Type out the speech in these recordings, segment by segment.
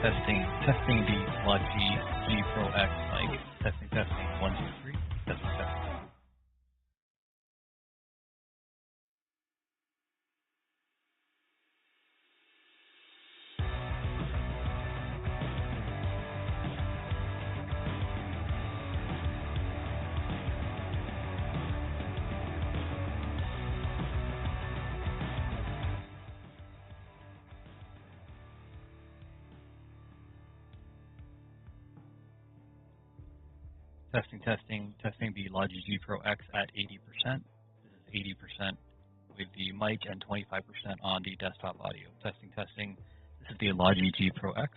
Testing the Logi G Pro X mic. Testing. 1, 2, 3. Testing. Testing the Logi G Pro X at 80%. This is 80% with the mic and 25% on the desktop audio. Testing. This is the Logi G Pro X.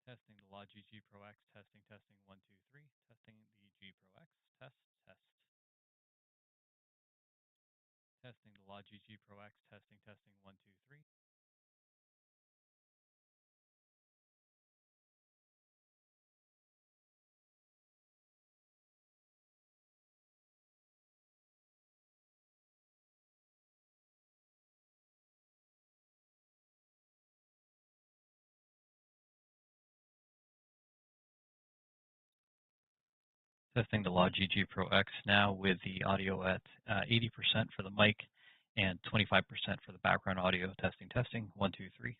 Testing the Logi G Pro X. Testing. 1, 2, 3. Testing the G Pro X. Test. Testing the Logi G Pro X. Testing. 1, 2, 3. Testing the Logi G Pro X now with the audio at 80% for the mic and 25% for the background audio. Testing. 1, 2, 3.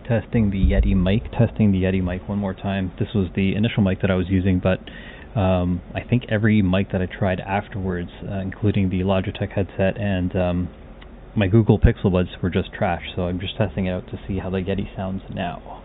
Testing the Yeti mic. Testing the Yeti mic one more time. This was the initial mic that I was using, but I think every mic that I tried afterwards, including the Logitech headset and my Google Pixel Buds, were just trash. So I'm just testing it out to see how the Yeti sounds now.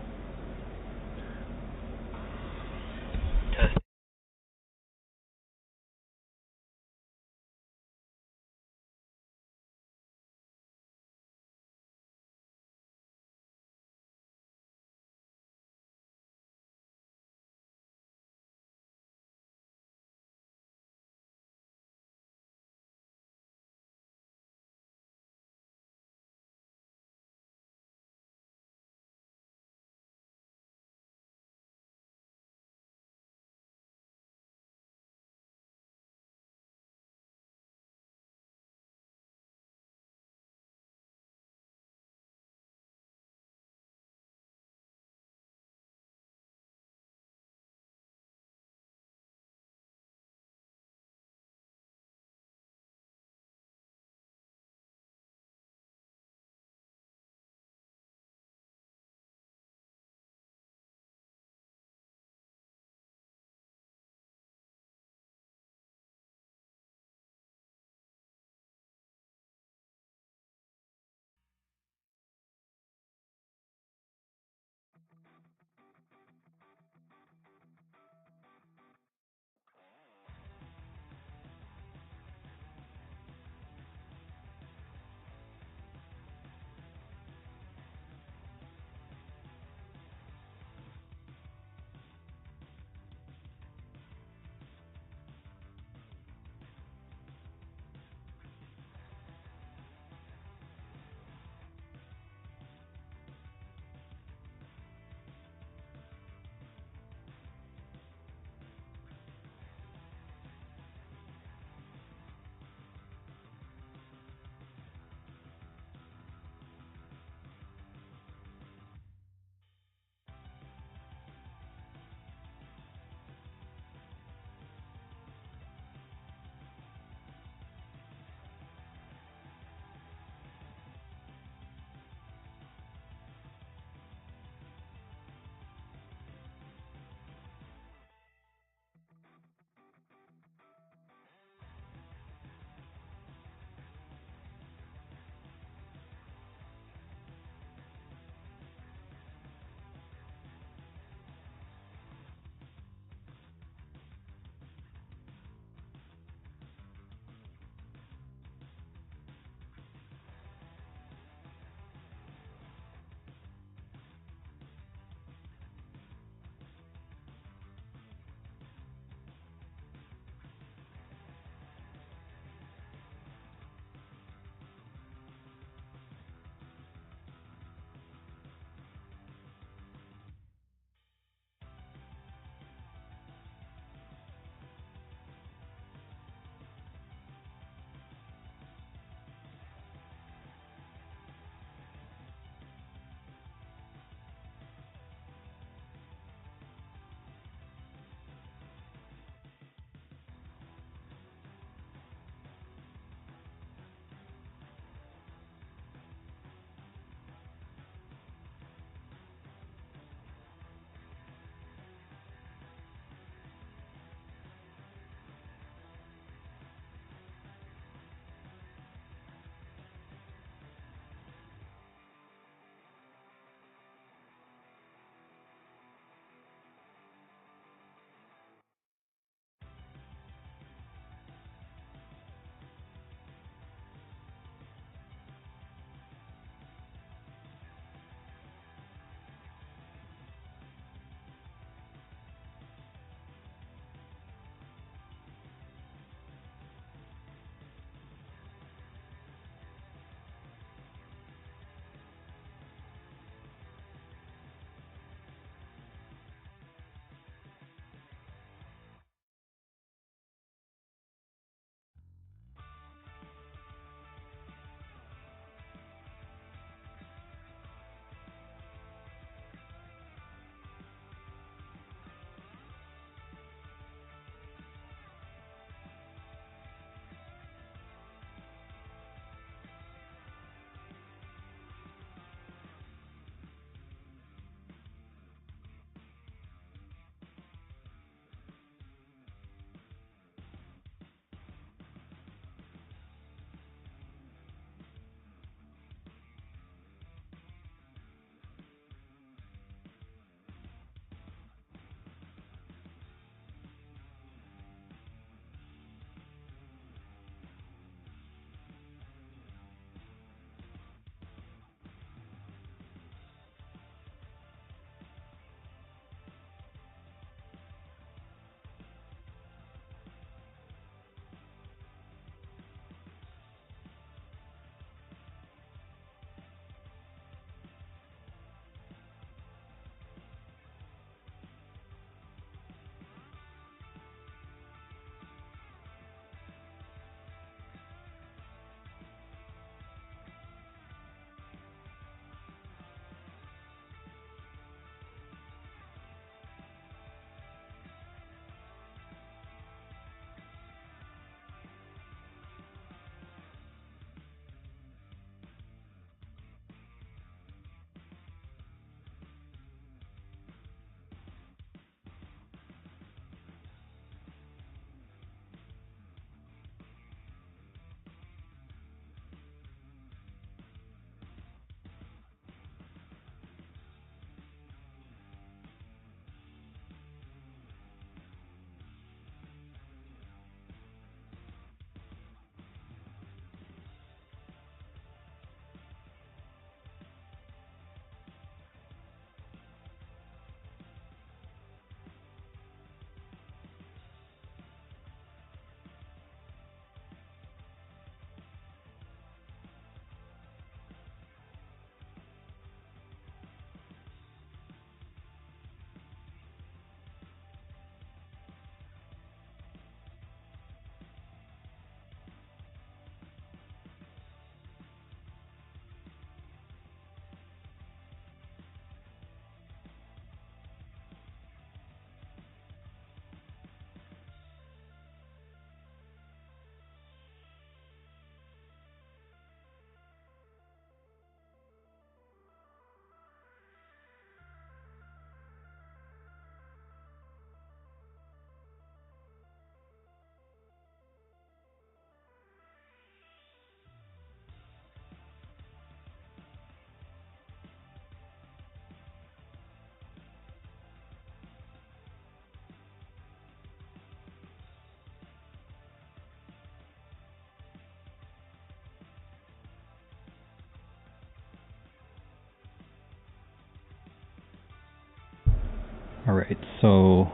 Alright, so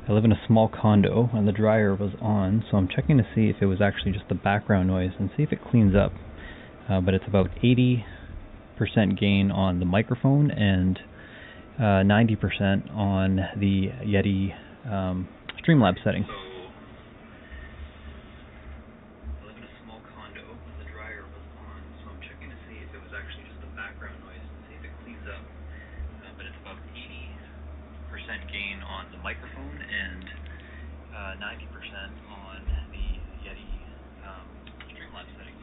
I live in a small condo and the dryer was on, so I'm checking to see if it was actually just the background noise and see if it cleans up. But it's about 80% gain on the microphone and 90% on the Yeti Streamlabs setting. I live in a small condo and the dryer was on, so I'm checking to see if it was actually just the background noise and see if it cleans up. But it's about 80% gain on the microphone and 90% on the Yeti Streamlabs setting.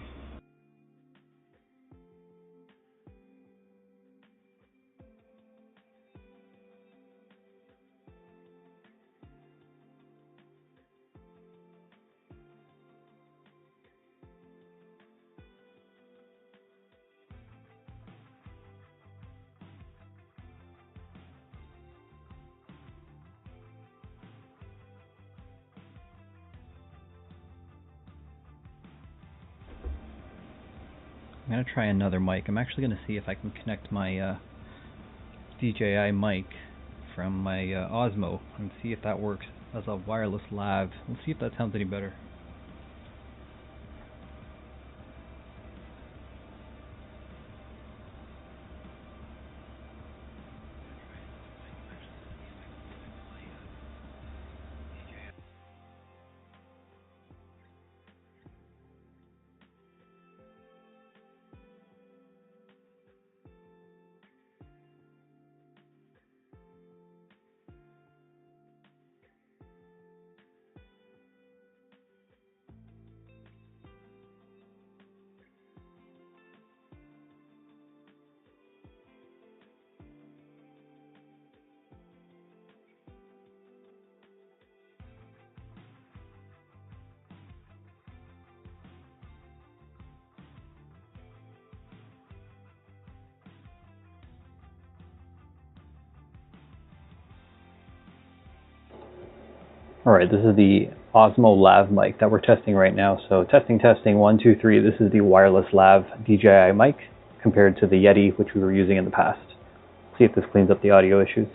I'm going to try another mic. I'm actually going to see if I can connect my DJI mic from my Osmo and see if that works as a wireless lav. We'll see if that sounds any better. Alright, this is the Osmo Lav mic that we're testing right now. So testing, 1, 2, 3. This is the wireless Lav DJI mic compared to the Yeti, which we were using in the past. See if this cleans up the audio issues.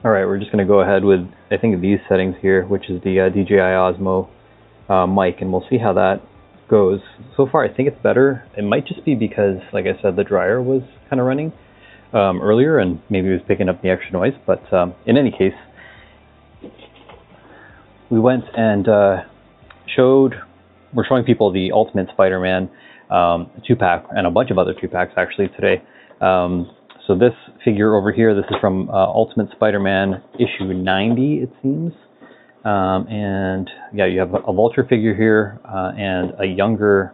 Alright, we're just going to go ahead with, I think, these settings here, which is the DJI Osmo mic, and we'll see how that goes. So far, I think it's better. It might just be because, like I said, the dryer was kind of running earlier, and maybe it was picking up the extra noise, but in any case, we went and we're showing people the Ultimate Spider-Man 2-pack, and a bunch of other 2-packs actually today. So this figure over here, this is from Ultimate Spider-Man issue 90, it seems. And yeah, you have a Vulture figure here and a younger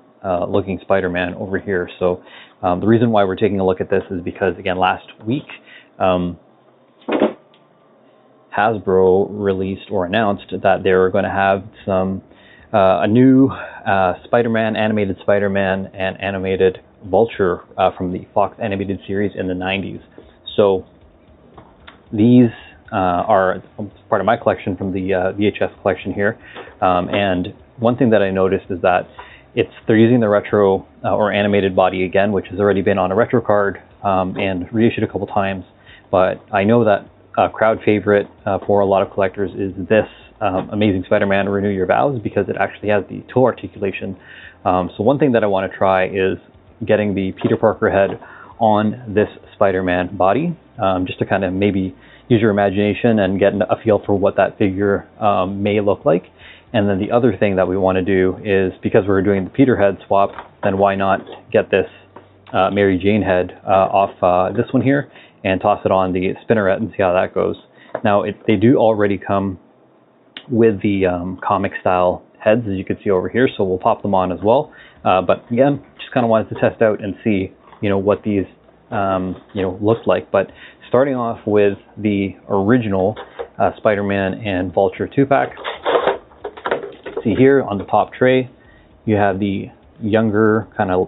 looking Spider-Man over here. So the reason why we're taking a look at this is because, again, last week Hasbro released or announced that they were going to have a new Spider-Man, animated Spider-Man, and animated Vulture from the Fox animated series in the 90s. So these are part of my collection from the VHS collection here. And one thing that I noticed is that they're using the retro or animated body again, which has already been on a retro card and reissued a couple times. But I know that a crowd favorite for a lot of collectors is this Amazing Spider-Man Renew Your Vows, because it actually has the toe articulation. So one thing that I want to try is getting the Peter Parker head on this Spider-Man body, just to kind of maybe use your imagination and get a feel for what that figure may look like. And then the other thing that we want to do is, because we're doing the Peter head swap, then why not get this Mary Jane head off this one here and toss it on the spinneret and see how that goes. Now, they do already come with the comic style heads, as you can see over here, so we'll pop them on as well. But again, just kind of wanted to test out and see, what these, looked like. But starting off with the original Spider-Man and Vulture 2-pack. See here on the top tray, you have the younger, kind of,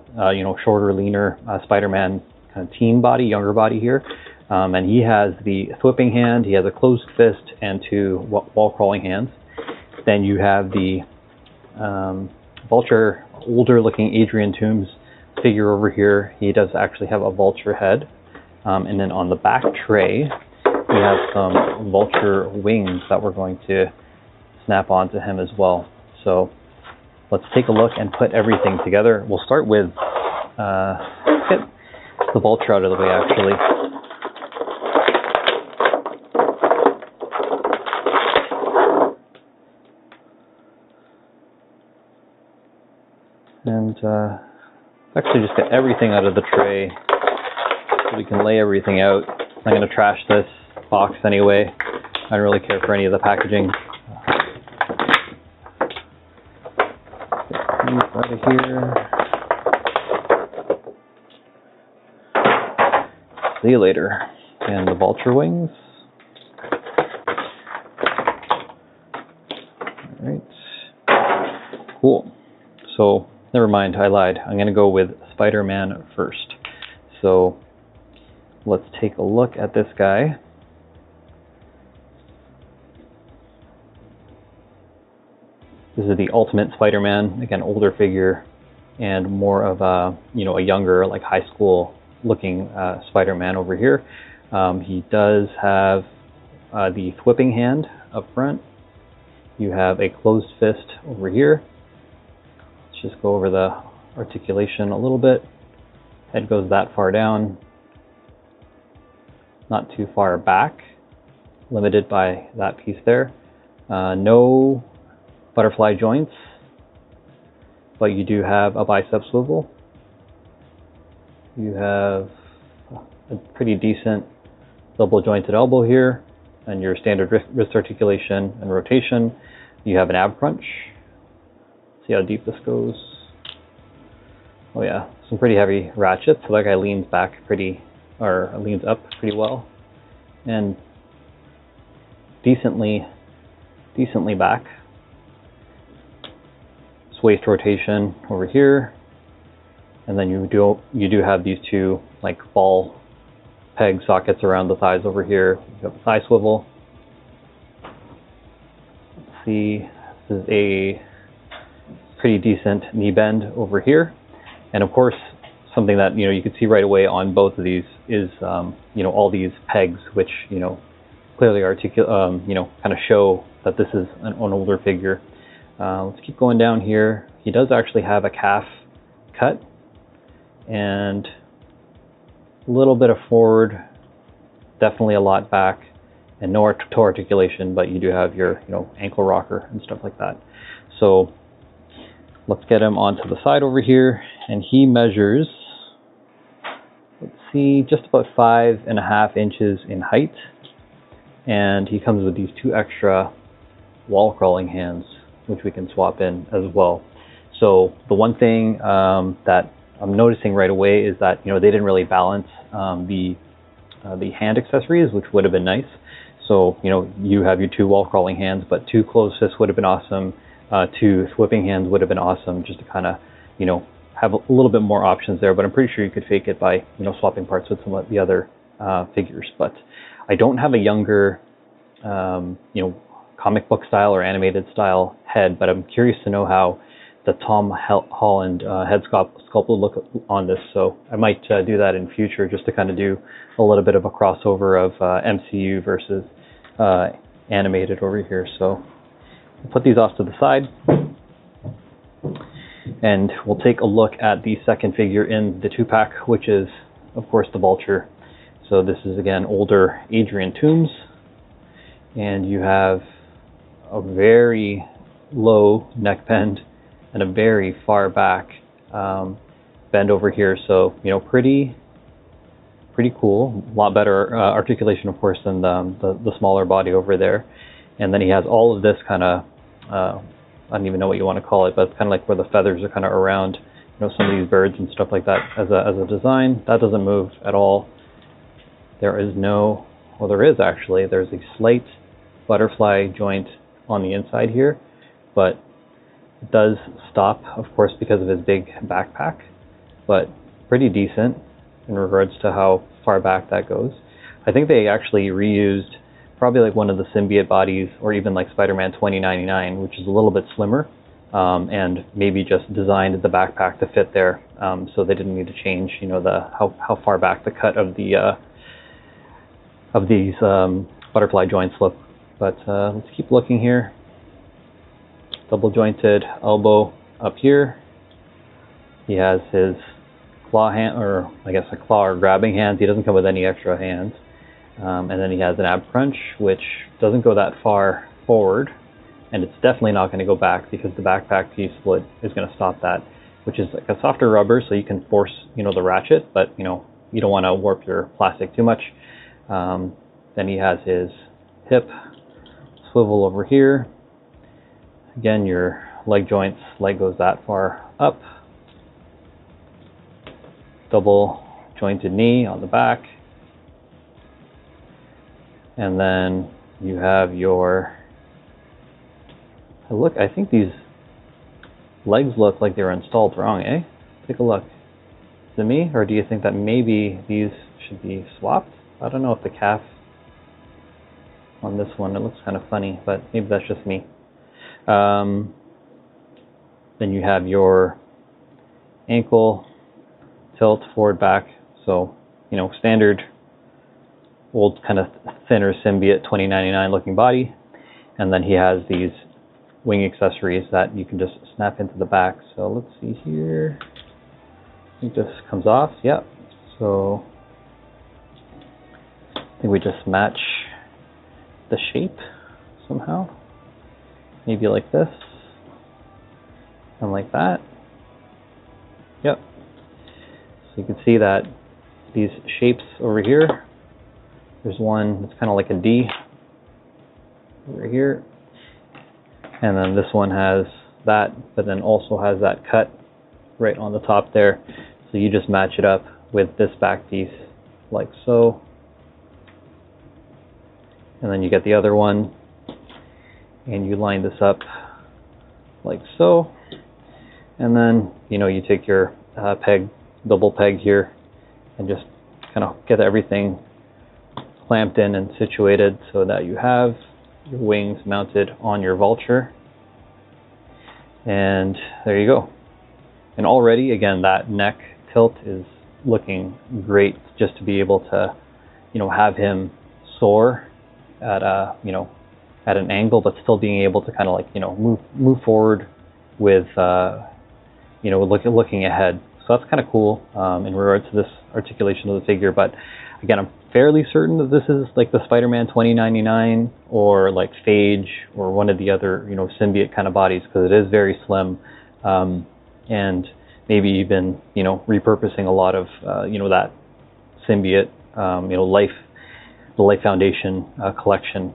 shorter, leaner Spider-Man kind of teen body, younger body here. And he has the whipping hand, he has a closed fist, and 2 wall-crawling hands. Then you have the Vulture, older-looking Adrian Toomes figure over here. He does actually have a Vulture head. And then on the back tray, we have some Vulture wings that we're going to snap onto him as well. So let's take a look and put everything together. We'll start with, get the Vulture out of the way actually. And actually just get everything out of the tray so we can lay everything out. I'm going to trash this box anyway. I don't really care for any of the packaging. Out of here. See you later. And the Vulture wings. Alright. Cool. So, never mind, I lied. I'm going to go with Spider-Man first. So, let's take a look at this guy. This is the Ultimate Spider-Man, again, older figure, and more of a, a younger, like high school looking Spider-Man over here. He does have the whipping hand up front. You have a closed fist over here. Let's just go over the articulation a little bit. Head goes that far down, not too far back, limited by that piece there. No butterfly joints, but you do have a bicep swivel. You have a pretty decent double jointed elbow here, and your standard wrist articulation and rotation. You have an ab crunch. See how deep this goes. Oh yeah, some pretty heavy ratchets. So that guy leans back leans up pretty well, and decently back. Waist rotation over here, and then you do have these 2 like ball peg sockets around the thighs over here. You have a thigh swivel. Let's see, this is a pretty decent knee bend over here, and of course something that you can see right away on both of these is all these pegs, which clearly kind of show that this is an older figure. Let's keep going down here. He does actually have a calf cut and a little bit of forward, definitely a lot back, and no toe articulation, but you do have your ankle rocker and stuff like that. So let's get him onto the side over here, and he measures, let's see, just about 5.5 inches in height, and he comes with these 2 extra wall crawling hands, which we can swap in as well. So the one thing that I'm noticing right away is that they didn't really balance the hand accessories, which would have been nice. So you have your 2 wall crawling hands, but 2 closed fists would have been awesome. 2 whipping hands would have been awesome, just to kind of have a little bit more options there. But I'm pretty sure you could fake it by swapping parts with some of the other figures. But I don't have a younger comic book style or animated style head, but I'm curious to know how the Tom Holland head sculpt will look on this. So I might do that in future, just to kind of do a little bit of a crossover of MCU versus animated over here. So we'll put these off to the side, and we'll take a look at the second figure in the 2-pack, which is of course the Vulture. So this is again older Adrian Toomes, and you have a very low neck bend and a very far back bend over here. So, you know, pretty cool. A lot better articulation, of course, than the smaller body over there. And then he has all of this kind of, I don't even know what you want to call it, but it's kind of like where the feathers are kind of around, you know, some of these birds and stuff like that as a design. That doesn't move at all. There is no, well, there is actually, there's a slight butterfly joint on the inside here, but it does stop, of course, because of his big backpack, but pretty decent in regards to how far back that goes. I think they actually reused probably like one of the symbiote bodies, or even like Spider-Man 2099, which is a little bit slimmer, and maybe just designed the backpack to fit there, so they didn't need to change, you know, the how far back the cut of the of these butterfly joints look. But let's keep looking here. Double jointed elbow up here. He has his claw hand, or I guess a claw or grabbing hands. He doesn't come with any extra hands. And then he has an ab crunch, which doesn't go that far forward, and it's definitely not going to go back because the backpack piece is going to stop that, which is like a softer rubber, so you can force, you know, the ratchet, but you know, you don't want to warp your plastic too much. Then he has his hip swivel over here. Again, your leg joints, leg goes that far up. Double jointed knee on the back. And then you have your, look, I think these legs look like they were installed wrong, eh? Take a look. Is it me, or do you think that maybe these should be swapped? I don't know if the calf on this one, it looks kind of funny, but maybe that's just me. Then you have your ankle tilt forward back, so, you know, standard old kind of thinner symbiote 2099 looking body. And then he has these wing accessories that you can just snap into the back. So let's see here. I think this comes off. Yep. So I think we just match the shape somehow. Maybe like this and like that. Yep. So you can see that these shapes over here, there's one that's kind of like a D over here, and then this one has that, but then also has that cut right on the top there. So you just match it up with this back piece like so, and then you get the other one and you line this up like so, and then, you know, you take your peg, double peg here, and just kind of get everything clamped in and situated so that you have your wings mounted on your vulture. And there you go. And already, again, that neck tilt is looking great, just to be able to, you know, have him soar at a, you know, at an angle, but still being able to kind of like, you know, move forward with, you know, looking ahead. So that's kind of cool in regards to this articulation of the figure. But again, I'm fairly certain that this is like the Spider-Man 2099 or like Phage or one of the other, you know, symbiote kind of bodies, because it is very slim, and maybe even, you know, repurposing a lot of, you know, that symbiote, you know, the Life Foundation collection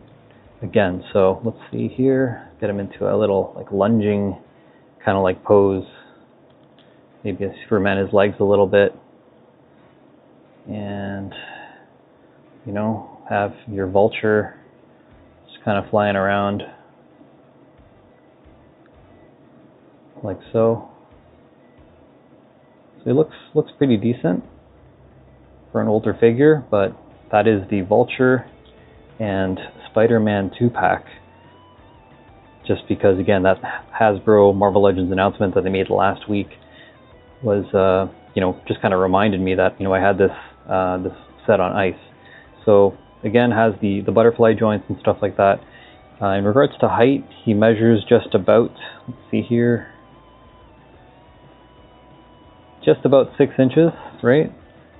again. So let's see here, get him into a little like lunging kind of like pose. Maybe ferment his legs a little bit, and, you know, have your vulture just kind of flying around like so. So he looks pretty decent for an older figure, but that is the Vulture and Spider-Man 2-pack. Just because, again, that Hasbro Marvel Legends announcement that they made last week was, you know, just kind of reminded me that, you know, I had this this set on ice. So again, has the butterfly joints and stuff like that. In regards to height, he measures just about, let's see here, just about 6 inches, right?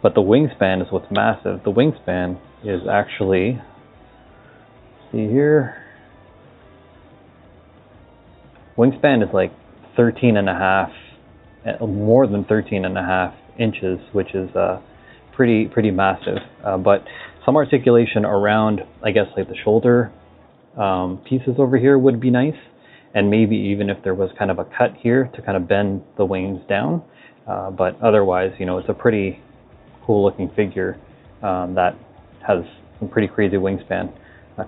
But the wingspan is what's massive. The wingspan is actually, let's see here, wingspan is like 13 and a half, more than 13 and a half inches, which is pretty massive. But some articulation around, I guess, like the shoulder pieces over here would be nice, and maybe even if there was kind of a cut here to kind of bend the wings down. But otherwise, you know, it's a pretty cool looking figure that has some pretty crazy wingspan,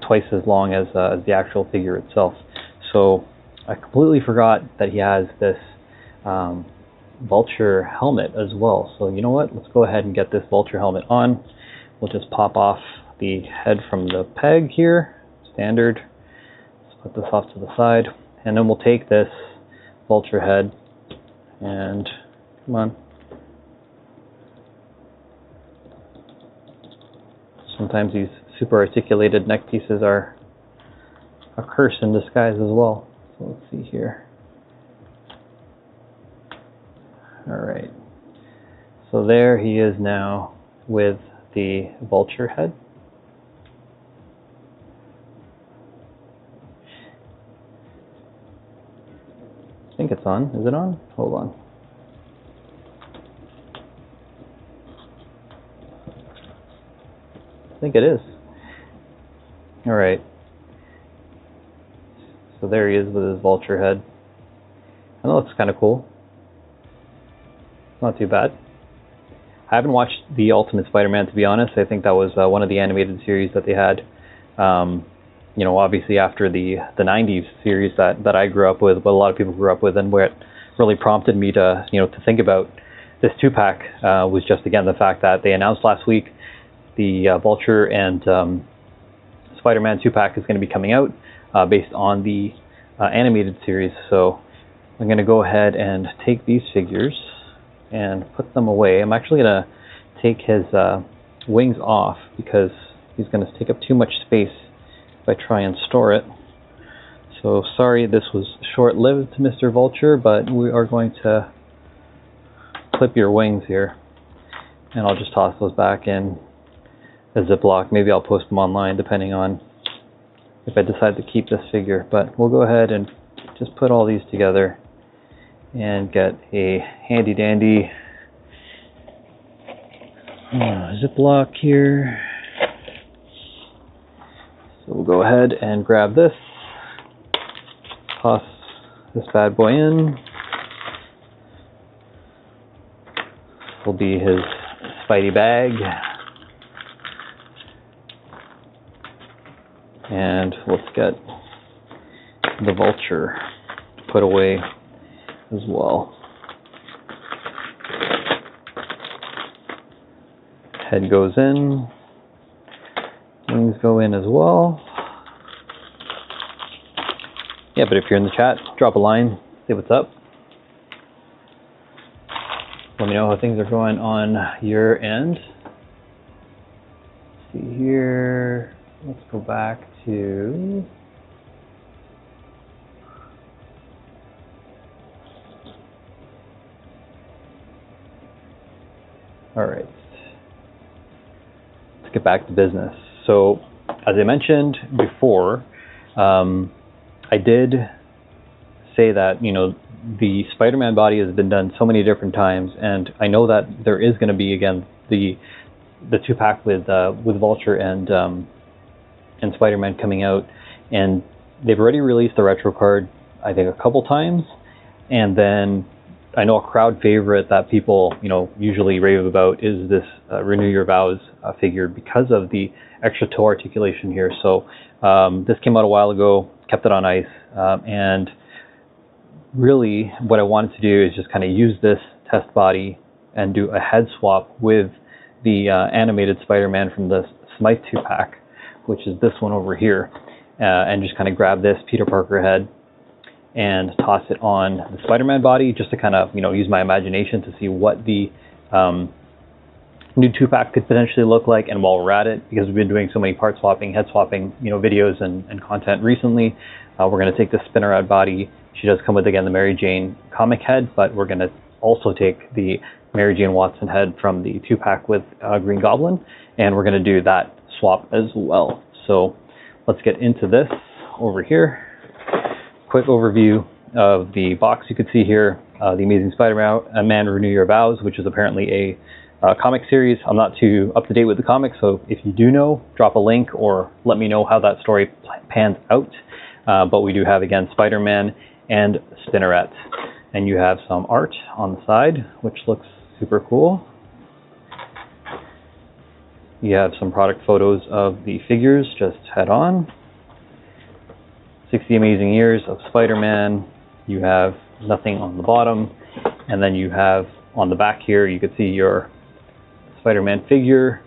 twice as long as the actual figure itself. So I completely forgot that he has this vulture helmet as well. So you know what, let's go ahead and get this vulture helmet on. We'll just pop off the head from the peg here, standard. Let's put this off to the side, and then we'll take this vulture head and, come on. Sometimes these super articulated neck pieces are a curse in disguise as well. So let's see here. Alright, so there he is now with the vulture head. I think it's on. Is it on? Hold on. I think it is. Alright. So there he is with his vulture head. And that looks kind of cool. Not too bad. I haven't watched the Ultimate Spider-Man, to be honest. I think that was one of the animated series that they had. You know, obviously after the 90s series that I grew up with, but a lot of people grew up with, and what really prompted me to, you know, to think about this 2-pack was just, again, the fact that they announced last week the Vulture and Spider-Man 2-pack is going to be coming out based on the animated series. So I'm going to go ahead and take these figures and put them away. I'm actually going to take his wings off because he's going to take up too much space if I try and store it. So sorry this was short-lived, Mr. Vulture, but we are going to clip your wings here. And I'll just toss those back in a Ziploc. Maybe I'll post them online depending on if I decide to keep this figure. But we'll go ahead and just put all these together and get a handy dandy Ziploc here. So we'll go ahead and grab this, toss this bad boy in. This will be his Spidey bag. And let's get the Vulture put away as well. Head goes in, wings go in as well. Yeah, but if you're in the chat, drop a line, say what's up. Let me know how things are going on your end. Let's see here, let's go back to all right, let's get back to business. So, as I mentioned before, I did say that, you know, the Spider-Man body has been done so many different times, and I know that there is going to be, again, the 2-pack with Vulture and Spider-Man coming out, and they've already released the retro card, I think, a couple times, and then I know a crowd favorite that people, you know, usually rave about is this Renew Your Vows figure because of the extra toe articulation here. So this came out a while ago, kept it on ice, and really what I wanted to do is just kind of use this test body and do a head swap with the animated Spider-Man from the Smythe 2-pack, which is this one over here, and just kind of grab this Peter Parker head and toss it on the Spider-Man body, just to kind of, you know, use my imagination to see what the new 2-pack could potentially look like. And while we're at it, because we've been doing so many part swapping, head swapping, you know, videos and content recently, we're going to take the spinner out body. She does come with, again, the Mary Jane comic head, but we're going to also take the Mary Jane Watson head from the 2-pack with Green Goblin, and we're going to do that swap as well. So let's get into this over here. Quick overview of the box, you could see here The Amazing Spider-Man Renew Your Vows, which is apparently a comic series. I'm not too up to date with the comics, so if you do know, drop a link or let me know how that story pans out. But we do have, again, Spider-Man and Spinneret. And you have some art on the side, which looks super cool. You have some product photos of the figures just head on. 60 Amazing Years of Spider-Man. You have nothing on the bottom. And then you have on the back here, you could see your Spider-Man figure.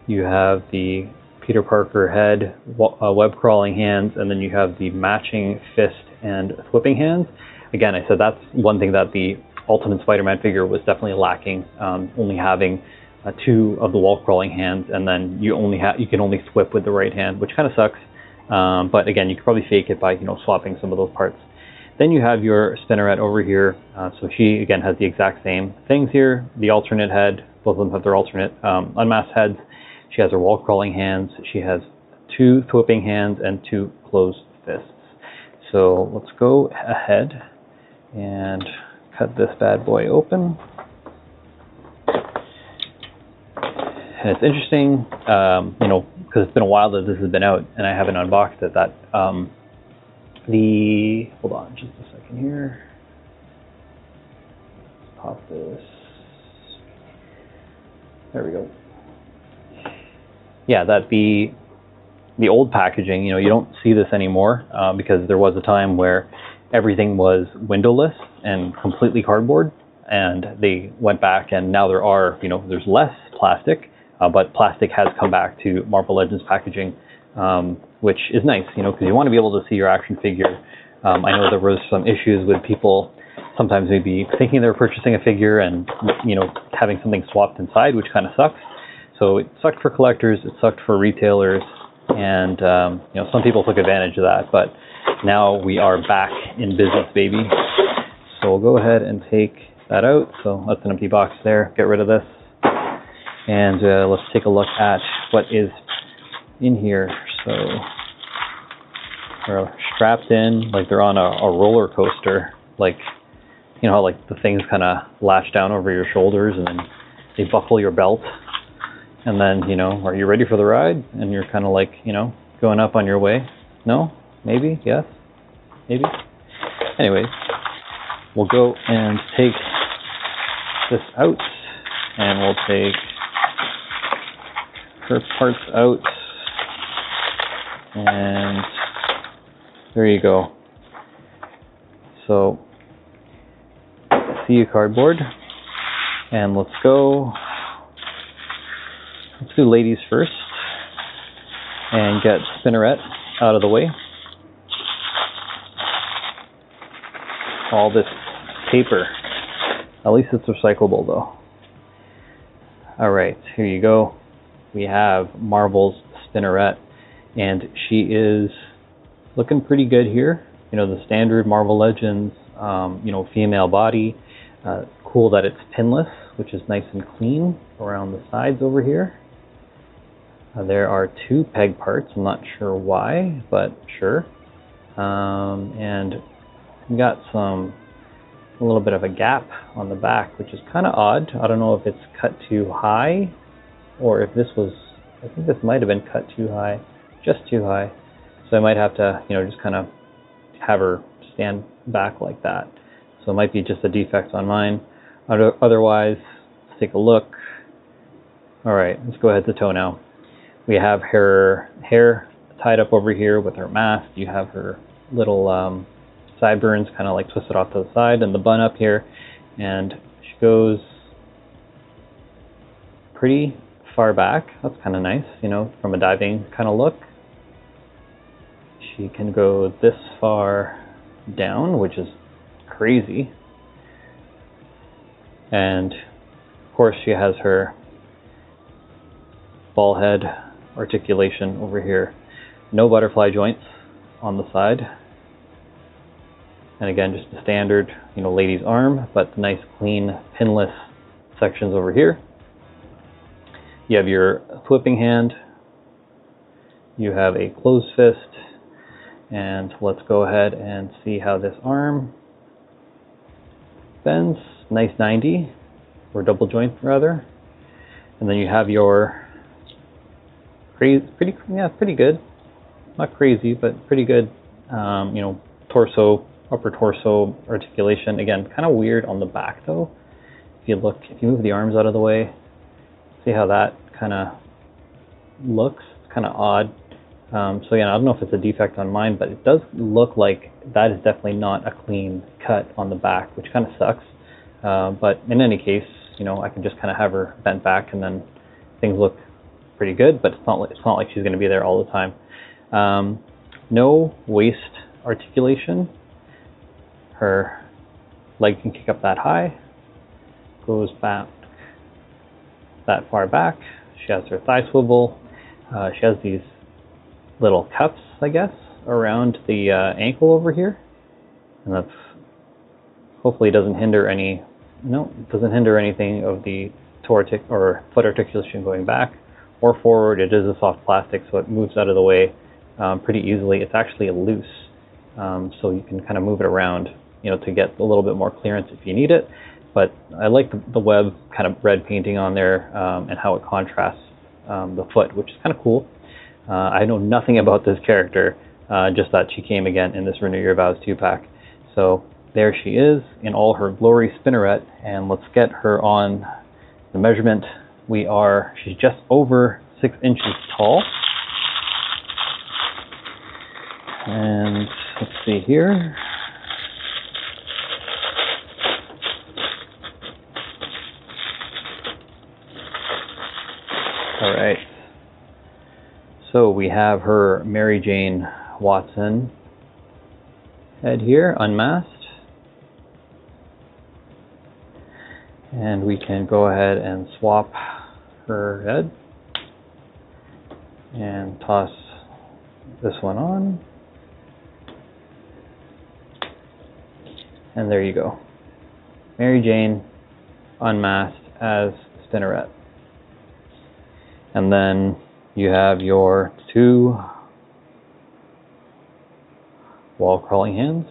You have the Peter Parker head, web crawling hands, and then you have the matching fist and whipping hands. Again, I said that's one thing that the Ultimate Spider-Man figure was definitely lacking, only having 2 of the wall crawling hands, and then you can only whip with the right hand, which kind of sucks. But again, you could probably fake it by swapping some of those parts. Then you have your Spinneret over here. So she again has the exact same things here. The alternate head, both of them have their alternate unmasked heads. She has her wall crawling hands. She has 2 whipping hands and 2 closed fists. So let's go ahead and cut this bad boy open. And it's interesting, because it's been a while that this has been out and I haven't unboxed it, that hold on just a second here. Let's pop this. There we go. Yeah, that the old packaging, you don't see this anymore because there was a time where everything was windowless and completely cardboard, and they went back and now there's less plastic, but plastic has come back to Marvel Legends packaging, which is nice, because you want to be able to see your action figure. I know there was some issues with people sometimes maybe thinking they were purchasing a figure and having something swapped inside, which kind of sucks. So it sucked for collectors, it sucked for retailers, and some people took advantage of that, but now we are back in business, baby. So we'll go ahead and take that out. So that's an empty box there. Get rid of this. And let's take a look at what is in here. So they're strapped in like they're on a roller coaster. Like, how like the things kind of latch down over your shoulders and then they buckle your belt. And then, are you ready for the ride? And you're kind of like, going up on your way. No? Maybe? Yes? Maybe? Anyways, we'll go and take this out, and we'll take her parts out, and there you go. So, see you cardboard, and let's go. Let's do ladies first and get Spinneret out of the way. All this paper. At least it's recyclable though. Alright, here you go. We have Marvel's Spinneret, and she is looking pretty good here. The standard Marvel Legends, female body. Cool that it's pinless, which is nice and clean around the sides over here. There are 2 peg parts. I'm not sure why, but sure. And we got a little bit of a gap on the back, which is kind of odd. I don't know if it's cut too high, or if this was, I think this might have been cut too high, just too high. So I might have to, just kind of have her stand back like that. So it might be just a defect on mine. Otherwise, let's take a look. All right, let's go head to toe now. We have her hair tied up over here with her mask. You have her little sideburns kind of like twisted off to the side, and the bun up here. And she goes pretty far back. That's kind of nice, from a diving kind of look. She can go this far down, which is crazy. And of course she has her ball head articulation over here. No butterfly joints on the side. And again, just the standard, lady's arm, but nice, clean, pinless sections over here. You have your whipping hand. You have a closed fist. And let's go ahead and see how this arm bends, nice 90, or double joint rather. And then you have your pretty good, not crazy, but pretty good, you know, torso, upper torso articulation. Again, kind of weird on the back though. If you move the arms out of the way, see how that kind of looks. It's kind of odd. So again, I don't know if it's a defect on mine, but it does look like that is definitely not a clean cut on the back, which kind of sucks. But in any case, you know, I can just kind of have her bent back and then things look pretty good, but it's not like she's going to be there all the time. No waist articulation. Her leg can kick up that high, goes back that far back. She has her thigh swivel. She has these little cups, I guess, around the ankle over here, and that's hopefully doesn't hinder anything of the toe or foot articulation going back or forward. It is a soft plastic, so it moves out of the way pretty easily. It's actually loose, so you can kind of move it around, you know, to get a little bit more clearance if you need it. But I like the web kind of red painting on there and how it contrasts the foot, which is kind of cool. I know nothing about this character, just that she came again in this Renew Your Vows 2-pack. So there she is in all her glory spinneret, and let's get her on the measurement. She's just over 6 inches tall. And let's see here. All right. So we have her Mary Jane Watson head here, unmasked. And we can go ahead and swap her head and toss this one on. And there you go. Mary Jane unmasked as spinneret. And then you have your 2 wall crawling hands.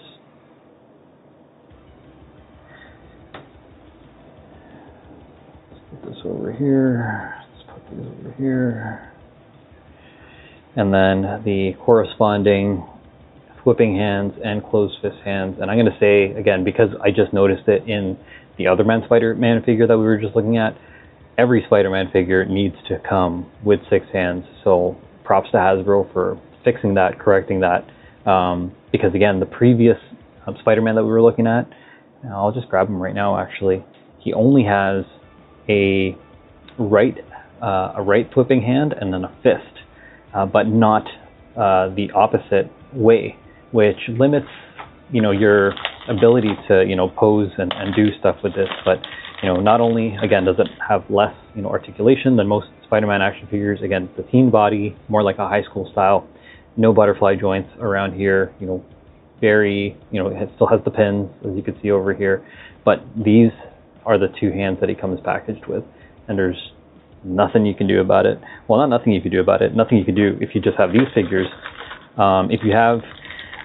Let's put this over here. Let's put these over here. And then the corresponding whipping hands and closed fist hands. And I'm going to say, again, because I just noticed it in the other Spider-Man figure that we were just looking at, every Spider-Man figure needs to come with 6 hands. So props to Hasbro for fixing that, correcting that. Because again, the previous Spider-Man that we were looking at, I'll just grab him right now actually, he only has a right flipping hand and then a fist, but not the opposite way, which limits, you know, your ability to, you know, pose and do stuff with this. But you know, not only, again, does it have less, you know, articulation than most Spider-Man action figures. Again, the teen body, more like a high school style. No butterfly joints around here. You know, very, you know, it still has the pins, as you can see over here. But these are the 2 hands that he comes packaged with, and there's nothing you can do about it. Well, not nothing you can do about it. Nothing you can do if you just have these figures. If you have,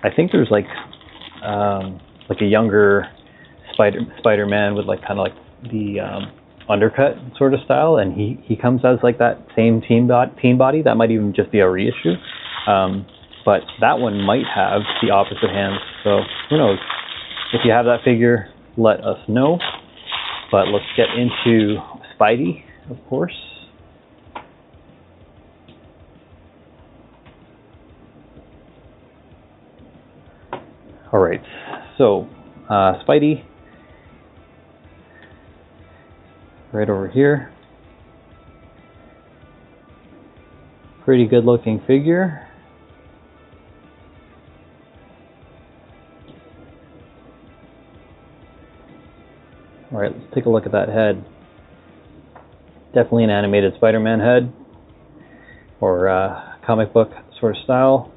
I think there's like a younger Spider-Man with like kind of like the undercut sort of style, and he comes as like that same teen body. That might even just be a reissue, but that one might have the opposite hands, so who knows. If you have that figure, let us know. But let's get into Spidey, of course. All right, so Spidey, right over here. Pretty good looking figure. All right, let's take a look at that head. Definitely an animated Spider-Man head, or comic book sort of style.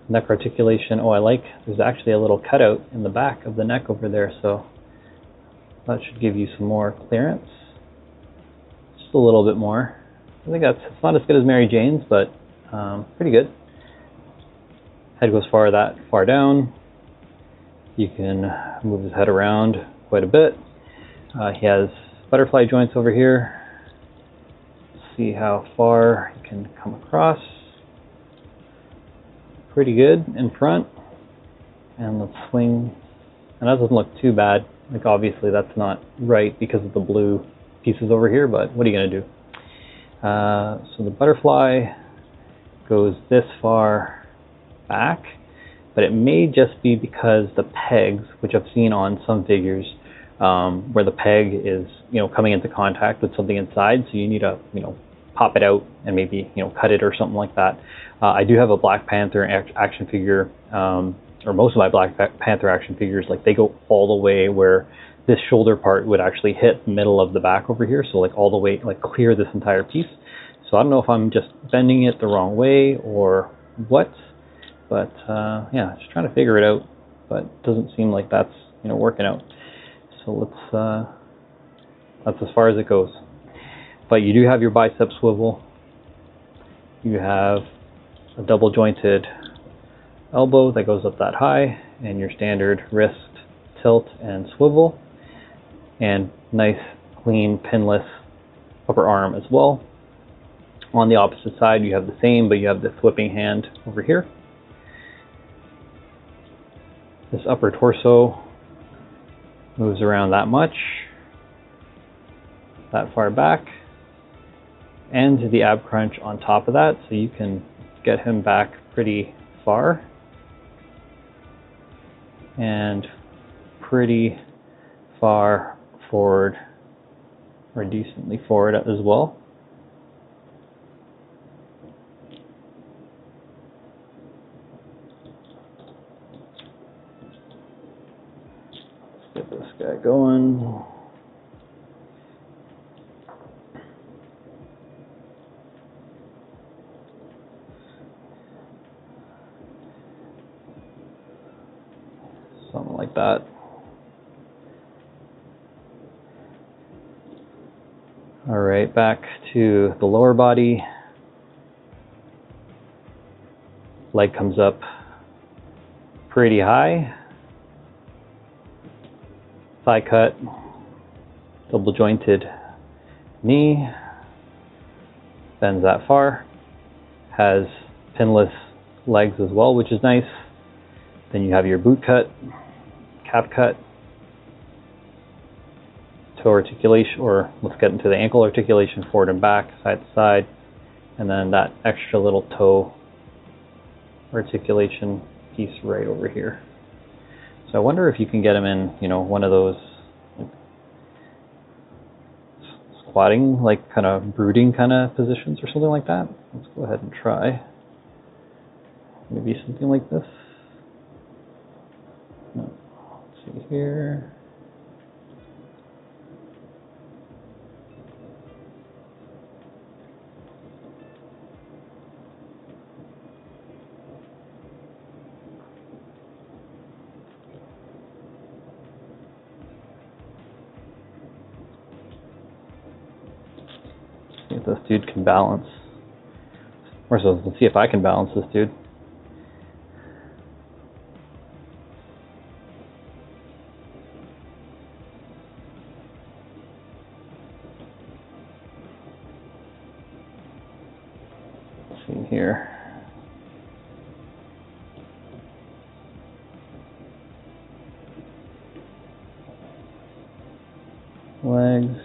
Neck articulation, oh, I like, there's actually a little cutout in the back of the neck over there, so that should give you some more clearance. Just a little bit more. I think it's not as good as Mary Jane's, but pretty good. Head goes far down. You can move his head around quite a bit. He has butterfly joints over here. See how far he can come across. Pretty good in front. And let's swing. And that doesn't look too bad. Like obviously that's not right because of the blue pieces over here, but what are you going to do? So the butterfly goes this far back, but it may just be because the pegs, which I've seen on some figures, where the peg is, coming into contact with something inside, so you need to, pop it out and maybe, cut it or something like that. I do have a Black Panther action figure, or most of my Black Panther action figures, like they go all the way where this shoulder part would actually hit the middle of the back over here, so like all the way, like clear this entire piece. So I don't know if I'm just bending it the wrong way or what, but yeah, just trying to figure it out, but it doesn't seem like that's working out. So let's that's as far as it goes. But you do have your bicep swivel. You have a double jointed elbow that goes up that high, and your standard wrist tilt and swivel, and nice clean pinless upper arm as well. On the opposite side you have the same, but you have this whipping hand over here. This upper torso moves around that much, that far back, and the ab crunch on top of that, so you can get him back pretty far and pretty far forward, or decently forward as well. Let's get this guy going. Something like that. All right, back to the lower body. Leg comes up pretty high. Thigh cut, double jointed knee, bends that far. Has pinless legs as well, which is nice. Then you have your boot cut, calf cut, toe articulation, or let's get into the ankle articulation, forward and back, side to side, and then that extra little toe articulation piece right over here. So I wonder if you can get him in, one of those like, squatting, like kind of brooding kind of positions or something like that. Let's go ahead and try. Maybe something like this. No. Let's see here. See if this dude can balance. Or so, let's see if I can balance this dude. Let's see here. Legs,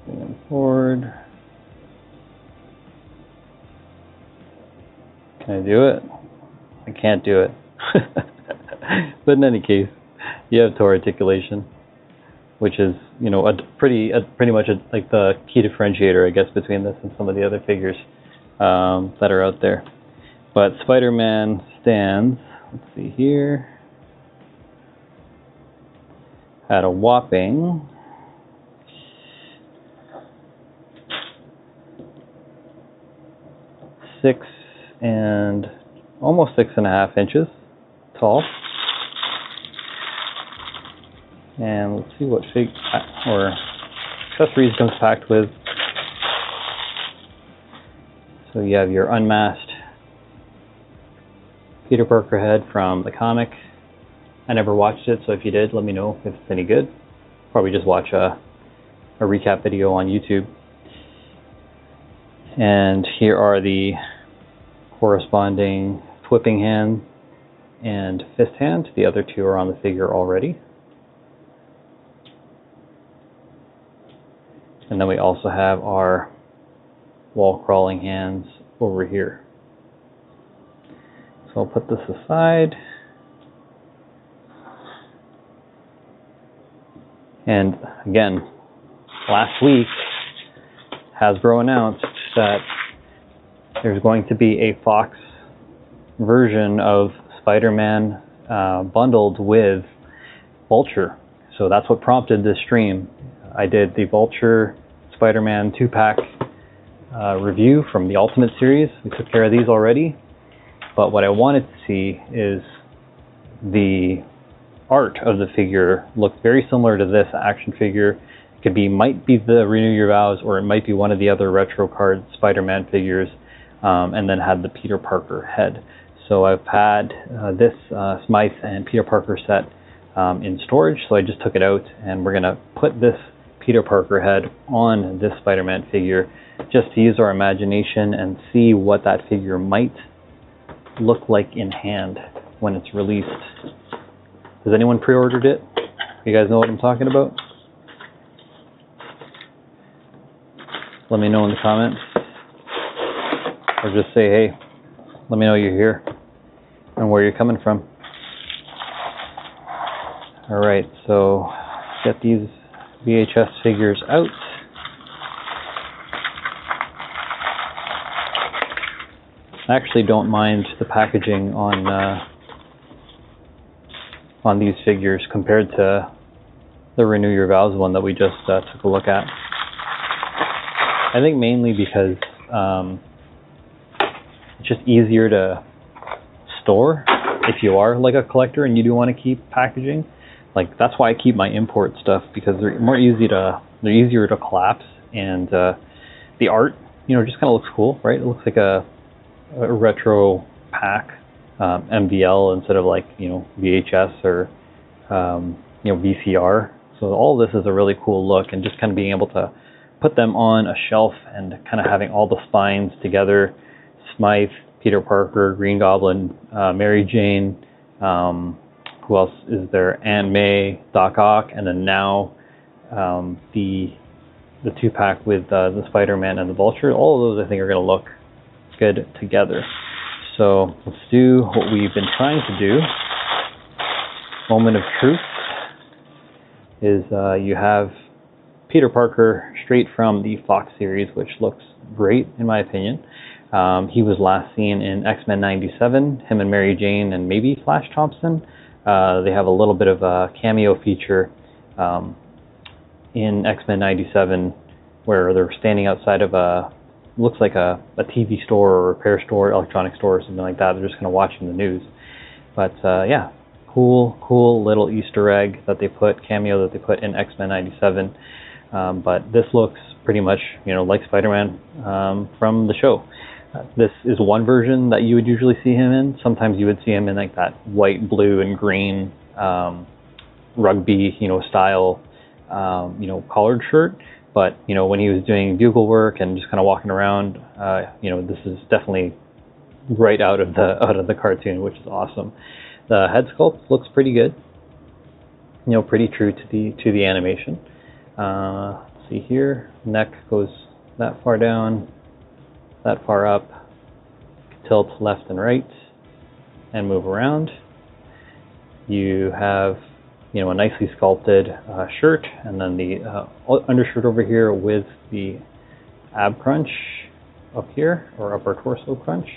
bring them forward. Can I do it? I can't do it. But in any case, you have toe articulation, which is, pretty much like the key differentiator, I guess, between this and some of the other figures that are out there. But Spider-Man stands, let's see here, at a whopping 6 and almost 6.5 inches tall. And let's see what or accessories comes packed with. So you have your unmasked Peter Parker head from the comic. I never watched it, so if you did, let me know if it's any good. probably just watch a recap video on YouTube. And here are the corresponding whipping hand and fist hand. The other two are on the figure already. And then we also have our wall crawling hands over here. So I'll put this aside. And again, last week, Hasbro announced that there's going to be a Fox version of Spider-Man bundled with Vulture. So that's what prompted this stream. I did the Vulture Spider-Man 2-pack review from the Ultimate series. We took care of these already. But what I wanted to see is the art of the figure looked very similar to this action figure. It might be the Renew Your Vows, or it might be one of the other retro card Spider-Man figures, and then had the Peter Parker head. So I've had this Smythe and Peter Parker set in storage, so I just took it out, and we're going to put this Peter Parker head on this Spider-Man figure just to use our imagination and see what that figure might look like in hand when it's released. Has anyone pre-ordered it? You guys know what I'm talking about? Let me know in the comments. Or just say, hey, let me know you're here and where you're coming from. Alright, so get these VHS figures out. I actually don't mind the packaging on these figures compared to the Renew Your Vows one that we just took a look at. I think mainly because it's just easier to store if you are like a collector and you do want to keep packaging. Like, that's why I keep my import stuff, because they're easier to collapse, and the art, just kind of looks cool, right? It looks like a retro pack, MVL instead of like, VHS or VCR. So all of this is a really cool look, and just kind of being able to put them on a shelf and kind of having all the spines together. Smythe, Peter Parker, Green Goblin, Mary Jane, who else is there? Aunt May, Doc Ock, and then now the 2-pack with the Spider-Man and the Vulture. All of those I think are going to look good together. So let's do what we've been trying to do. Moment of truth is you have Peter Parker straight from the Fox series, which looks great in my opinion. He was last seen in X-Men 97, him and Mary Jane and maybe Flash Thompson. They have a little bit of a cameo feature in X-Men 97 where they're standing outside of looks like a TV store or repair store, electronic store or something like that. They're just kind of watching the news. But yeah, cool little Easter egg that they cameo that they put in X-Men 97. But this looks pretty much, like Spider-Man from the show. This is one version that you would usually see him in. Sometimes you would see him in like that white, blue, and green rugby, style, collared shirt. But when he was doing bugle work and just kind of walking around, this is definitely right out of the cartoon, which is awesome. The head sculpt looks pretty good. Pretty true to the animation. Let's see here, neck goes that far down, that far up, tilt left and right, and move around. You have, a nicely sculpted shirt, and then the undershirt over here with the ab crunch up here, or upper torso crunch.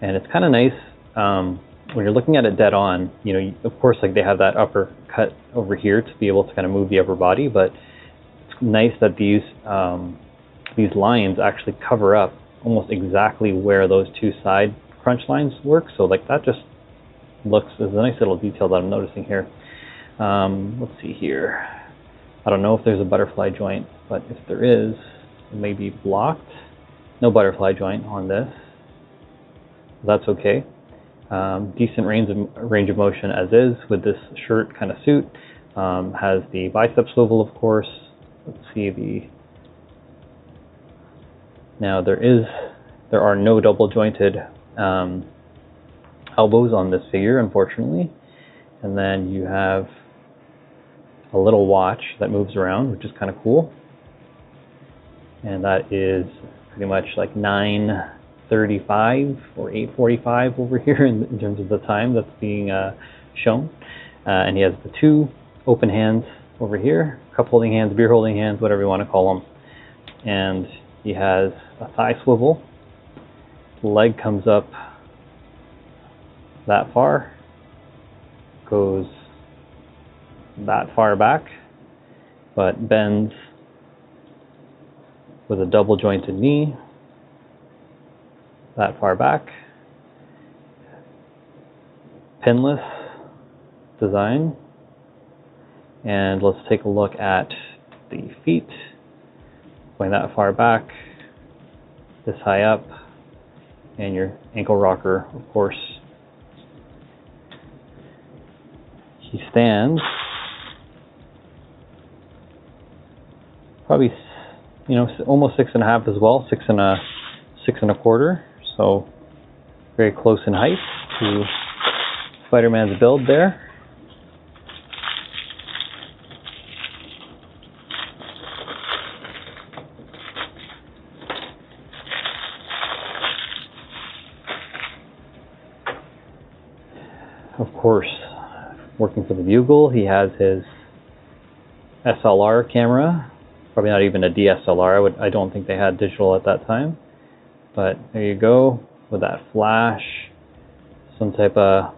And it's kind of nice when you're looking at it dead on. Of course, like they have that upper cut over here to be able to kind of move the upper body, but it's nice that these lines actually cover up almost exactly where those two side crunch lines work. So like that just looks, there's a nice little detail that I'm noticing here. Let's see here. I don't know if there's a butterfly joint, but if there is, it may be blocked. No butterfly joint on this. That's okay. Decent range of motion as is with this shirt kind of suit. Has the bicep swivel, of course. Let's see now there are no double jointed elbows on this figure, unfortunately. And then you have a little watch that moves around, which is kind of cool. And that is pretty much like 9:35 or 8:45 over here in terms of the time that's being shown. And he has the two open hands over here, cup holding hands, beer holding hands, whatever you want to call them. And he has a thigh swivel. The leg comes up that far, goes that far back, but bends with a double jointed knee that far back. Pinless design. And let's take a look at the feet, going that far back, this high up, and your ankle rocker, of course. He stands probably, almost 6.5 as well, 6 1/4. So very close in height to Spider-Man's build there. Of course, working for the Bugle, he has his SLR camera. Probably not even a DSLR. I don't think they had digital at that time. But there you go, with that flash, some type of,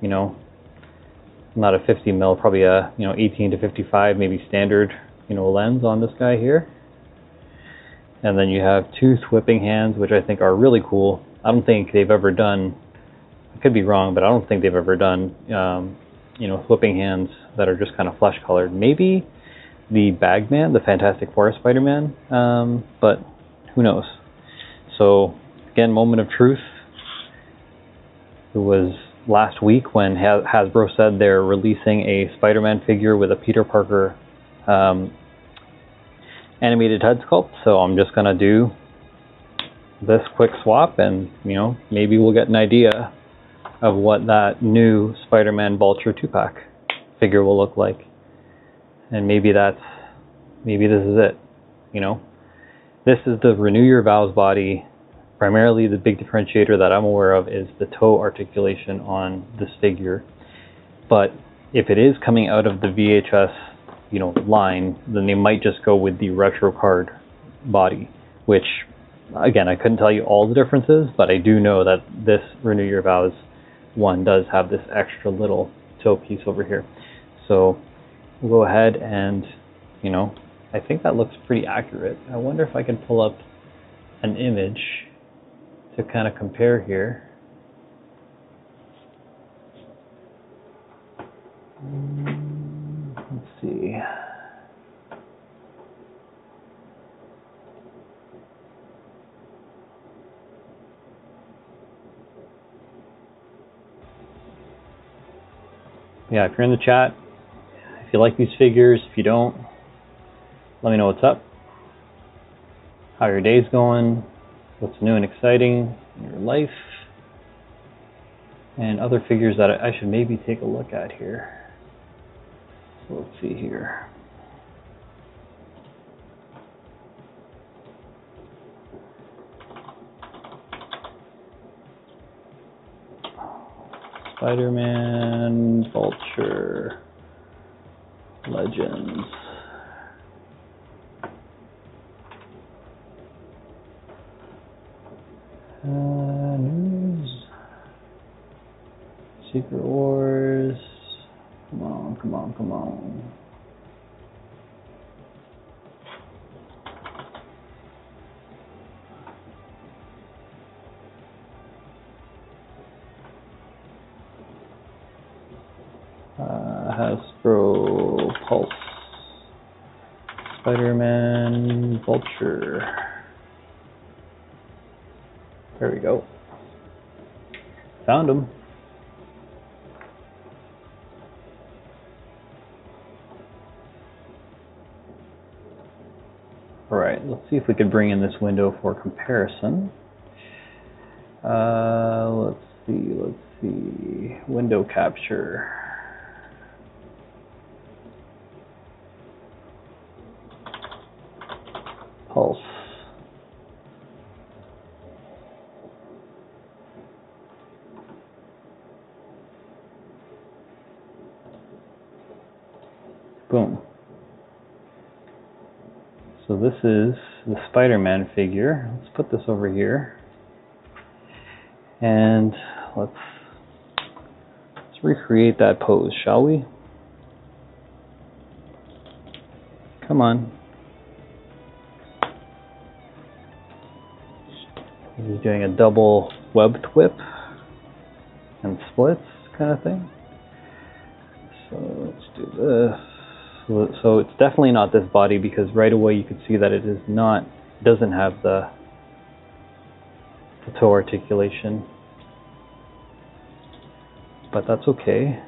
not a 50 mil, probably a 18 to 55, maybe standard, lens on this guy here. And then you have two whipping hands, which I think are really cool. I don't think they've ever done, I could be wrong, but I don't think they've ever done, whipping hands that are just kind of flesh colored. Maybe the Bagman, the Fantastic Four Spider-Man, but who knows. So again, moment of truth. It was last week when Hasbro said they're releasing a Spider-Man figure with a Peter Parker animated head sculpt. So I'm just gonna do this quick swap, and maybe we'll get an idea of what that new Spider-Man Vulture 2-pack figure will look like. And maybe this is it. This is the Renew Your Vows body. Primarily the big differentiator that I'm aware of is the toe articulation on this figure. But if it is coming out of the VHS, line, then they might just go with the retro card body, which again, I couldn't tell you all the differences, but I do know that this Renew Your Vows one does have this extra little toe piece over here. So we'll go ahead and, I think that looks pretty accurate. I wonder if I can pull up an image to kind of compare here. Let's see. Yeah, if you're in the chat, if you like these figures, if you don't, let me know what's up, how your day's going, what's new and exciting in your life, and other figures that I should maybe take a look at here. So let's see here. Spider-Man, Vulture, Legends. News. Secret Wars. Come on, come on, come on. Hasbro Pulse. Spider-Man Vulture. There we go. Found him. Alright, let's see if we could bring in this window for comparison. Let's see, window capture. Pulse. Boom. So this is the Spider-Man figure. Let's put this over here. And let's recreate that pose, shall we? Come on. He's doing a double web whip and splits kind of thing. So let's do this. So it's definitely not this body, because right away you can see that it doesn't have the toe articulation. But that's okay.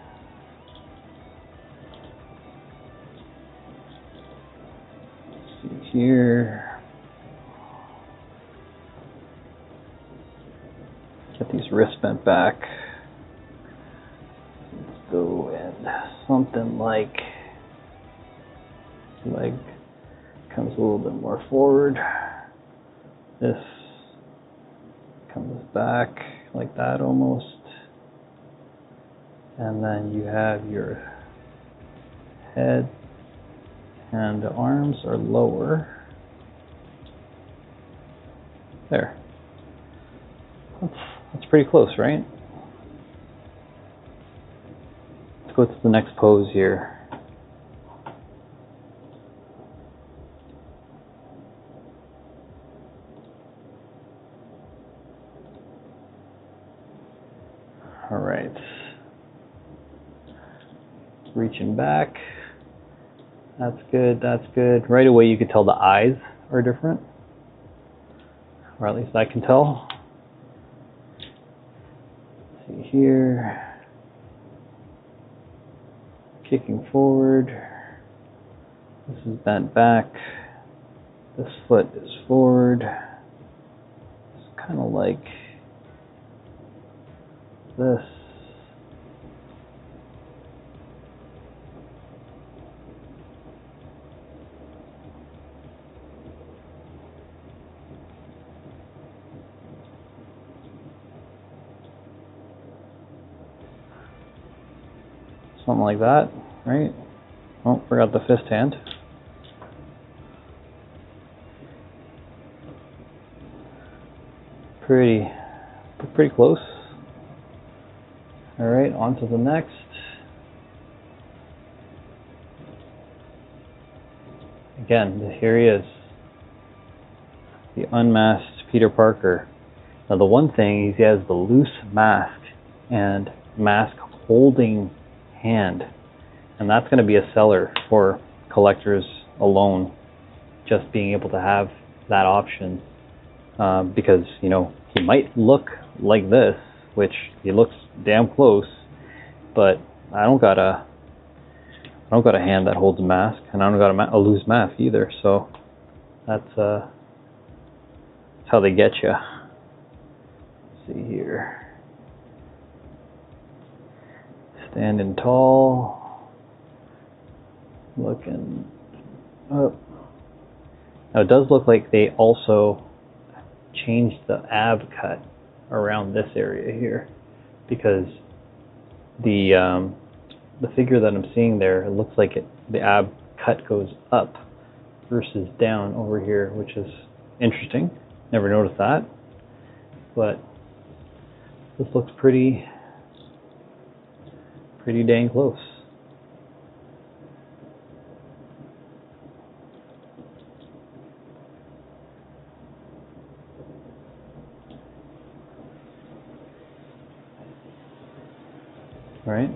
Let's see here. Get these wrists bent back. Let's go in something like leg comes a little bit more forward. This comes back like that almost. And then you have your head and the arms are lower. There. That's pretty close, right? Let's go to the next pose here. All right. Reaching back. That's good, that's good. Right away you can tell the eyes are different. Or at least I can tell. Let's see here. Kicking forward. This is bent back. This foot is forward. It's kind of like this. Something like that, right? Oh, forgot the fist hand. Pretty close. All right, on to the next. Again, here he is, the unmasked Peter Parker. Now the one thing is he has the loose mask and mask holding hand, and that's going to be a seller for collectors alone, just being able to have that option, because you know he might look like this, which he looks damn close, but I don't got a hand that holds a mask, and I don't got a loose mask either, so that's how they get you. Let's see here. Standing tall, looking up. Now it does look like they also changed the ab cut around this area here, because the figure that I'm seeing there, it looks like the ab cut goes up versus down over here, which is interesting. Never noticed that, but this looks pretty dang close. All right.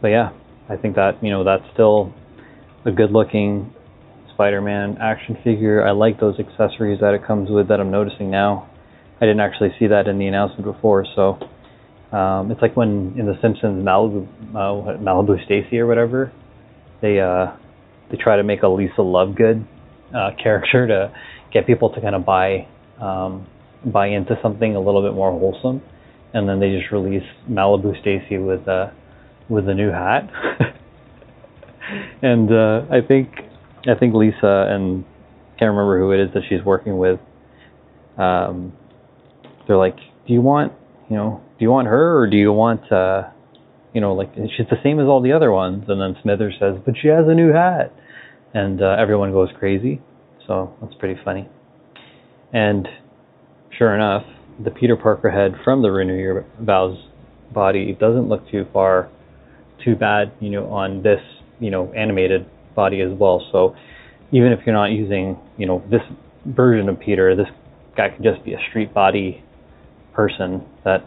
But yeah, I think that, you know, that's still a good looking Spider-Man action figure. I like those accessories that it comes with that I'm noticing now. I didn't actually see that in the announcement before, so It's like when in The Simpsons, Malibu Stacy or whatever, they try to make a Lisa Lovegood character to get people to kind of buy into something a little bit more wholesome, and then they just release Malibu Stacy with a new hat. And I think Lisa, and can't remember who it is that she's working with, they're like, do you want her, or do you want like, she's the same as all the other ones? And then Smithers says, but she has a new hat, and everyone goes crazy. So that's pretty funny. And sure enough, the Peter Parker head from the Renew Your Vows body doesn't look too bad, on this, animated body as well. So even if you're not using, this version of Peter, this guy could just be a street body person that,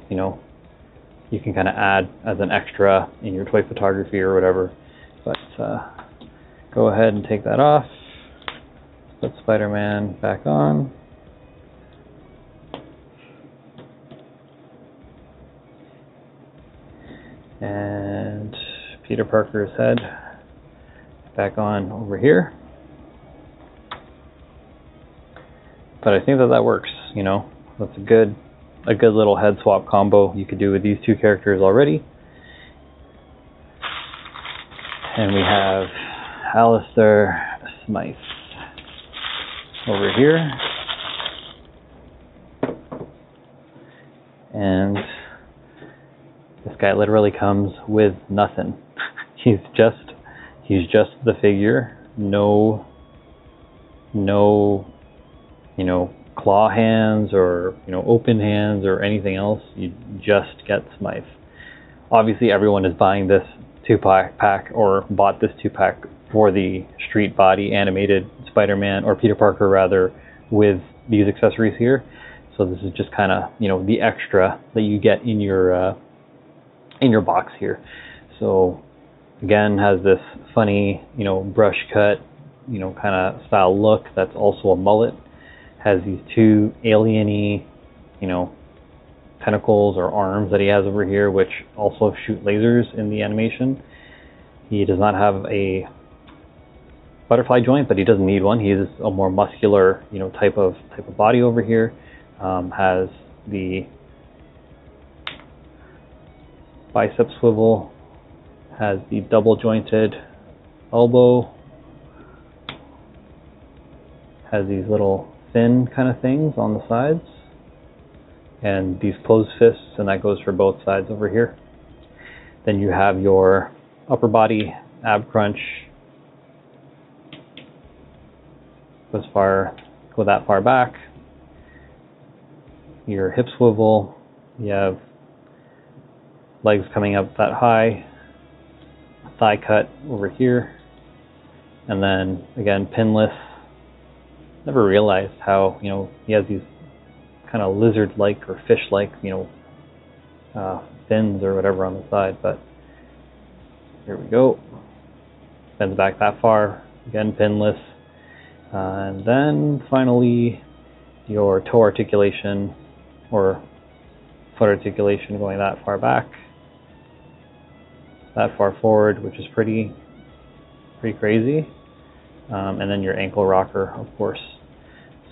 you can kind of add as an extra in your toy photography or whatever. But go ahead and take that off. Put Spider-Man back on. And Peter Parker's head back on over here. But I think that works, That's a good little head swap combo you could do with these two characters already. And we have Alistair Smythe over here. And this guy literally comes with nothing. He's just the figure. No, claw hands or, open hands or anything else. You just get Smythe. Obviously, everyone is buying this 2-pack or bought this 2-pack for the street body animated Spider-Man, or Peter Parker rather, with these accessories here. So this is just kind of, the extra that you get in your box here. So again, has this funny, brush cut, kind of style look that's also a mullet. Has these two alien-y, tentacles or arms that he has over here, which also shoot lasers in the animation. He does not have a butterfly joint, but he doesn't need one. He is a more muscular, type of body over here. Has the bicep swivel, has the double jointed elbow, has these little thin kind of things on the sides, and these closed fists, and that goes for both sides over here. Then you have your upper body ab crunch, go that far back. Your hip swivel, you have legs coming up that high, thigh cut over here, and then again pinless. Never realized how, he has these kind of lizard-like or fish-like, fins or whatever on the side, but here we go. Bends back that far, again pinless. And then finally your toe articulation or foot articulation going that far back, that far forward, which is pretty crazy. And then your ankle rocker, of course.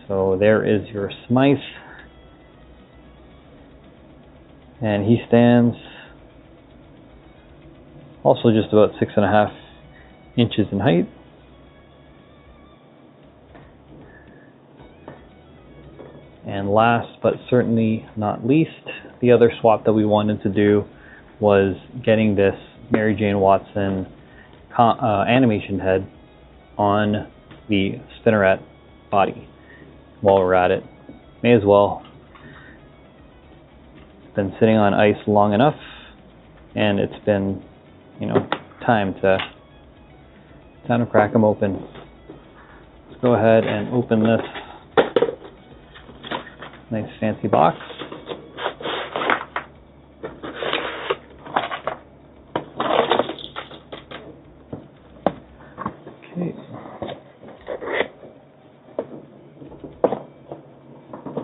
So there is your Smythe. And he stands also just about 6.5 inches in height. And last but certainly not least, the other swap that we wanted to do was getting this Mary Jane Watson animation head on the spinneret body. While we're at it, may as well. It's been sitting on ice long enough, and it's been, time to crack them open. Let's go ahead and open this nice fancy box.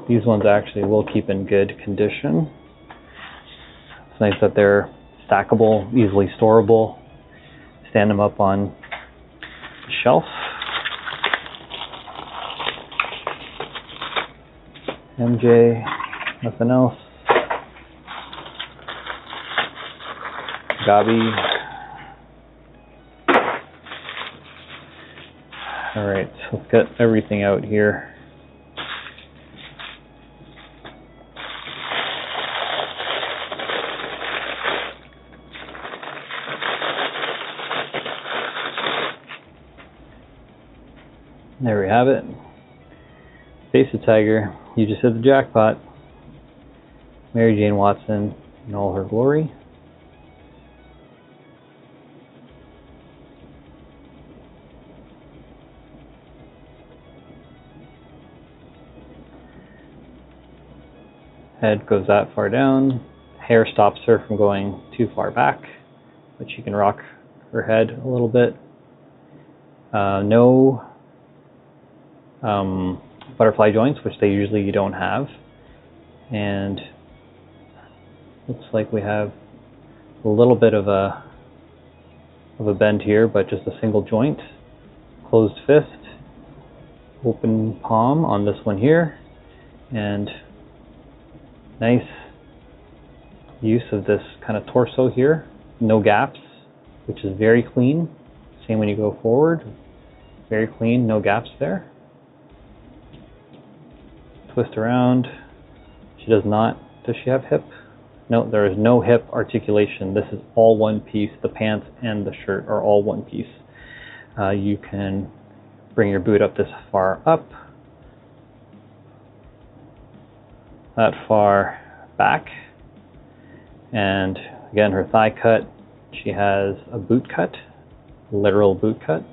These ones actually will keep in good condition. nice that they're stackable, easily storable. Stand them up on the shelf. MJ, nothing else. Gabi. Alright, so let's get everything out here. There we have it. Face of Tiger. You just hit the jackpot. Mary Jane Watson in all her glory. Head goes that far down. Hair stops her from going too far back, but she can rock her head a little bit. No butterfly joints, which they usually don't have, and looks like we have a little bit of a bend here, but just a single joint. Closed fist, open palm on this one here, and nice use of this kind of torso here. No gaps, which is very clean. Same when you go forward. Very clean, no gaps there. Twist around. She does not. Does she have hip? No, there is no hip articulation. This is all one piece. The pants and the shirt are all one piece. You can bring your boot up this far up, that far back, and again her thigh cut. She has a boot cut, literal boot cut,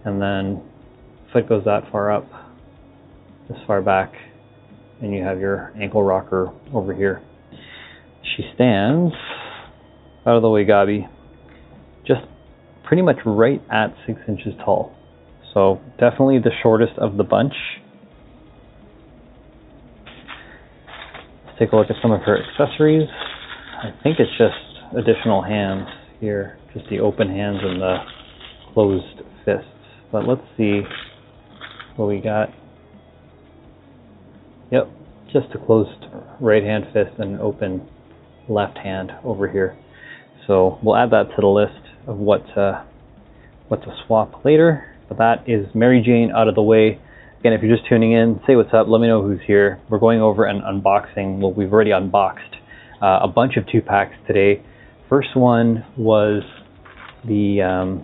and then foot goes that far up, this far back, and you have your ankle rocker over here. She stands out of the way, Gabi, just pretty much right at 6 inches tall. So definitely the shortest of the bunch. Let's take a look at some of her accessories. I think it's just additional hands here, just the open hands and the closed fists. But let's see what we got. Yep, just a closed right hand fist and an open left hand over here. So we'll add that to the list of what to swap later. But that is Mary Jane out of the way. Again, if you're just tuning in, say what's up, let me know who's here. We're going over an unboxing. Well, we've already unboxed a bunch of 2-packs today. First one was the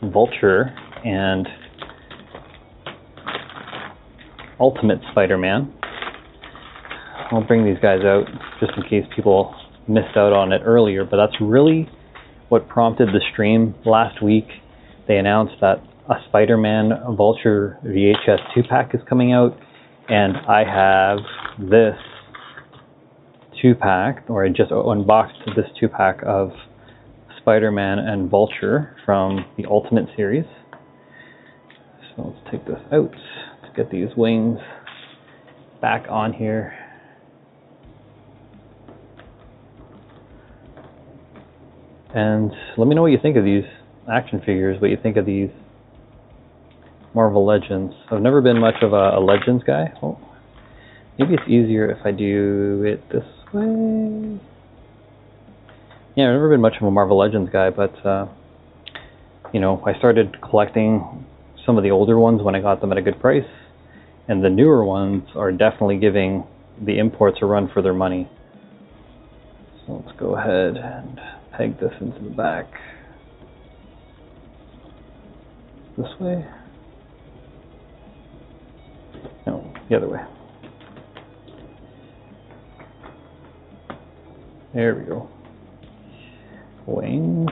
Vulture and Ultimate Spider-Man. I'll bring these guys out just in case people missed out on it earlier, but that's really what prompted the stream last week. They announced that a Spider-Man Vulture VHS 2-pack is coming out, and I have this 2-pack, or I just unboxed this 2-pack of Spider-Man and Vulture from the Ultimate series. So let's take this out. Let's get these wings back on here. And let me know what you think of these action figures, what you think of these Marvel Legends. I've never been much of a Legends guy. Oh, maybe it's easier if I do it this way. Yeah, I've never been much of a Marvel Legends guy, but you know, I started collecting some of the older ones when I got them at a good price, and the newer ones are definitely giving the imports a run for their money. So let's go ahead and peg this into the back. This way? No, the other way. There we go. Wings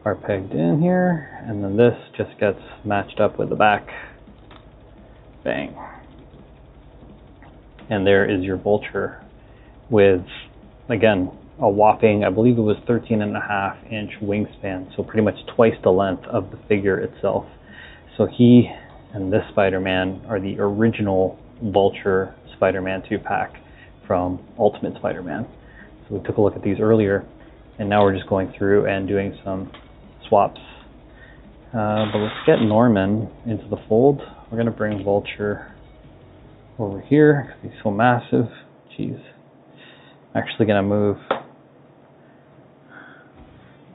are pegged in here, and then this just gets matched up with the back. Bang. And there is your Vulture with, again, a whopping, I believe it was 13.5-inch wingspan, so pretty much twice the length of the figure itself. So he and this Spider-Man are the original Vulture Spider-Man 2-pack. from Ultimate Spider-Man. So we took a look at these earlier, and now we're just going through and doing some swaps. But let's get Norman into the fold. We're going to bring Vulture over here because he's so massive. Jeez. I'm actually going to move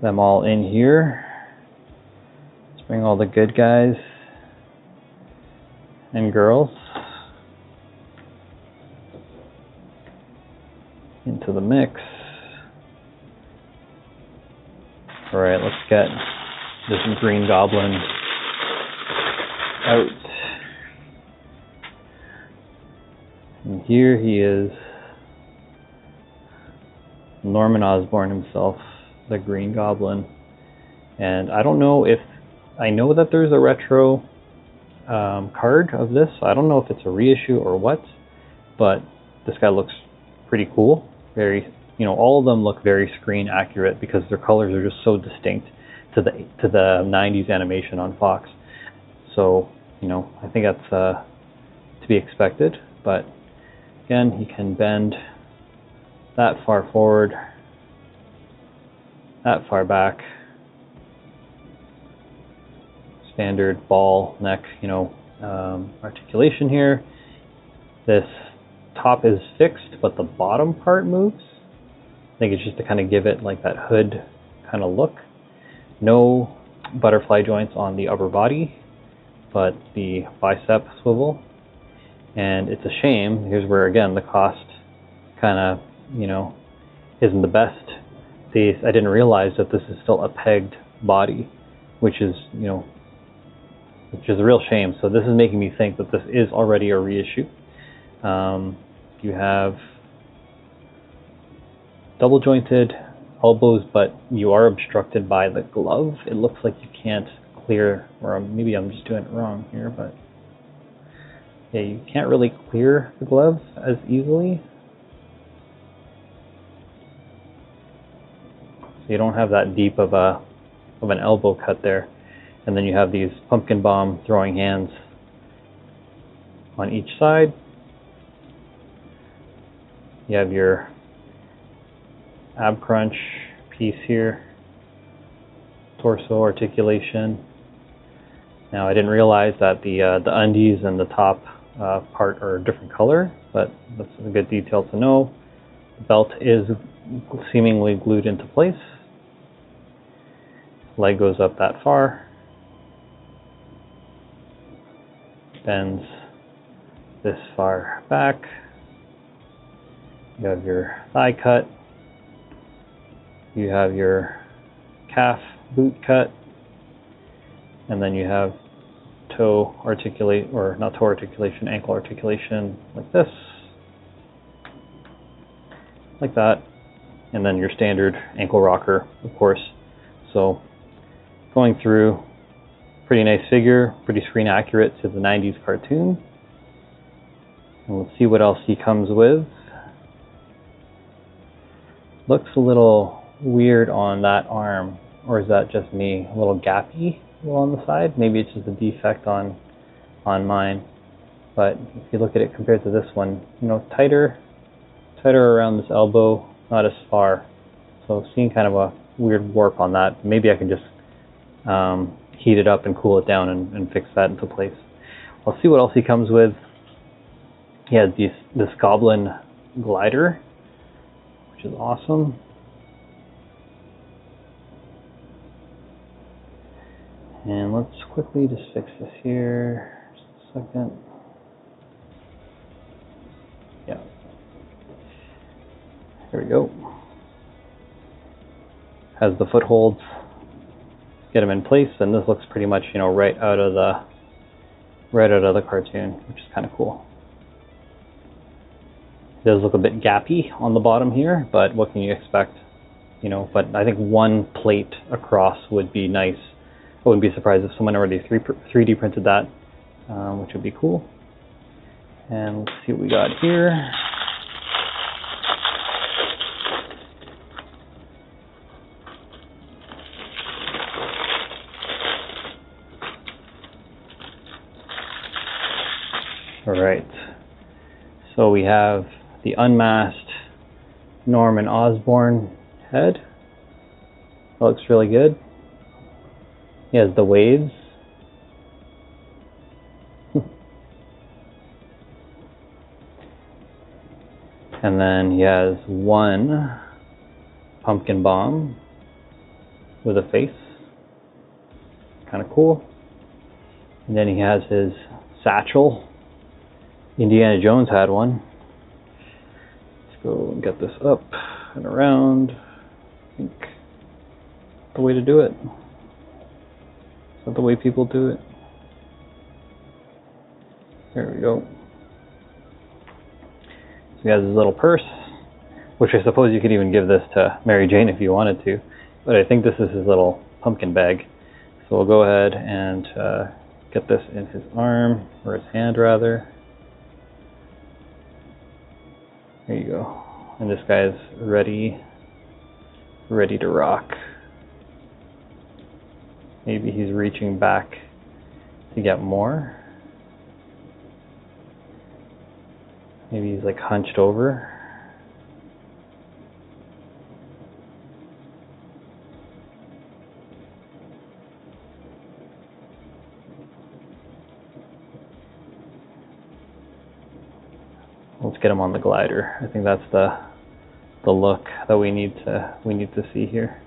them all in here. Let's bring all the good guys and girls into the mix. Alright, let's get this Green Goblin out. And here he is, Norman Osborn himself, the Green Goblin. And I don't know if, I know that there's a retro card of this. I don't know if it's a reissue or what, but this guy looks pretty cool. Very, you know, all of them look very screen accurate because their colors are just so distinct to the 90s animation on Fox. So, you know, I think that's to be expected. But again, he can bend that far forward, that far back. Standard ball neck, you know, articulation here. This top is fixed, but the bottom part moves. I think it's just to kind of give it like that hood kind of look. No butterfly joints on the upper body, but the bicep swivel. And it's a shame, here's where again the cost kind of, you know, isn't the best. See, I didn't realize that this is still a pegged body, which is, you know, which is a real shame. So this is making me think that this is already a reissue. You have double jointed elbows, but you are obstructed by the glove. It looks like you can't clear, or maybe I'm just doing it wrong here, but yeah, you can't really clear the glove as easily. So you don't have that deep of an elbow cut there. And then you have these pumpkin bomb throwing hands on each side. You have your ab crunch piece here, torso articulation. Now I didn't realize that the undies and the top part are a different color, but that's a good detail to know. The belt is seemingly glued into place. Leg goes up that far. Bends this far back. You have your thigh cut. You have your calf boot cut. And then you have toe articulate, or not toe articulation, ankle articulation like this. Like that. And then your standard ankle rocker, of course. So going through, pretty nice figure, pretty screen accurate to the 90s cartoon. And let's see what else he comes with. Looks a little weird on that arm, or is that just me? A little gappy on the side? Maybe it's just a defect on mine. But if you look at it compared to this one, you know, tighter around this elbow, not as far. So seeing kind of a weird warp on that. Maybe I can just heat it up and cool it down and fix that into place. I'll see what else he comes with. He has this goblin glider, which is awesome. And let's quickly just fix this here. Just a second. Yeah. There we go. Has the footholds. Get them in place, and this looks pretty much, you know, right out of the cartoon, which is kind of cool. It does look a bit gappy on the bottom here, but what can you expect? You know, but I think one plate across would be nice. I wouldn't be surprised if someone already 3D printed that, which would be cool. And let's see what we got here. All right, so we have the unmasked Norman Osborn head. That looks really good. He has the waves. And then he has one pumpkin bomb with a face. Kind of cool. And then he has his satchel. Indiana Jones had one. Let's go and get this up and around. I think that's the way to do it. Is that the way people do it? There we go. So he has his little purse, which I suppose you could even give this to Mary Jane if you wanted to, but I think this is his little pumpkin bag. So we'll go ahead and get this in his arm, or his hand rather. There you go. And this guy's ready to rock. Maybe he's reaching back to get more. Maybe he's like hunched over. Let's get him on the glider. I think that's the look that we need to see here.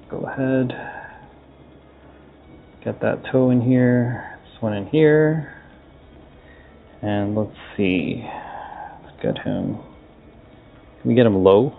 Go ahead. Get that toe in here. This one in here. And let's see. Let's get him. Can we get him low?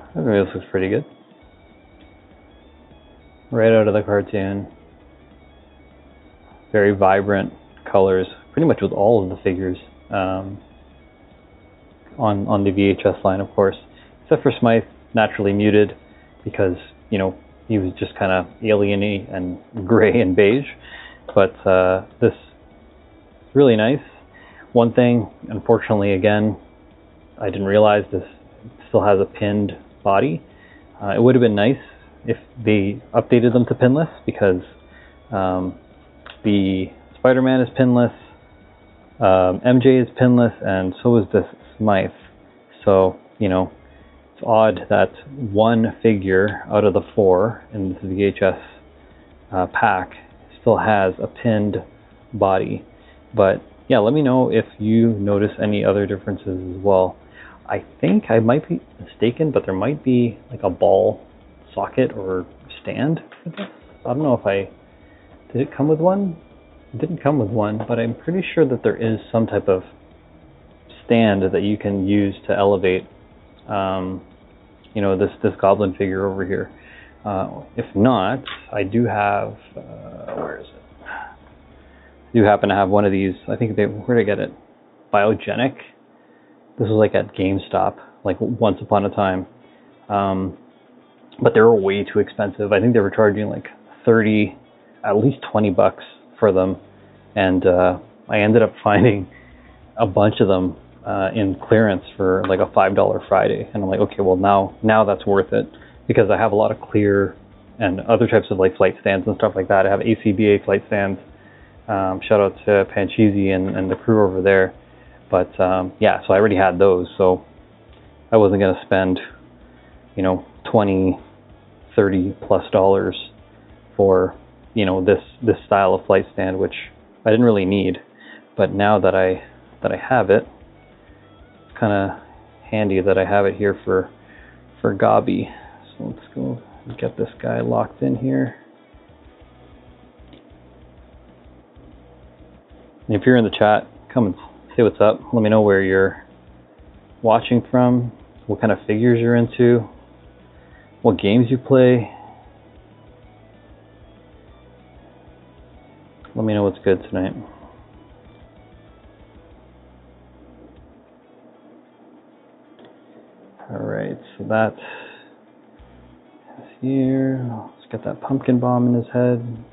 I think this looks pretty good. Right out of the cartoon. Very vibrant colors, pretty much with all of the figures on the VHS line, of course. Except for Smythe, naturally muted because, you know, he was just kind of alien-y and gray and beige. But this is really nice. One thing, unfortunately, again, I didn't realize this still has a pinned body. It would have been nice if they updated them to pinless, because the Spider-Man is pinless, MJ is pinless, and so is this Smythe. So, you know, it's odd that one figure out of the 4 in this VHS pack still has a pinned body. But yeah, let me know if you notice any other differences as well. I think I might be mistaken, but there might be like a ball socket or stand. I don't know if did it come with one? It didn't come with one, but I'm pretty sure that there is some type of stand that you can use to elevate, you know, this goblin figure over here. If not, I do have, where is it? I do happen to have one of these. I think where did I get it? Biogenic. This was like at GameStop, like once upon a time. But they were way too expensive. I think they were charging like 30, at least 20 bucks for them. And I ended up finding a bunch of them in clearance for like a $5 Friday. And I'm like, okay, well now that's worth it, because I have a lot of clear and other types of like flight stands and stuff like that. I have ACBA flight stands. Shout out to Panchisi and the crew over there. But yeah, so I already had those, so I wasn't going to spend, you know, $20, $30 plus for, you know, this style of flight stand, which I didn't really need. But now that I have it, it's kind of handy that I have it here for Gabi. So let's go get this guy locked in here. And if you're in the chat, come and say what's up. Let me know where you're watching from, what kind of figures you're into, what games you play. Let me know what's good tonight. All Alright, so that is here. Let's get that pumpkin bomb in his head.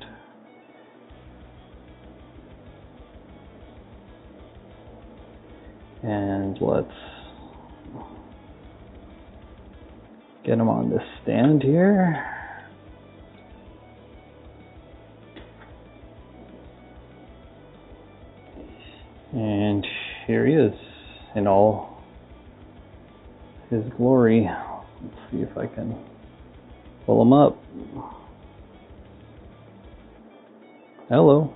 And let's get him on this stand here. And here he is in all his glory. Let's see if I can pull him up. Hello.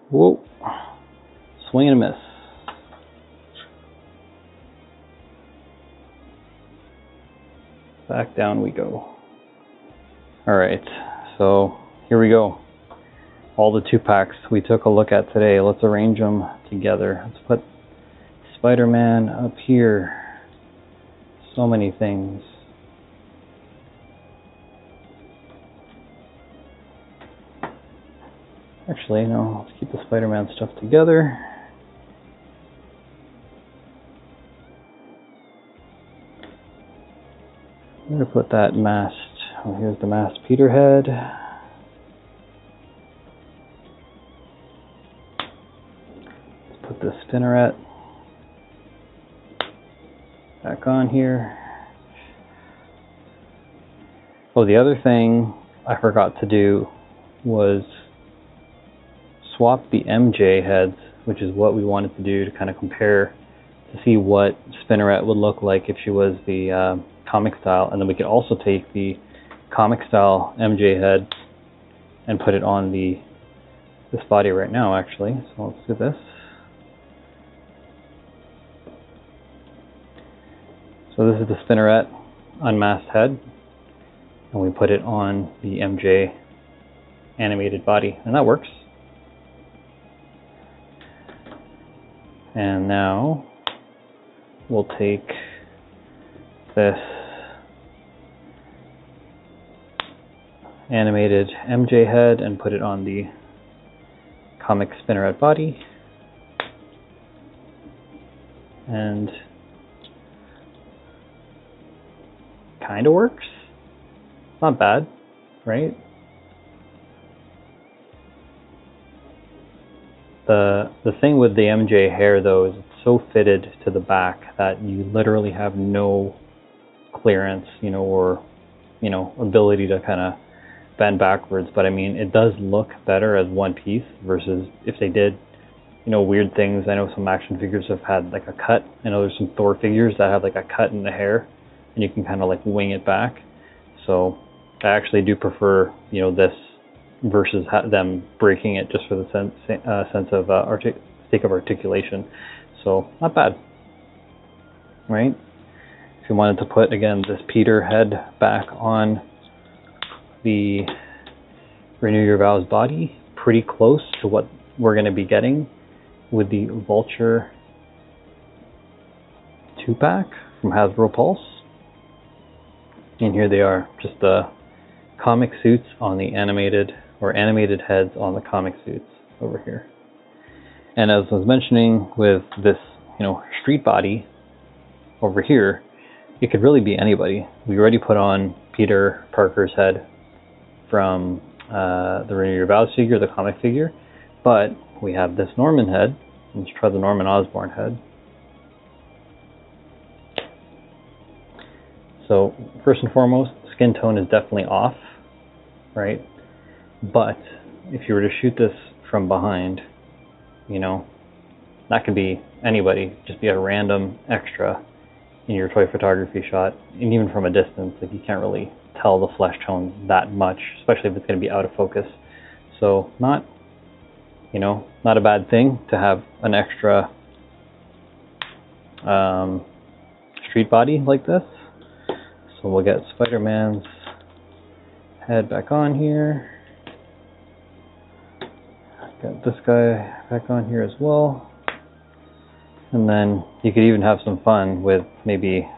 Whoa. Swing and a miss. Back down we go. Alright, so here we go. All the 2-packs we took a look at today. Let's arrange them together. Let's put Spider-Man up here. So many things. Actually, no, let's keep the Spider-Man stuff together. I'm going to put that masked. Oh, here's the masked Peter head. Put the spinneret back on here. Oh, the other thing I forgot to do was swap the MJ heads, which is what we wanted to do to kind of compare to see what spinneret would look like if she was the comic style, and then we could also take the comic style MJ head and put it on this body right now, actually. So let's do this. So this is the spinneret unmasked head, and we put it on the MJ animated body, and that works. And now we'll take this animated MJ head and put it on the comic spinneret body, and kind of works. Not bad, right? The thing with the MJ hair though is it's so fitted to the back that you literally have no clearance, or ability to kind of bend backwards. But I mean, it does look better as one piece versus if they did weird things. I know some action figures have had like a cut. I know there's some Thor figures that have like a cut in the hair, and you can kind of like wing it back. So I actually do prefer this versus them breaking it just for the sense of sake of articulation. So not bad, right? If you wanted to put again this Peter head back on the Renew Your Vows body, pretty close to what we're going to be getting with the Vulture 2-pack from Hasbro Pulse. And here they are, just the comic suits on the animated heads on the comic suits over here. And as I was mentioning with this, street body over here, it could really be anybody. We already put on Peter Parker's head from the Renew Your Vows figure, the comic figure, but we have this Norman head. Let's try the Norman Osborn head. So first and foremost, skin tone is definitely off, right? But if you were to shoot this from behind, that could be anybody, just be a random extra in your toy photography shot. And even from a distance, like you can't really tell the flesh tone that much, especially if it's going to be out of focus. So not a bad thing to have an extra street body like this. So we'll get Spider-Man's head back on here. Got this guy back on here as well. And then you could even have some fun with maybe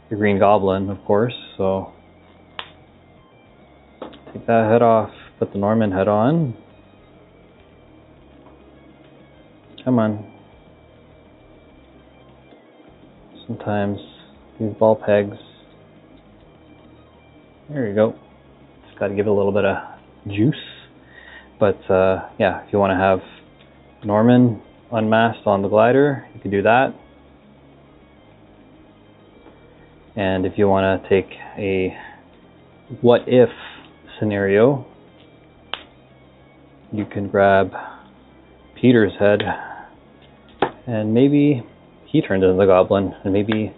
the Green Goblin, of course. So take that head off, put the Norman head on. Come on. sometimes these ball pegs. There you go. Just got to give it a little bit of juice. But yeah, if you want to have Norman unmasked on the glider, you can do that. And if you want to take a what if scenario, you can grab Peter's head and maybe he turns into the Goblin, and maybe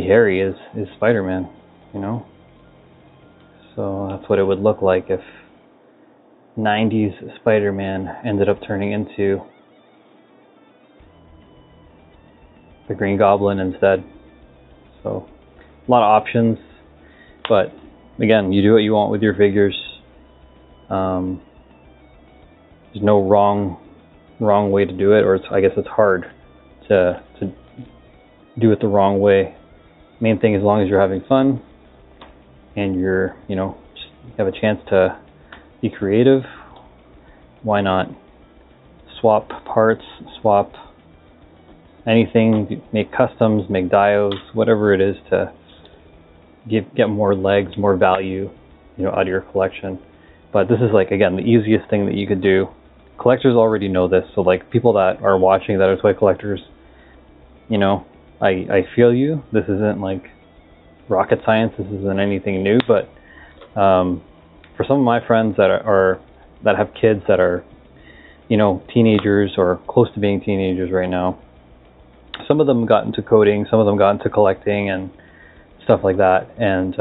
Harry is Spider-Man, you know? So that's what it would look like if 90s Spider-Man ended up turning into the Green Goblin instead. So a lot of options, but again, you do what you want with your figures. There's no wrong way to do it, or I guess it's hard to do it the wrong way. Main thing, as long as you're having fun and you're, you know, just have a chance to be creative, why not swap parts, swap anything, make customs, make dios, whatever it is to get more legs, more value, you know, out of your collection. But this is, like, again, the easiest thing that you could do. Collectors already know this, so like people that are watching that are toy collectors, you know, I feel you. This isn't like rocket science. This isn't anything new. But for some of my friends that have kids that are, you know, teenagers or close to being teenagers right now, some of them got into coding, some of them got into collecting and stuff like that. And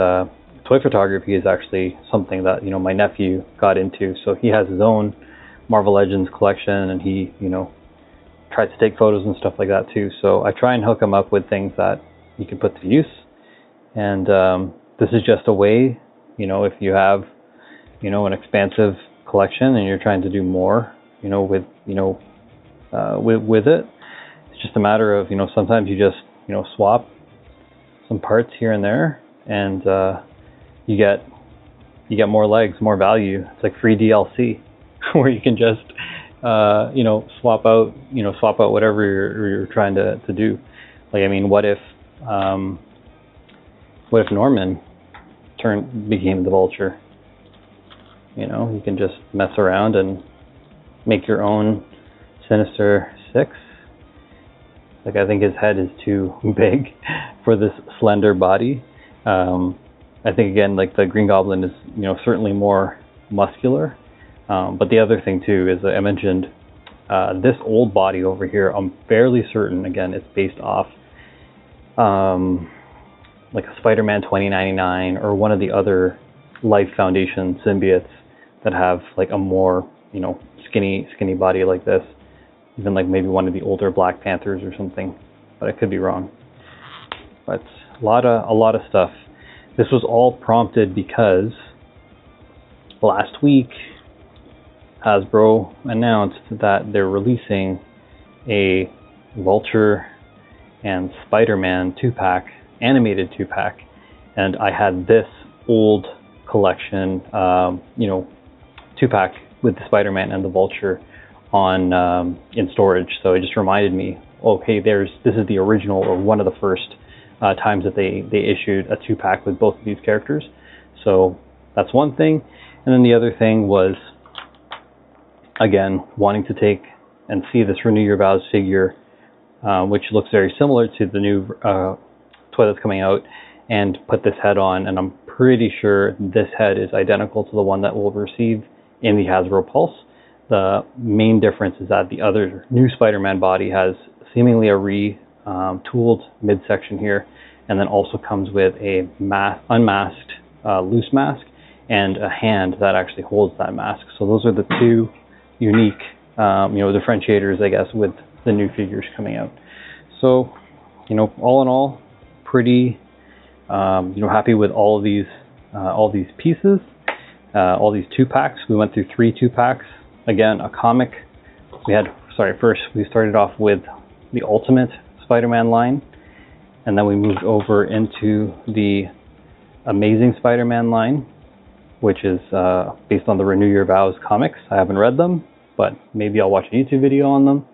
toy photography is actually something that, you know, my nephew got into. So he has his own Marvel Legends collection, and he, you know, tries to take photos and stuff like that too. So I try and hook him up with things that you can put to use. And this is just a way, you know, if you have, you know, an expansive collection and you're trying to do more, you know, with, you know, with it, it's just a matter of, you know, sometimes you just, you know, swap some parts here and there, and you get more legs, more value. It's like free DLC where you can just you know, swap out whatever you're trying to do. Like, I mean, what if Norman became the Vulture? You know, you can just mess around and make your own Sinister Six. Like, I think his head is too big for this slender body. I think, again, like, the Green Goblin is, you know, certainly more muscular. But the other thing too is that I mentioned this old body over here. I'm fairly certain, again, it's based off like a Spider-Man 2099 or one of the other Life Foundation symbiotes that have like a more, you know, skinny body like this. Even like maybe one of the older Black Panthers or something, but I could be wrong. But a lot of stuff. This was all prompted because last week Hasbro announced that they're releasing a Vulture and Spider-Man 2-pack, animated 2-pack, and I had this old collection, you know, 2-pack with the Spider-Man and the Vulture on in storage. So it just reminded me, okay, this is the original, or one of the first times that they issued a 2-pack with both of these characters. So that's one thing. And then the other thing was, again, wanting to take and see this Renew Your Vows figure, which looks very similar to the new toy that's coming out, and put this head on. And I'm pretty sure this head is identical to the one that we'll receive in the Hasbro Pulse. The main difference is that the other new Spider-Man body has seemingly a retooled midsection here, and then also comes with a unmasked loose mask and a hand that actually holds that mask. So those are the two unique, you know, differentiators, I guess, with the new figures coming out. So, you know, all in all, pretty, you know, happy with all of these pieces, all these 2-packs. We went through 3 2-packs. Again, a comic. First we started off with the Ultimate Spider-Man line, and then we moved over into the Amazing Spider-Man line, which is based on the Renew Your Vows comics. I haven't read them, but maybe I'll watch a YouTube video on them.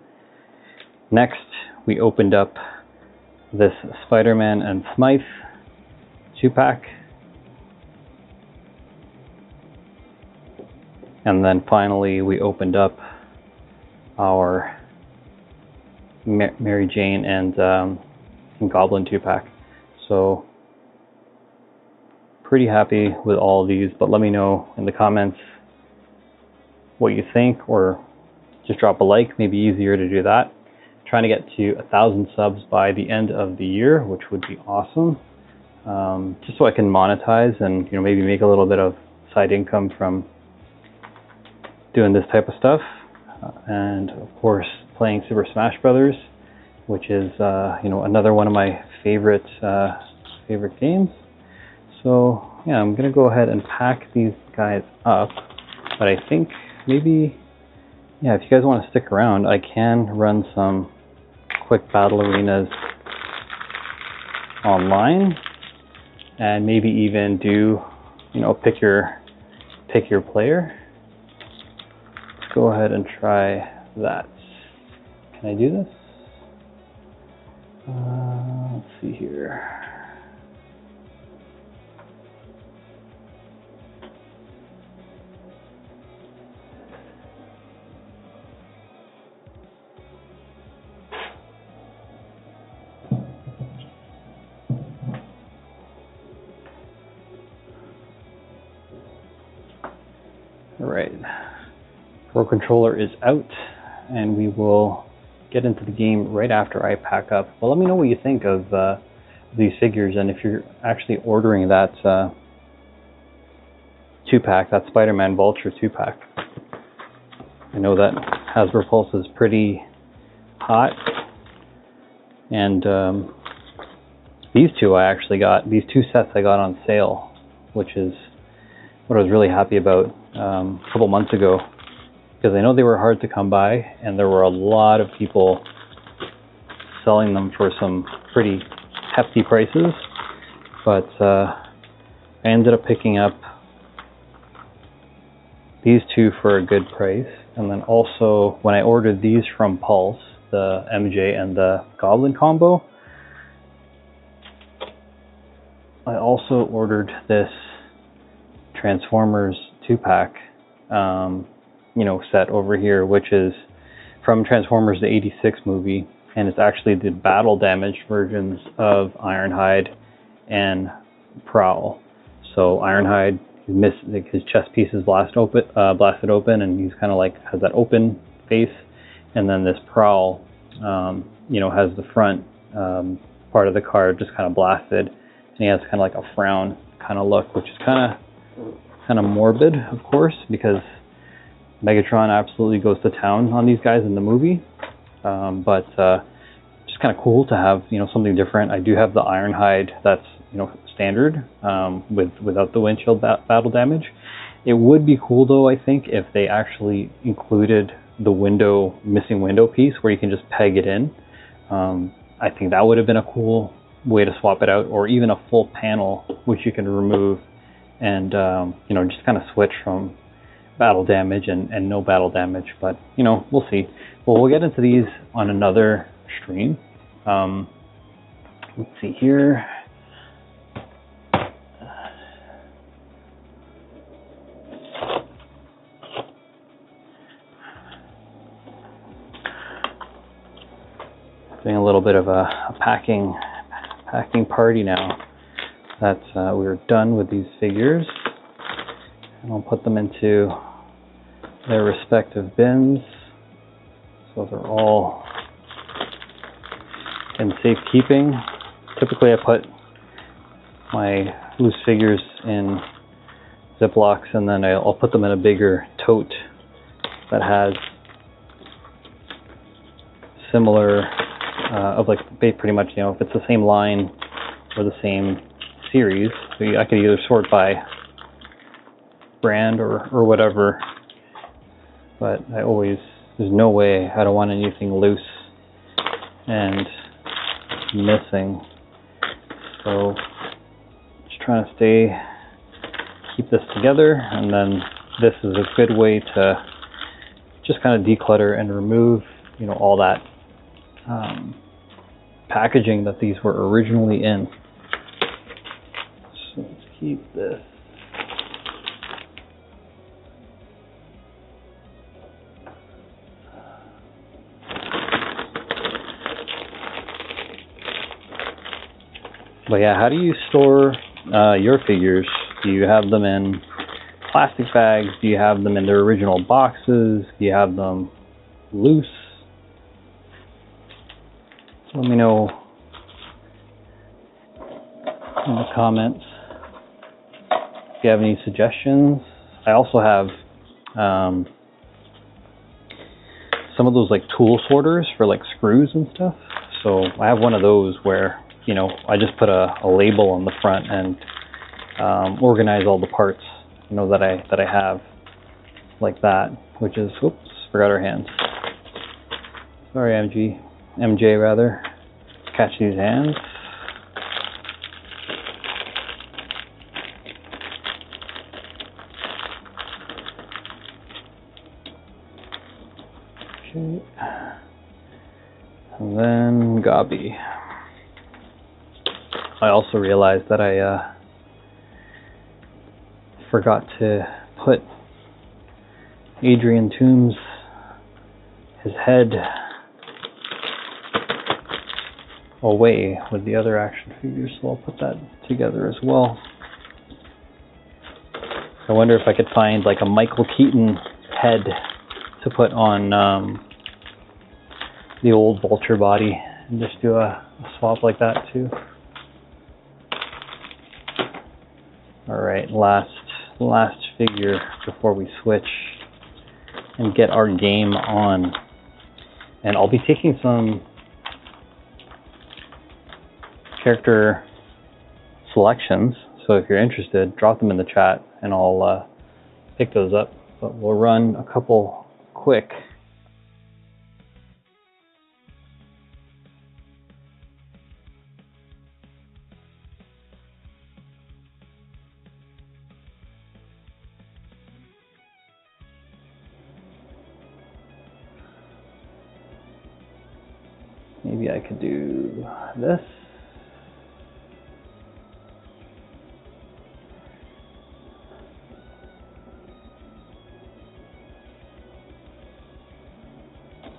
Next, we opened up this Spider-Man and Smythe 2-pack. And then finally we opened up our Mary Jane and Goblin 2-pack. So pretty happy with all of these, but let me know in the comments what you think, or just drop a like, maybe easier to do that. Trying to get to 1,000 subs by the end of the year, which would be awesome. Just so I can monetize and maybe make a little bit of side income from doing this type of stuff. And of course playing Super Smash Brothers, which is another one of my favorite games. So yeah, I'm gonna go ahead and pack these guys up, but I think maybe, yeah, if you guys want to stick around, I can run some quick battle arenas online, and maybe even do pick your player. Let's go ahead and try that. Can I do this? Let's see here. Alright, Pro Controller is out, and we will get into the game right after I pack up. Well, let me know what you think of these figures, and if you're actually ordering that 2-pack, that Spider-Man Vulture 2-pack. I know that Hasbro Pulse is pretty hot, and these two I actually got, these 2 sets I got on sale, which is what I was really happy about a couple months ago, because I know they were hard to come by, and there were a lot of people selling them for some pretty hefty prices, but I ended up picking up these 2 for a good price. And then also when I ordered these from Pulse, the MJ and the Goblin combo, I also ordered this Transformers 2-pack set over here, which is from Transformers the '86 movie, and it's actually the battle damaged versions of Ironhide and Prowl. So Ironhide, his chest piece is blasted open, and he's kind of like has that open face, and then this Prowl has the front part of the card just kind of blasted, and he has kind of like a frown kind of look, which is kind of morbid, of course, because Megatron absolutely goes to town on these guys in the movie, but just kind of cool to have something different. I do have the Ironhide that's standard without the windshield battle damage. It would be cool though, I think, if they actually included the missing window piece where you can just peg it in. I think that would have been a cool way to swap it out, or even a full panel which you can remove and just kind of switch from battle damage and no battle damage. But we'll see. Well, we'll get into these on another stream. Let's see here. Doing a little bit of a packing party now that we're done with these figures, and I'll put them into their respective bins so they're all in safekeeping. Typically I put my loose figures in Ziplocs, and then I'll put them in a bigger tote that has similar of like pretty much, if it's the same line or the same series, so I could either sort by brand or whatever, but there's no way, I don't want anything loose and missing. So just trying to keep this together, and then this is a good way to just kind of declutter and remove all that packaging that these were originally in. So let's keep this. But yeah, how do you store your figures? Do you have them in plastic bags? Do you have them in their original boxes? Do you have them loose? Let me know in the comments if you have any suggestions. I also have some of those like tool sorters for like screws and stuff. So I have one of those where, you know, I just put a label on the front and organize all the parts, you know, that I have like that, which is, oops, forgot our hands. Sorry, MJ rather. Catch these hands. Okay. And then Gabi. I also realized that I forgot to put Adrian Toombs' his head away with the other action figures, so I'll put that together as well. I wonder if I could find like a Michael Keaton head to put on the old Vulture body and just do a swap like that too. Alright, last figure before we switch and get our game on. And I'll be taking some character selections, so if you're interested, drop them in the chat and I'll pick those up. But we'll run a couple quick. Maybe I could do this.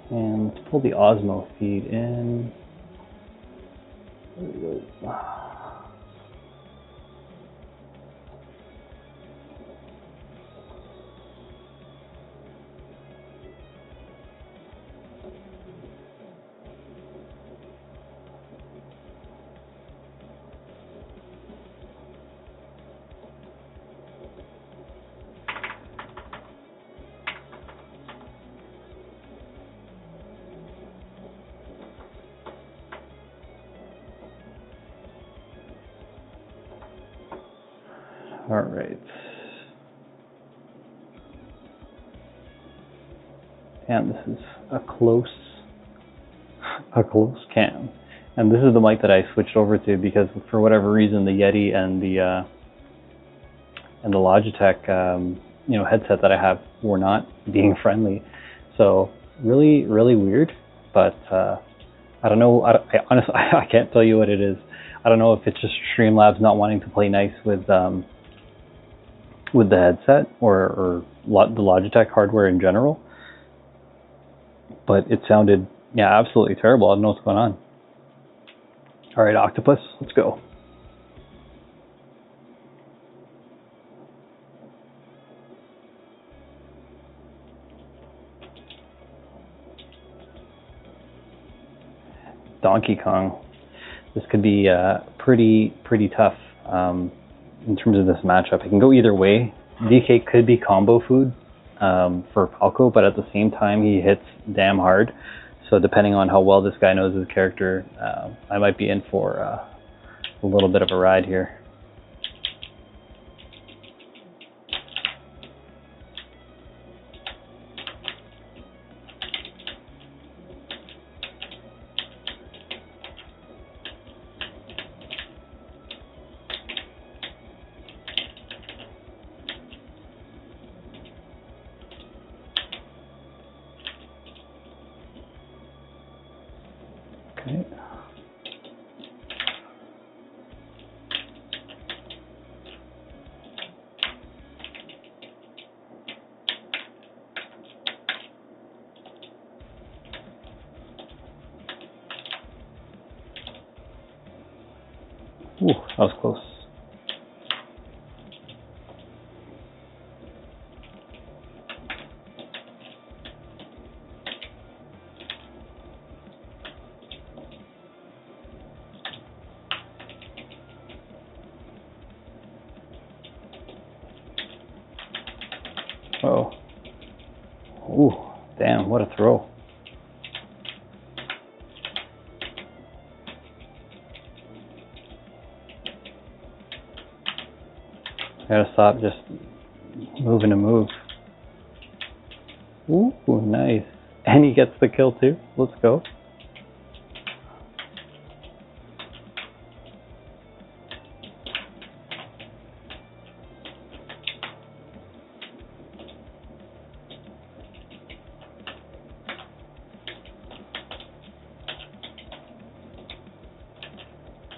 And pull the Osmo feed in. There we go. All right. And this is a close cam. And this is the mic that I switched over to because for whatever reason the Yeti and the Logitech you know, headset that I have were not being friendly. So really weird, but I don't know. I honestly I can't tell you what it is. I don't know if it's just Streamlabs not wanting to play nice with the headset or the Logitech hardware in general. But it sounded, yeah, absolutely terrible. I don't know what's going on. All right, Octopus, let's go. Donkey Kong. This could be pretty tough in terms of this matchup. It can go either way. DK could be combo food for Falco, but at the same time he hits damn hard. So depending on how well this guy knows his character, I might be in for a little bit of a ride here. Okay. Ooh, that was close. Oh. Ooh, damn, what a throw. I gotta stop just moving to move. Ooh, nice. And he gets the kill too. Let's go.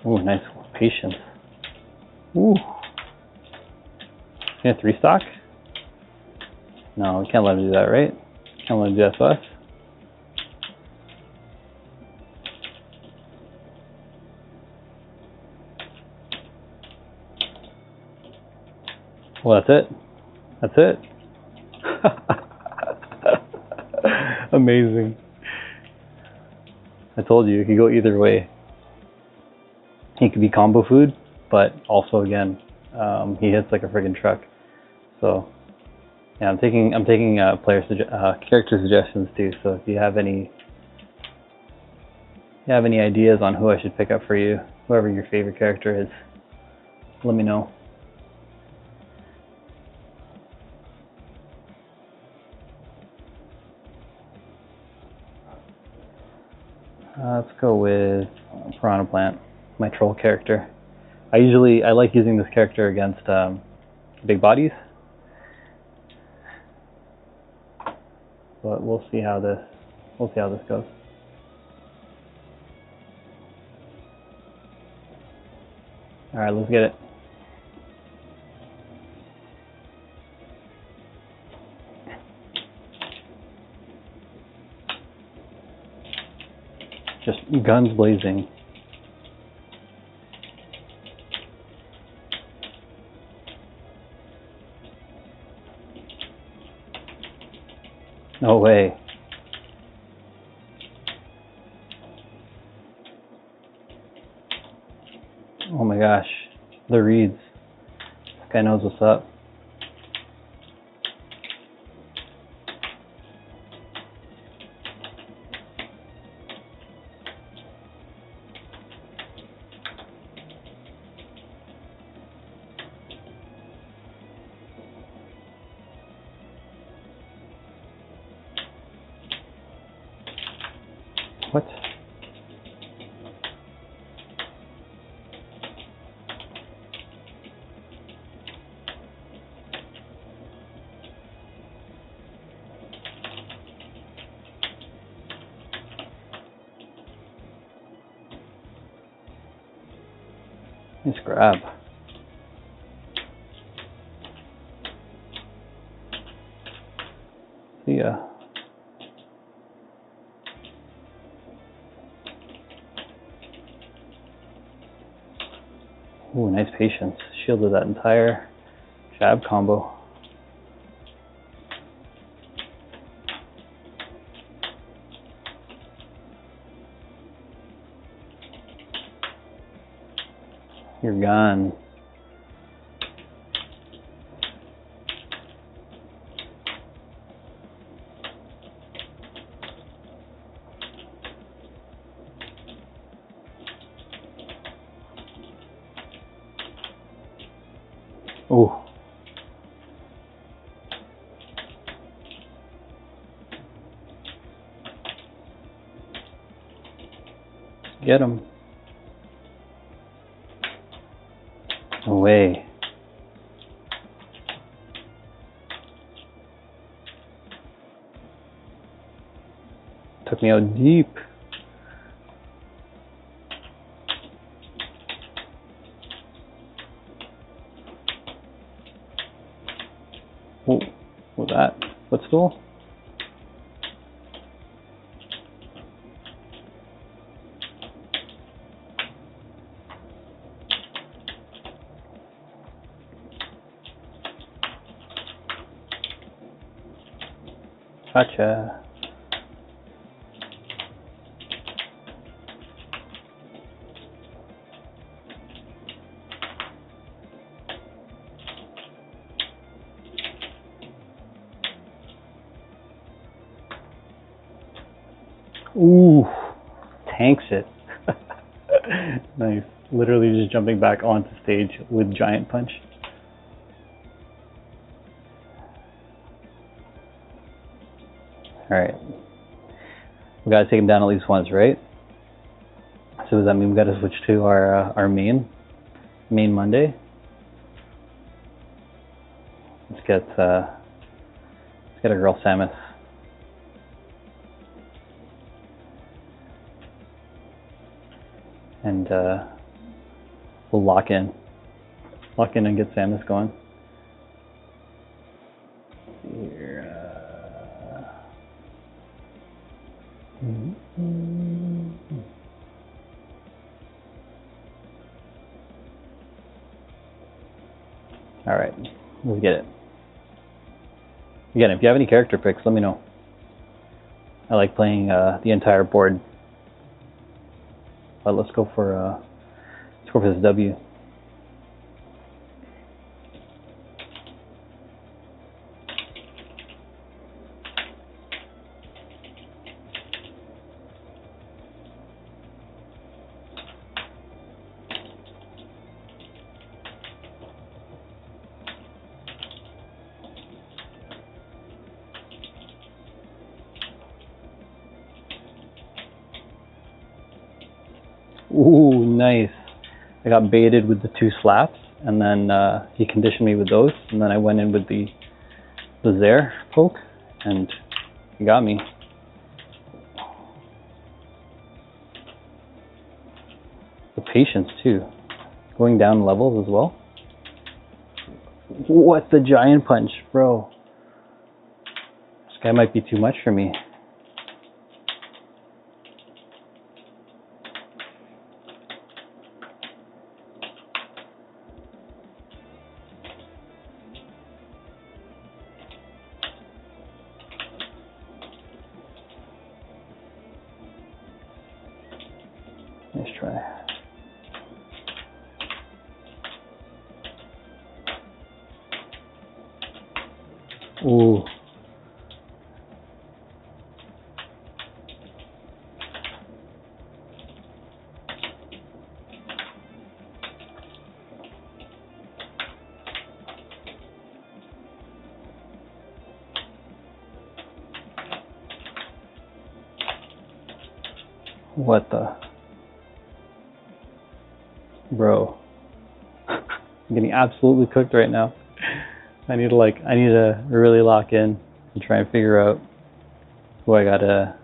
Ooh, nice patience. Ooh. Can I 3-stock? No, we can't let him do that, right? Can't let him do that to us. Well, that's it. That's it. Amazing. I told you, it could go either way. He could be combo food, but also again, he hits like a friggin' truck. So yeah, I'm taking character suggestions too. So if you have any ideas on who I should pick up for you, whoever your favorite character is, let me know. Let's go with Piranha Plant, my troll character. I like using this character against big bodies, but we'll see how this goes. All right, let's get it. Just guns blazing. No way. Oh my gosh. The reads. This guy knows what's up. What? Nice grab. See ya. Ooh, nice patience. Shielded that entire jab combo. You're gone. Ooh. Get him. No way. Took me out deep. Oh, what's that? Footstool? Gotcha. Ooh, tanks it. Nice. Literally just jumping back onto stage with giant punch. Alright. We gotta take him down at least once, right? So does that mean we gotta switch to our main Monday? Let's get our girl Samus. And we'll lock in and get Samus going. Here, all right, let's get it. Again, if you have any character picks, let me know. I like playing the entire board. But let's go for this W. Ooh, nice. I got baited with the 2 slaps, and then he conditioned me with those, and then I went in with the Zaire poke, and he got me. The patience, too. Going down levels as well. What the giant punch, bro? This guy might be too much for me. Nice try. Ooh. What the? Bro. I'm getting absolutely cooked right now. I need to really lock in and try and figure out what I gotta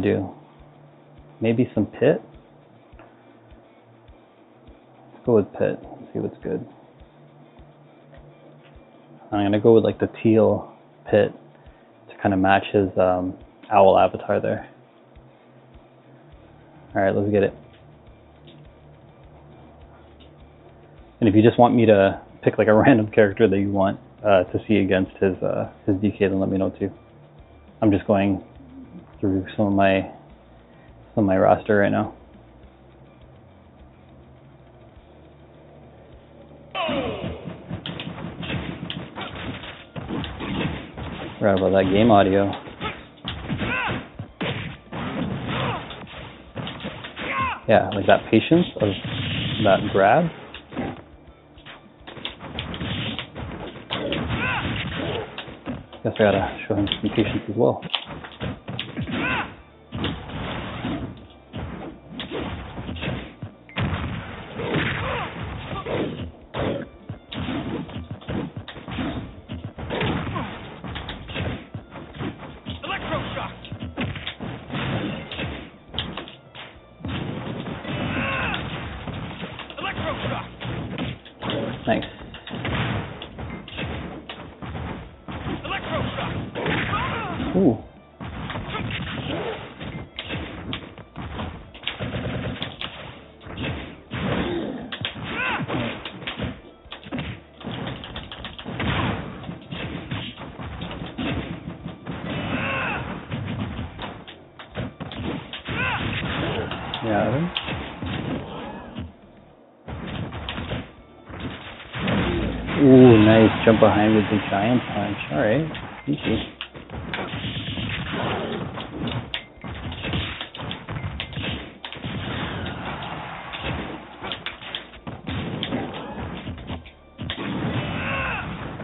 do. Maybe some pit? Let's go with pit. Let's see what's good. I'm gonna go with like the teal pit to kind of match his owl avatar there. Alright, let's get it. And if you just want me to pick like a random character that you want to see against his DK, then let me know too. I'm just going through some of my roster right now. Forgot about that game audio. Yeah, like that patience of that grab. Guess I gotta show him some patience as well. Nice. Ooh, Got him. Ooh, nice jump behind with the giant punch. Alright, easy.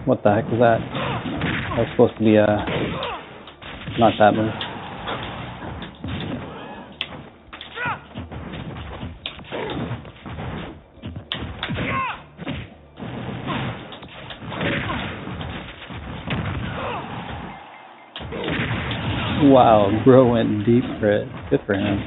What the heck was that? That was supposed to be not that move. Wow, bro went deep for it. Good for him.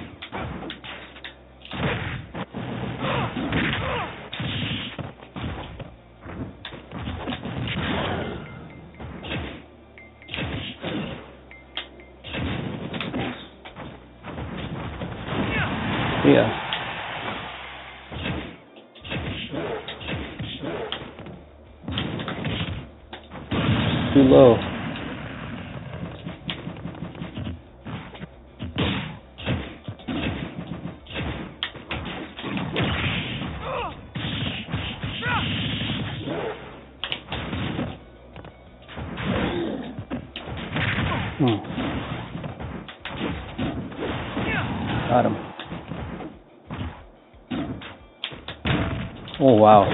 Yeah. Too low. Got him. Oh wow.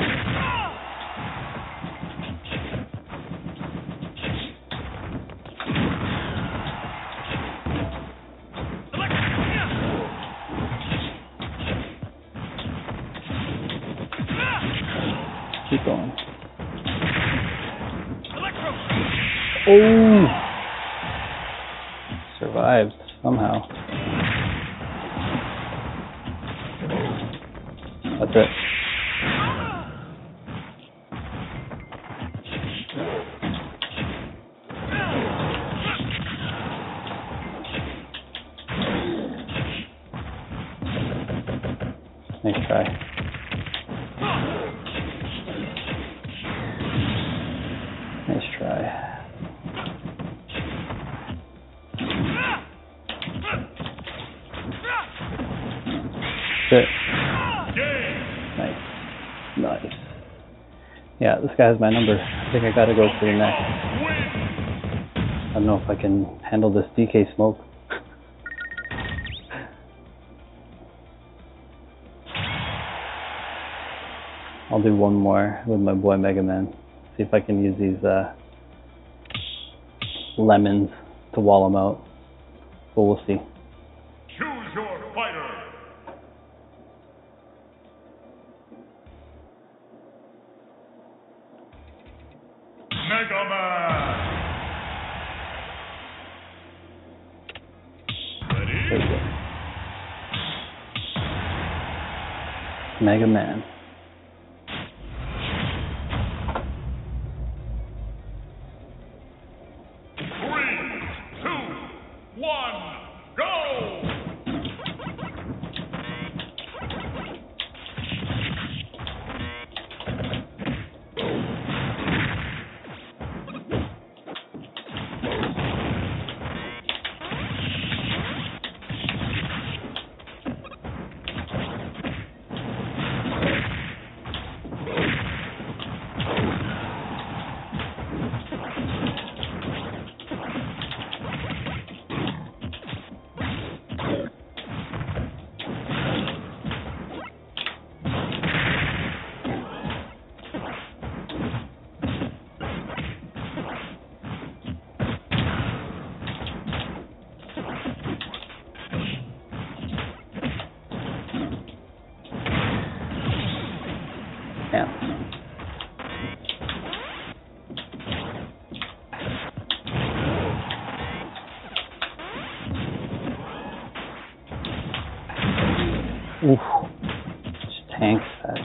Keep going. Oh! Survived somehow. That's it. Nice try. Nice try. That's it. Nice. Nice. Yeah, this guy has my number. I think I gotta go for the next. I don't know if I can handle this DK smoke. I'll do one more with my boy Mega Man. See if I can use these lemons to wall him out. But we'll see. Choose your fighter. Mega Man. There we go. Mega Man. Yeah. Oof. Just tanks that.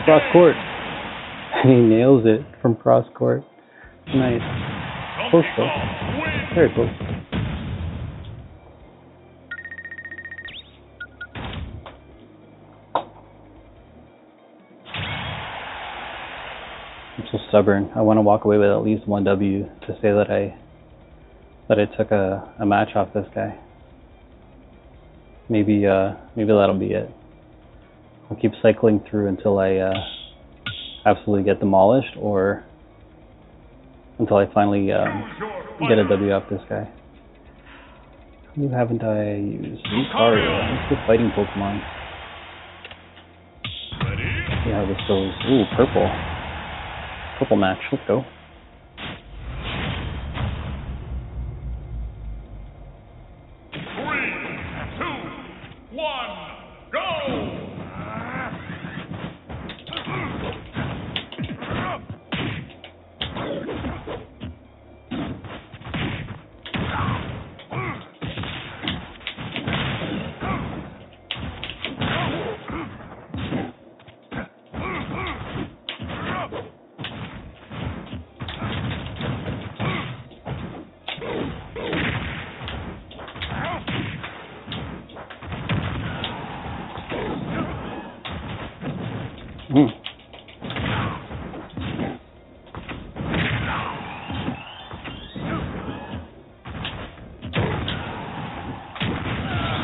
Cross court. He nails it from cross court. Nice. Close though. Very close. I'm so stubborn. I want to walk away with at least one W to say that I took a match off this guy. Maybe that'll be it. I'll keep cycling through until I absolutely get demolished, or until I finally get a W off this guy. Who haven't I used? Lucario. Let's get fighting Pokemon. See how this goes. Ooh, purple. Purple match. Let's go.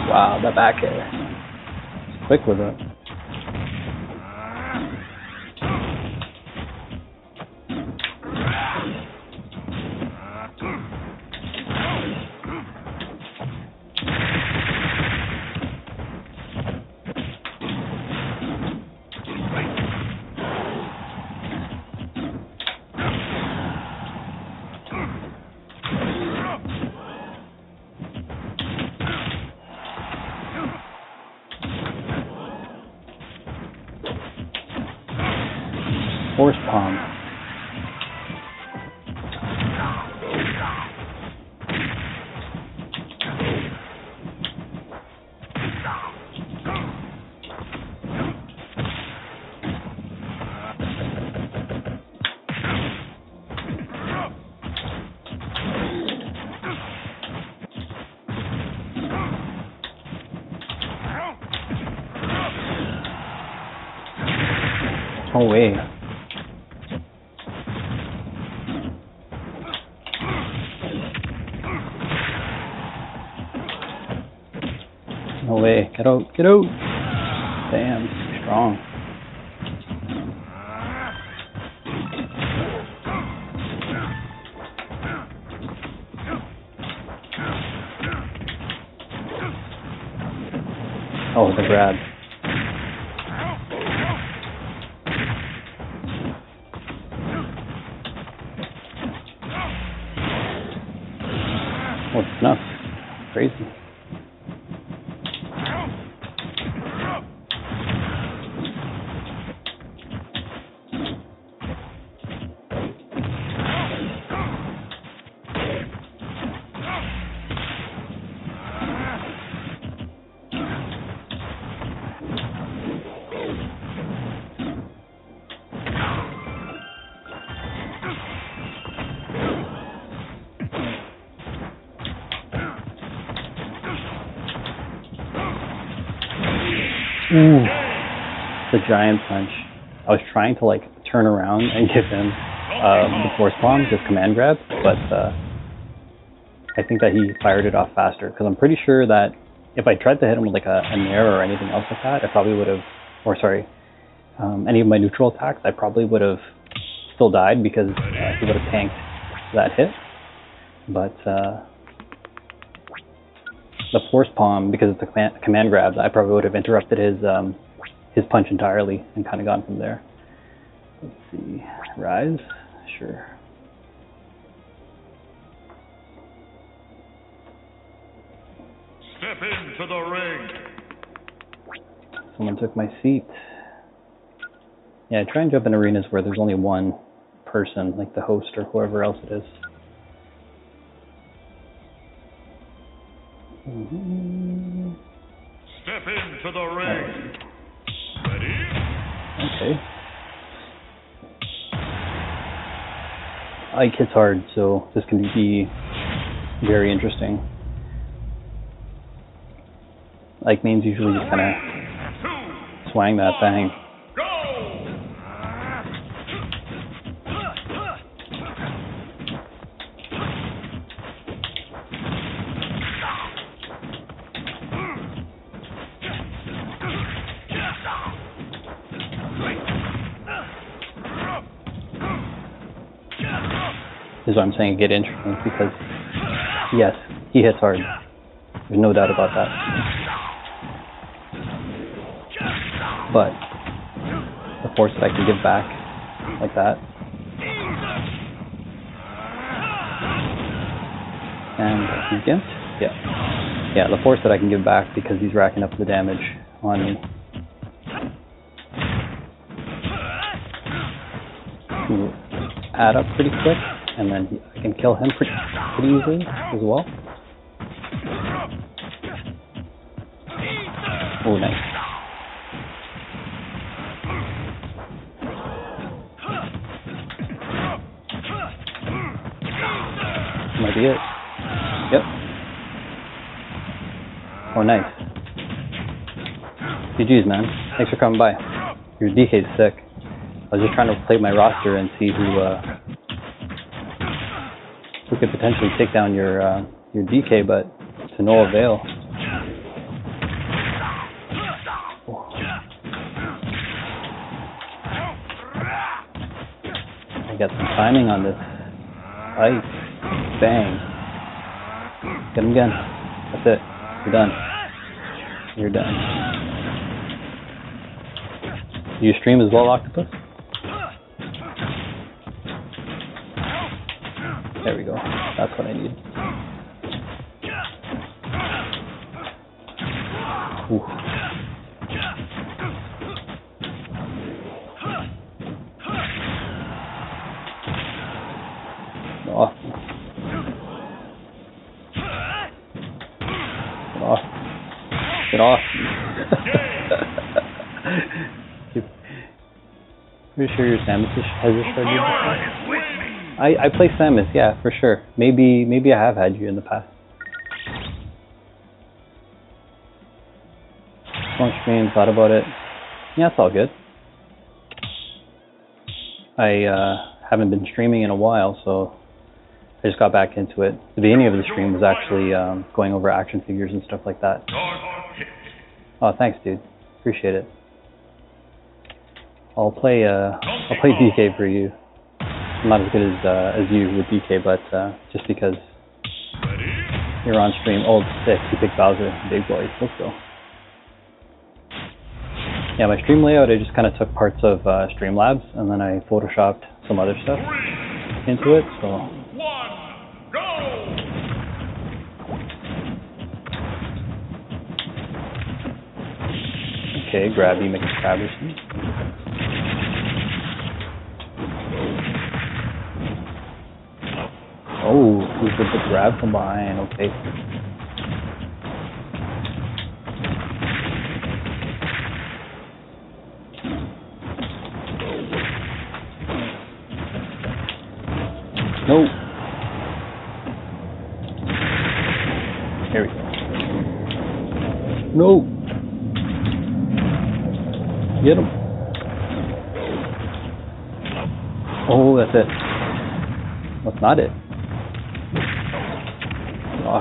Wow, that back air. Quick with it. Force palm. No way. No way. Get out. Get out. Damn. Strong. Oh, the grab. Oh, it's nuts. Crazy. Ooh, the giant punch. I was trying to like turn around and give him the force palm, just command grab, but I think that he fired it off faster, because I'm pretty sure that if I tried to hit him with like a nair or anything else like that, I probably would have, or sorry, any of my neutral attacks, I probably would have still died, because he would have tanked that hit. But the force palm, because it's a command grab, I probably would have interrupted his punch entirely and kind of gone from there. Let's see, rise, sure. Step into the ring. Someone took my seat. Yeah, I try and jump in arenas where there's only one person, like the host or whoever else it is. Step into the ring. Ready? Okay. Ike hits hard, so this can be very interesting. Ike mains usually just kind of swang that thing. This is why I'm saying it get interesting, because yes, he hits hard. There's no doubt about that. But the force that I can give back like that, and he's gimped. Yeah, the force that I can give back because he's racking up the damage on me. Add up pretty quick, and then I can kill him pretty easily as well. Oh, nice. Might be it. Yep. Oh, nice. GG's, man. Thanks for coming by. Your DK's sick. I was just trying to play my roster and see who could potentially take down your DK, but to no avail. I got some timing on this. Ice. Bang. Get him again. That's it. You're done. You're done. Do you stream as well, Octopus? There we go. That's what I need. Ooh. Oh. Get off. Get off. Pretty sure your Samus has this shard before? I play Samus, yeah, for sure. Maybe I have had you in the past. One stream, thought about it. Yeah, it's all good. I haven't been streaming in a while, so I just got back into it. The beginning of the stream was actually going over action figures and stuff like that. Oh, thanks, dude. Appreciate it. I'll play DK for you. I'm not as good as you with DK, but just because you're on stream. Oh, sick. You picked Bowser. Big boy. Let's go. Yeah, my stream layout, I just kind of took parts of Streamlabs, and then I photoshopped some other stuff into it, so... Okay, Grabby McCrabberson. Oh, who's with the grab from behind? Okay. No. Here we go. No. Get him. Oh, that's it. That's not it. Oh.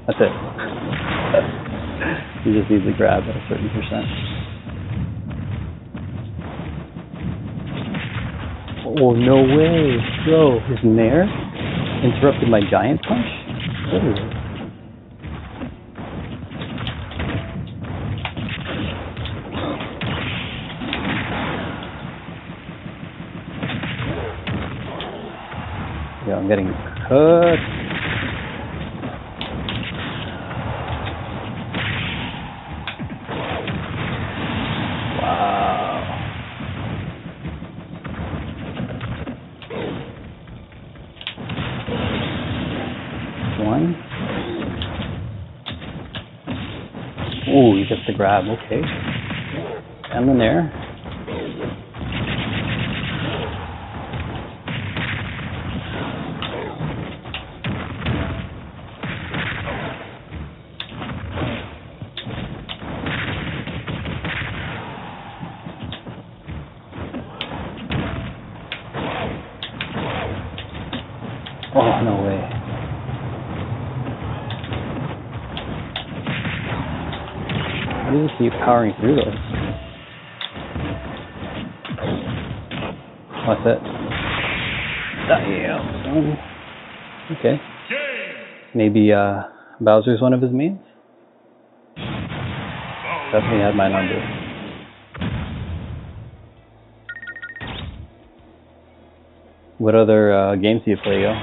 That's it. You just need to grab at a certain percent. Oh, no way. Bro, his Nair interrupted my giant punch? Oh. Yeah, I'm getting cooked. one. Ooh, he gets the grab, okay. And then there. Oh, no way. How do you keep powering through those? That's it. Damn. Okay. Maybe Bowser's one of his mains? Definitely had my number. What other games do you play, yo?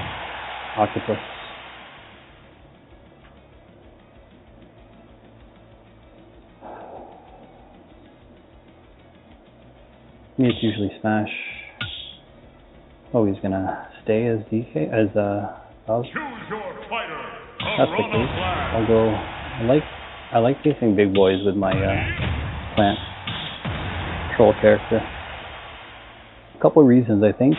Octopus. Me, it's usually Smash. Oh, he's gonna stay as DK, as Bowser. That's the case. I'll go. I like facing big boys with my plant troll character. A couple of reasons, I think.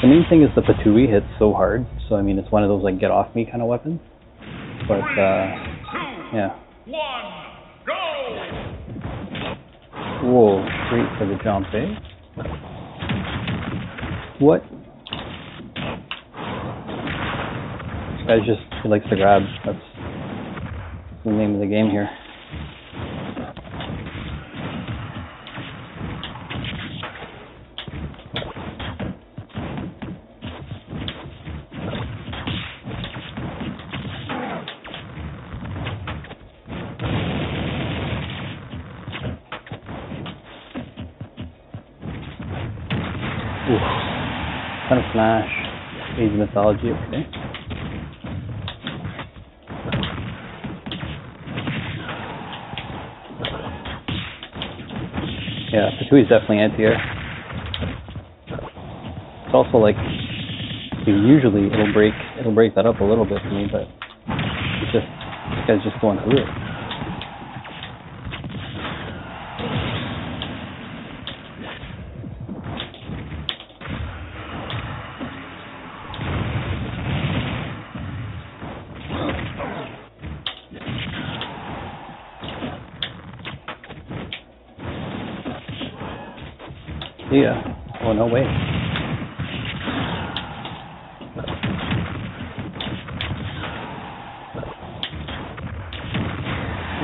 The main thing is the P.2 hits so hard, so I mean it's one of those like get off me kind of weapons. But yeah. Whoa, great for the jump, eh? What? This guy he likes to grab. That's the name of the game here. Ooh, kind of smash. Age of Mythology, okay. Yeah, P.2 is definitely anti-air. It's also like usually it'll break that up a little bit for me, but it's just this guy's just going through it. Yeah. Oh, no way.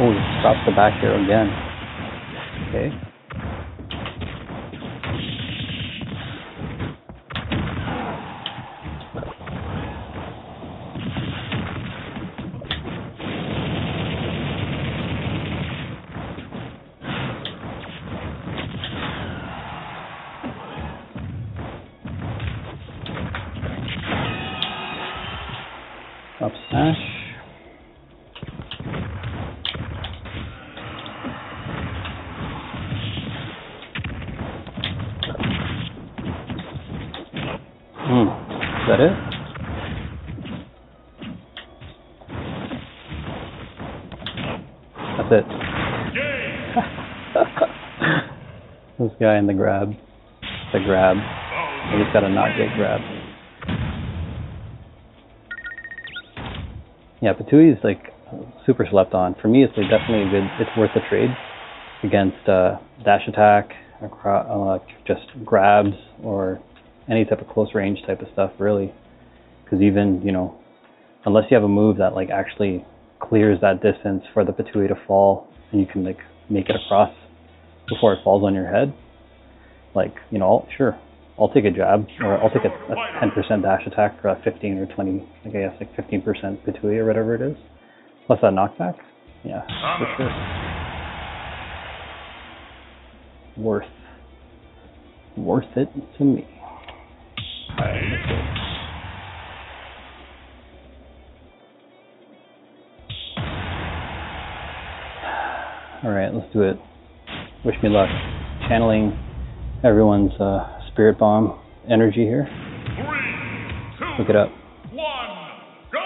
Oh, he stops the back here again. Okay. Up smash. Is that it? That's it. This guy in the grab. The grab. I just gotta not get grabbed. Yeah, P.2 is like super slept on. For me, it's like definitely a good. It's worth a trade against dash attack, just grabs, or any type of close range type of stuff, really. Because even unless you have a move that like actually clears that distance for the P.2 to fall, and you can like make it across before it falls on your head, like I'll take a jab, or I'll take a 10% dash attack for a 15 or 20, I guess like 15% P.2 or whatever it is, plus that knockback. Yeah, for sure. Worth it to me. Alright, let's do it. Wish me luck. Channeling everyone's Spirit Bomb energy here. 3, 2, look it up. 1, go!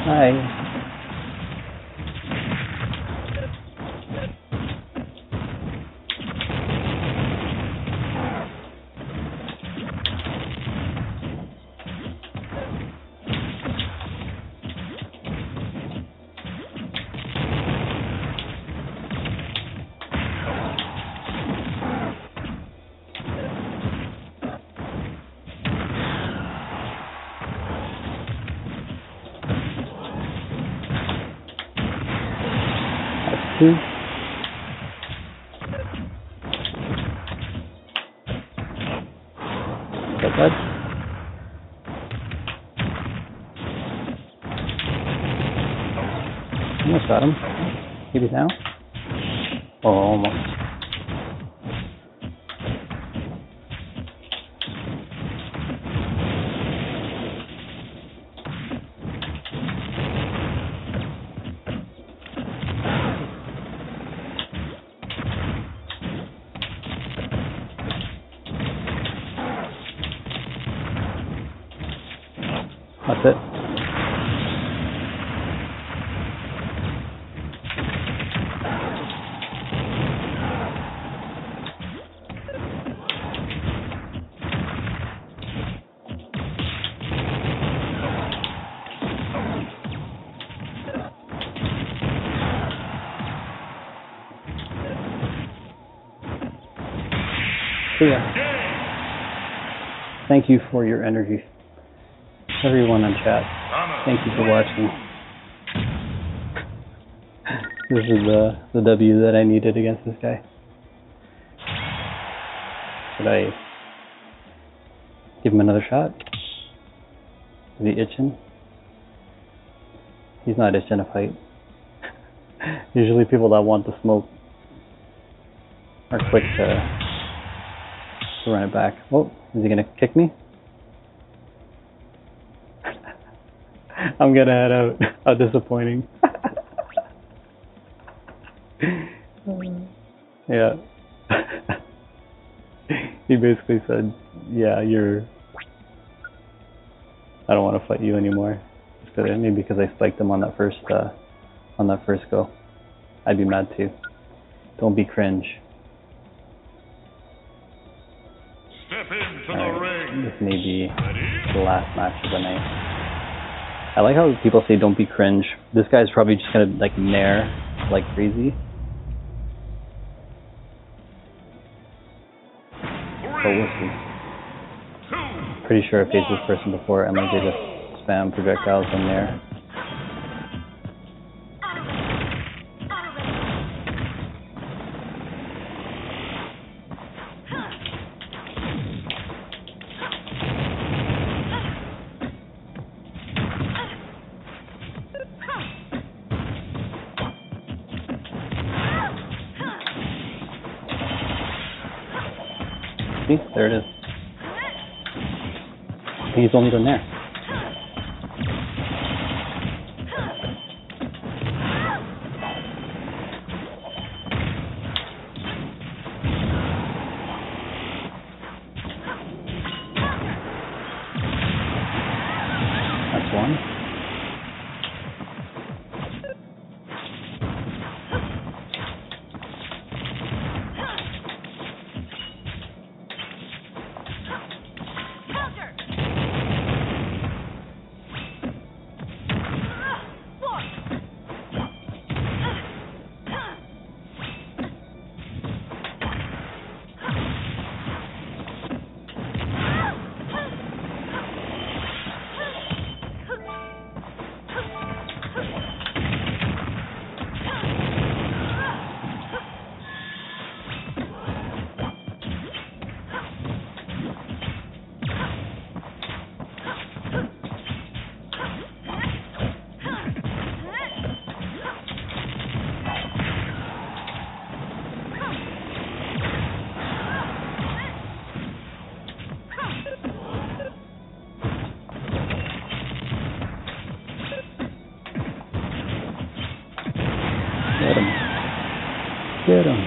Hi. That's 2. Got that. Almost got him. Maybe now? Oh, almost. That's it. See ya. Thank you for your energy. Everyone in chat, thank you for watching. This is the W that I needed against this guy. Should I give him another shot? Is he itching? He's not itching to fight. Usually people that want the smoke are quick to run it back. Oh, is he gonna kick me? I'm gonna head out. How disappointing. Yeah. He basically said, yeah, I don't want to fight you anymore. Maybe because I spiked him on that first go. I'd be mad too. Don't be cringe. Step into the ring. This may be the last match of the night. I like how people say don't be cringe. This guy's probably just gonna like nair like crazy. But we'll see. Pretty sure I faced this person before and like they just spam projectiles in there. See, there it is. He's only done there. That's one. Get him. Get him.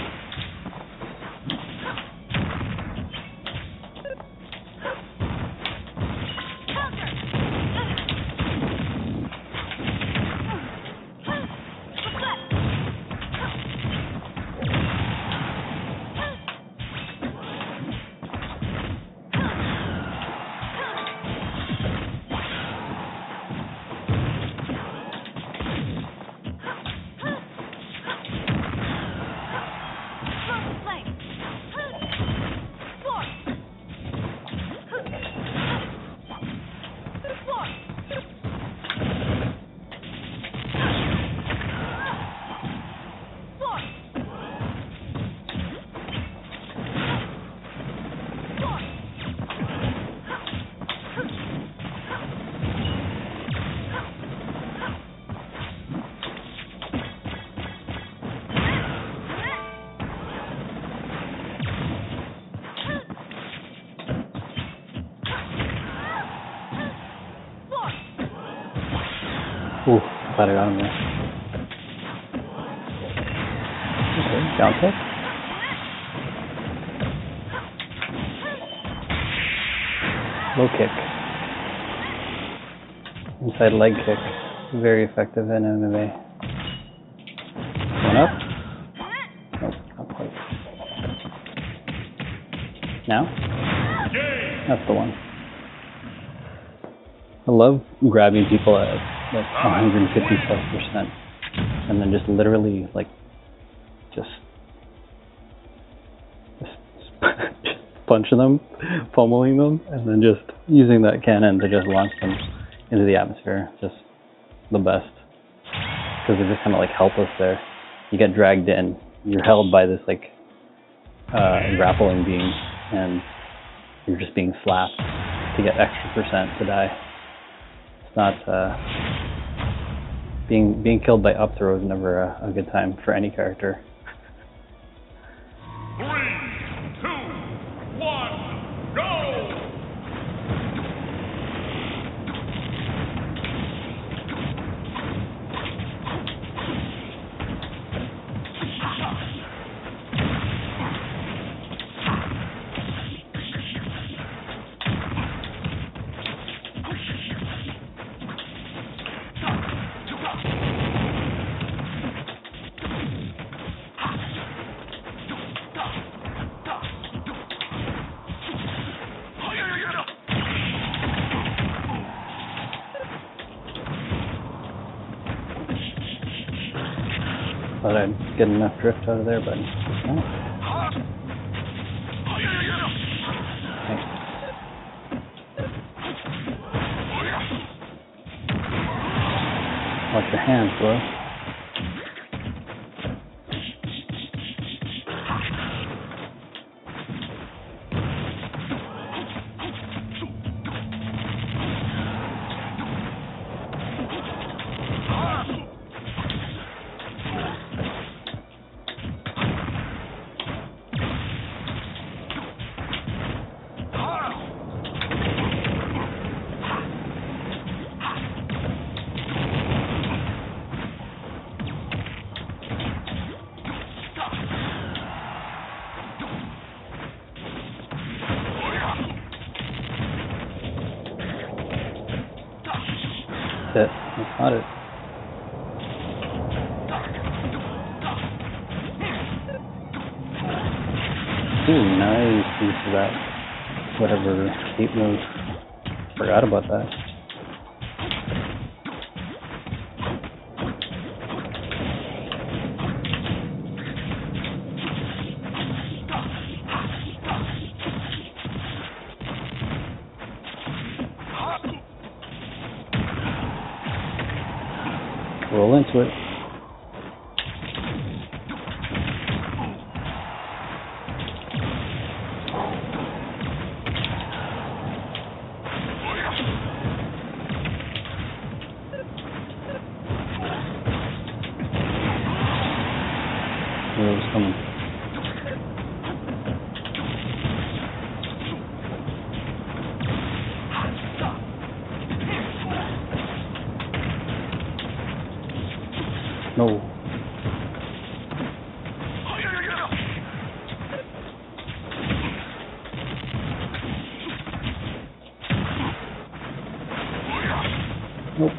Ooh, glad I got him there. Okay, down kick. Low kick. Inside leg kick. Very effective in MMA. One up. Nope, not quite. Now? That's the one. I love grabbing people at like 150+%, and then just literally like just punching them, pummeling them, and then just using that cannon to just launch them into the atmosphere. Just the best, because they're just kind of like helpless there. You get dragged in, you're held by this like grappling beam, and you're just being slapped to get extra percent to die. It's not being killed by up throw is never a good time for any character. 3, 2, 1, go! Thought I'd get enough drift out of there, but no. Thanks. Watch your hands, bro. That's it. That's not it. Ooh, nice use of that. Whatever escape move. Forgot about that. Roll into it. Where it was coming. No. Nope.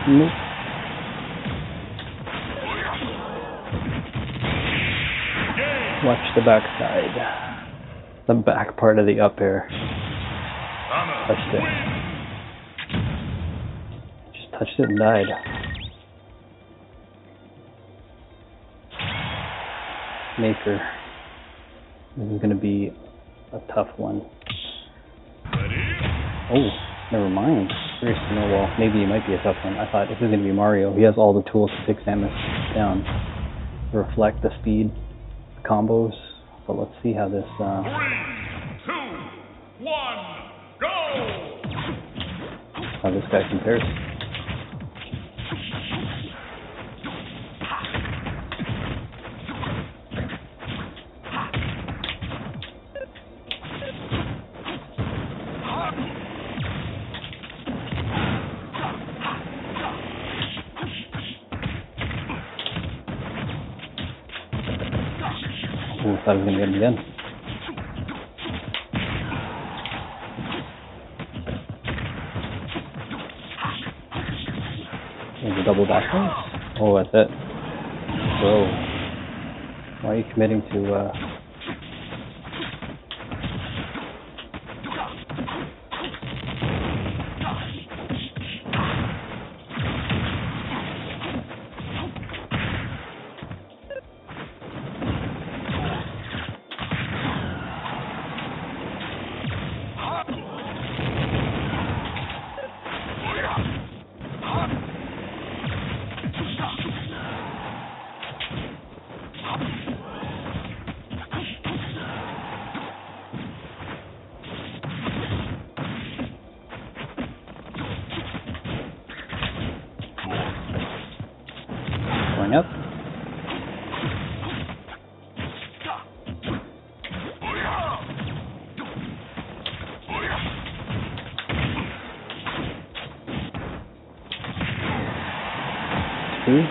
Nope. Watch the backside. The back part of the up air. Touched it. Just touched it and died. Maker. This is going to be a tough one. Oh, never mind. Seriously, no, well, maybe it might be a tough one. I thought if it was going to be Mario, he has all the tools to take Samus down. Reflect, the speed, combos, but let's see how this 3, 2, 1, go! how this guy compares. Ooh, I thought I was going to get him again. There's a double back row. Oh, that's it. Bro, why are you committing to going up? Two.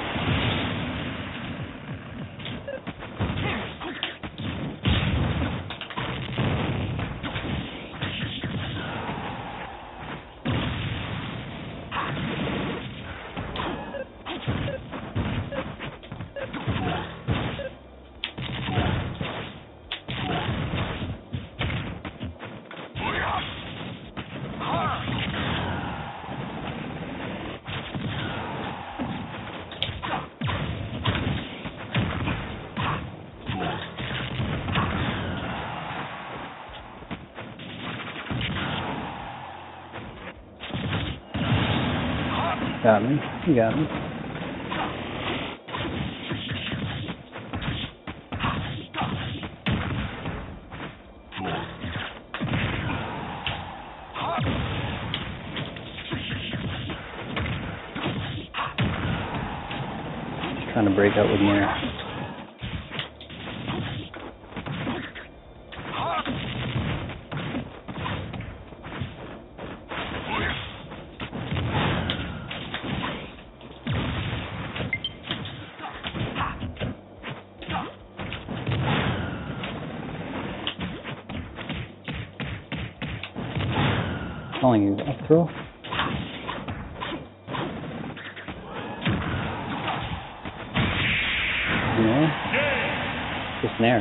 Got me. You got me. Just trying to break out with Nair. Calling you up throw. Nair. Just Nair.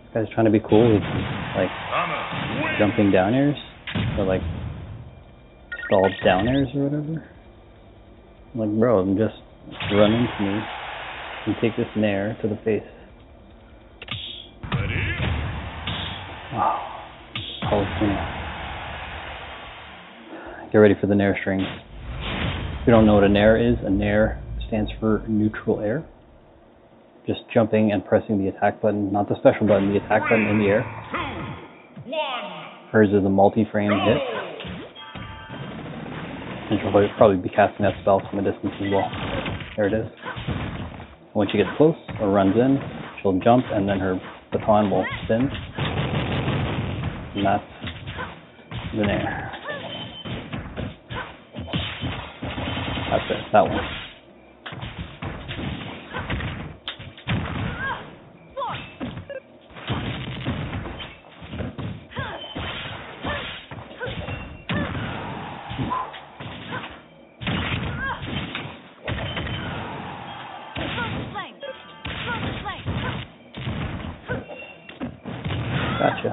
This guy's trying to be cool with like jumping down airs or like stalled down airs or whatever. I'm like, bro, I'm just run into me and take this Nair to the face. Wow. Get ready for the Nair strings. If you don't know what a Nair is, a Nair stands for neutral air. Just jumping and pressing the attack button, not the special button, the attack button in the air. 2, 1. Hers is a multi-frame hit. And she'll probably be casting that spell from a distance as well. There it is. When she gets close or runs in, she'll jump and then her baton will spin. And that's the Nair. That's it, that one. Gotcha.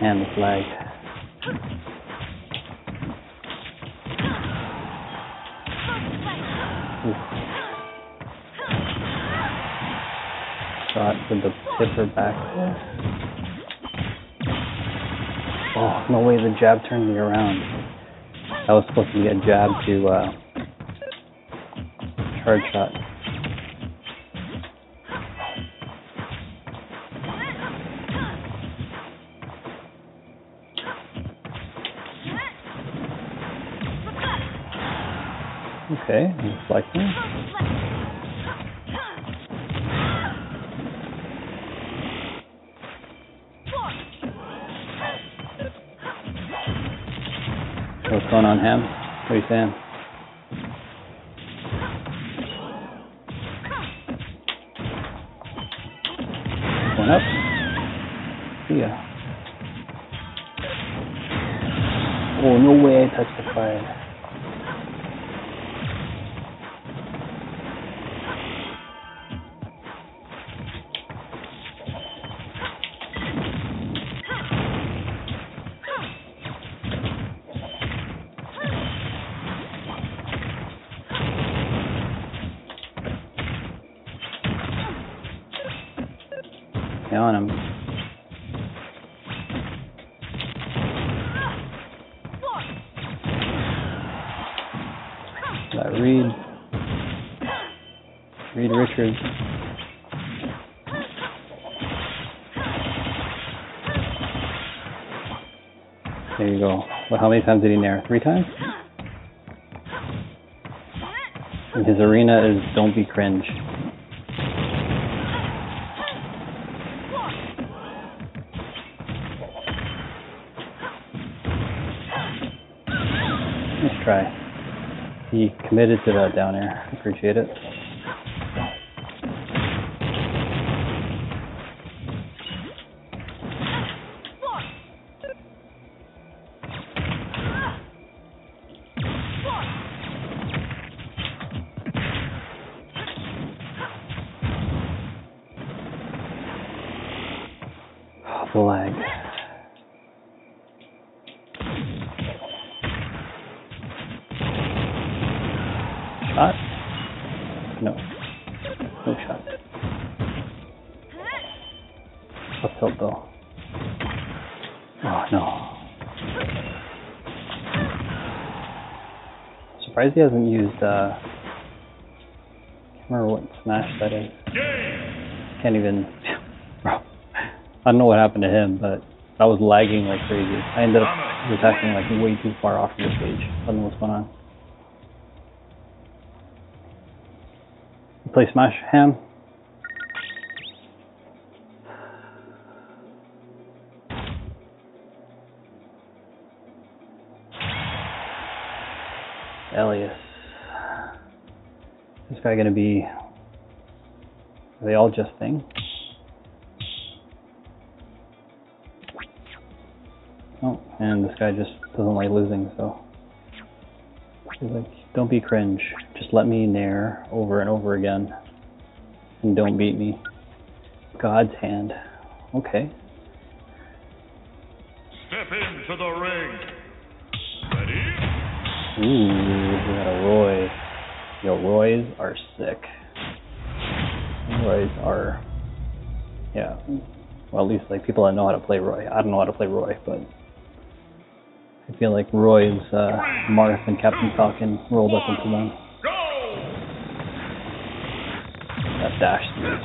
And the flag. Shot with the tipper back there. Oh, no way the jab turned me around. That was supposed to be a jab to charge shot. Okay, reflecting. What's going on, Ham? What are you saying? Going up. See ya. Oh, no way I touched the fire. On him. That Reed Richards. There you go. Well, how many times did he nair? 3 times? And his arena is don't be cringe. Nice try. He committed to that down air. Appreciate it. Oh, the lag. Shot? No. No shot. Up tilt though. Oh no. Surprised he hasn't used can't remember what smash that is. Can't even bro. I don't know what happened to him, but I was lagging like crazy. I ended up attacking like way too far off from the stage. I don't know what's going on. Play Smash, Ham? Elias. This guy gonna be... Are they all just thing? Oh, and this guy just doesn't like losing, so... He's like, don't be cringe. Just let me nair over and over again. And don't beat me. God's hand. Okay. Step into the ring. Ready? Ooh, we got a Roy. Yo, Roys are sick. Roys are... Yeah. Well, at least like people that know how to play Roy. I don't know how to play Roy, but... I feel like Roy's Marth and Captain Falcon rolled up into them. That dash speed.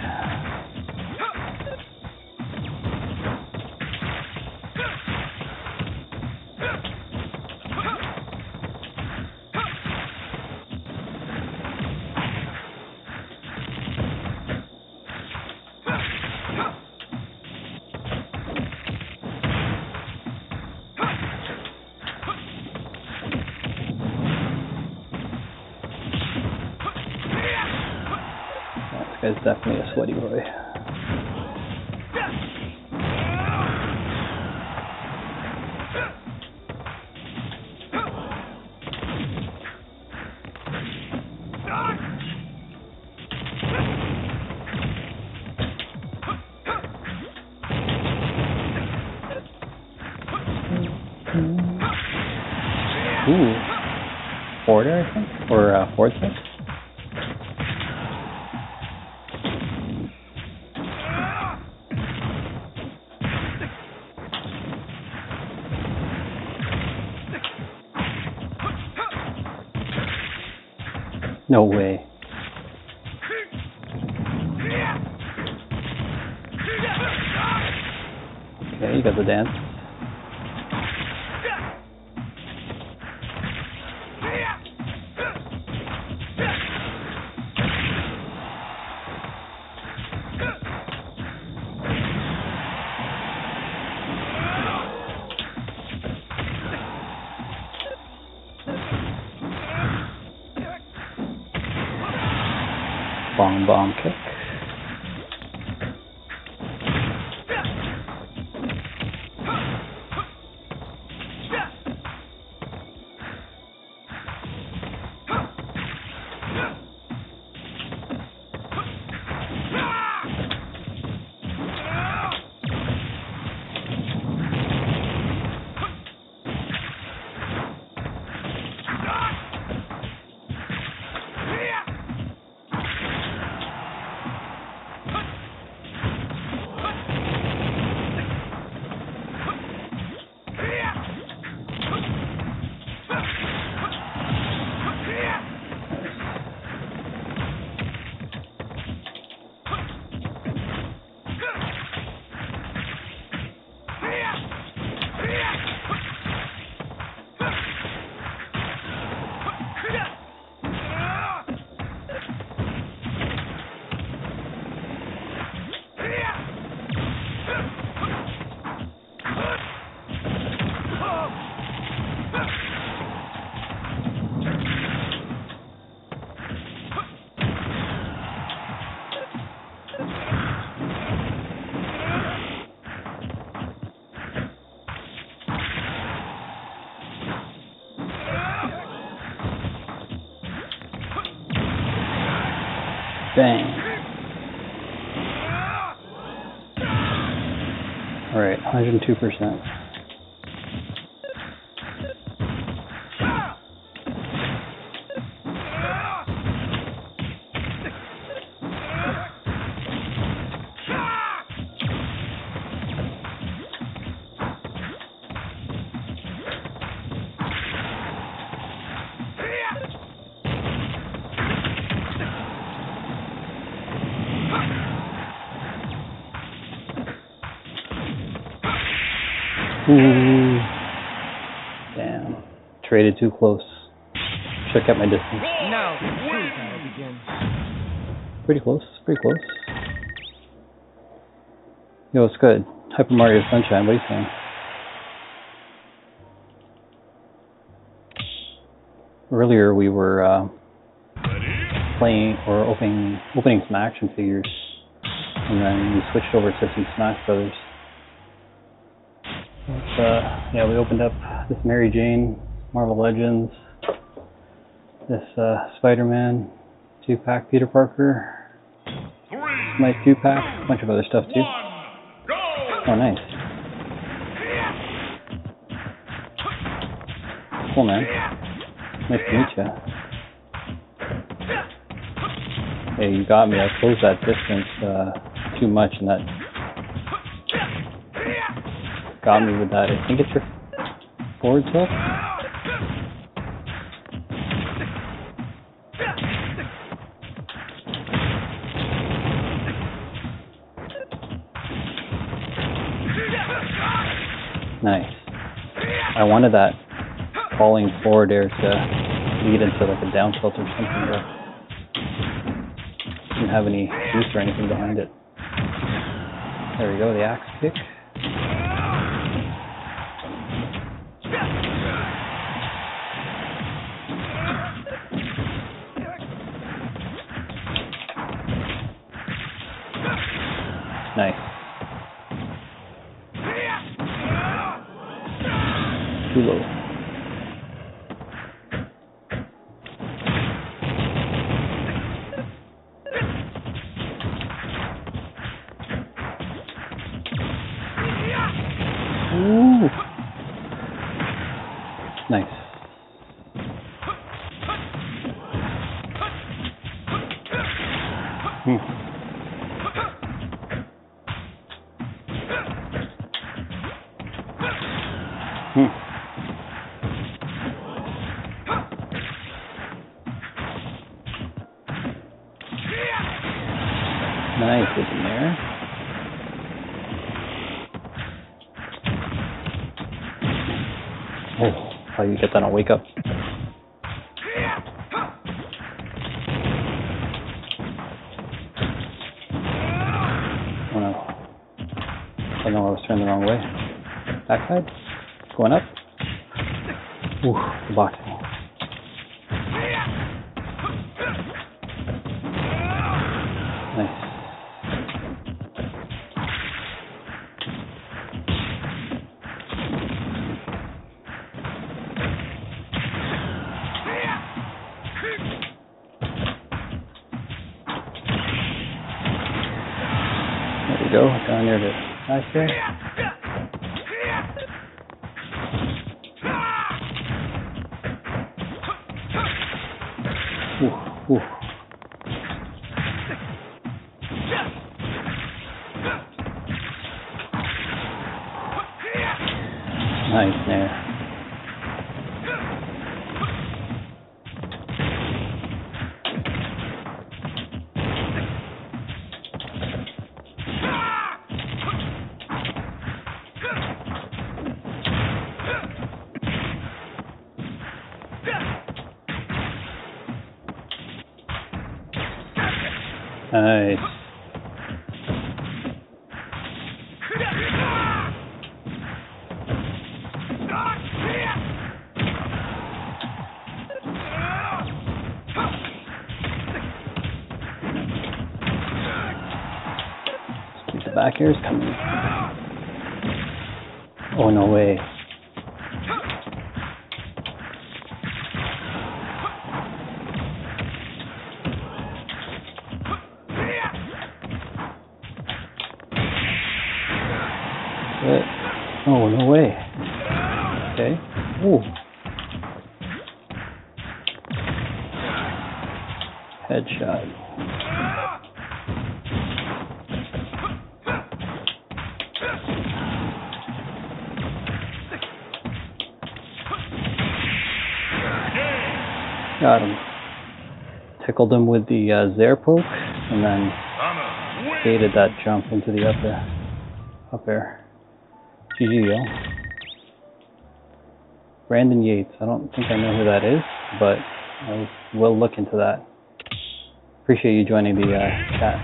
This guy's definitely a sweaty boy. Ooh. Forward air, I think? Or forward side? No way. Okay, you got the dance. Bomb kick. Bang. Alright, 102%. Ooh. Damn. Traded too close. Should have kept my distance. Now the true battle begins. Pretty close, pretty close. Yo, it's good. Hyper Mario Sunshine, what are you saying? Earlier we were playing or opening some action figures, and then we switched over to some Smash Brothers. Yeah, we opened up this Mary Jane, Marvel Legends, this Spider-Man 2-pack, Peter Parker, nice 2-pack, a bunch of other stuff too. Oh, nice. Cool, man. Nice to meet you. Hey, you got me. I closed that distance too much, and that got me with that. I think it's your forward tilt. Nice. I wanted that falling forward air to lead into like a down tilt or something, but didn't have any juice or anything behind it. There we go, the axe kick. Nice. Too low. Ooh. Nice. Nice, it's in there. Oh, how you get that on wake up? Oh no. I know I was turned the wrong way. Backside? Going up? Ooh, the boxing. go, down near the back there. Ooh, ooh. Nice there. Nice. Keep the back airs coming. Oh, no way. Oh, no way. Okay. Ooh. Headshot. Got him. Tickled him with the Zare poke, and then baited that jump into the up air. GG, yo. Brandon Yates. I don't think I know who that is, but I will look into that. Appreciate you joining the chat.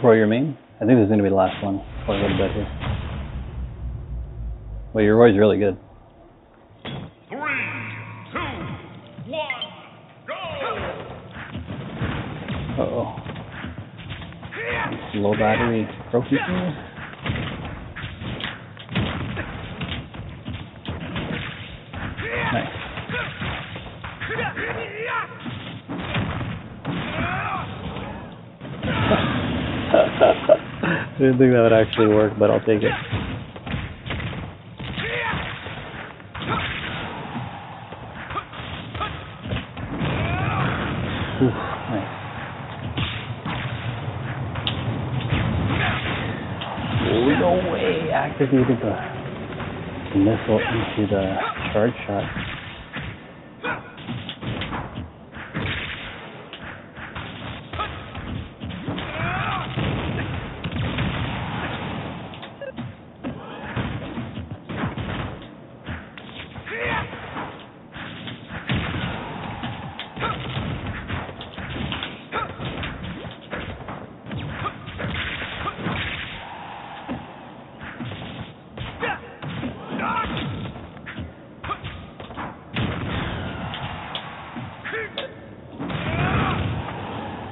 Roy, your main? I think this is going to be the last one before I go to bed here. Well, your Roy's really good. 3, 2, 1, go! Uh-oh. Low battery pro keeper. Nice. I didn't think that would actually work, but I'll take it. Ooh, nice. Oh, no way! Activated the missile into the charge shot.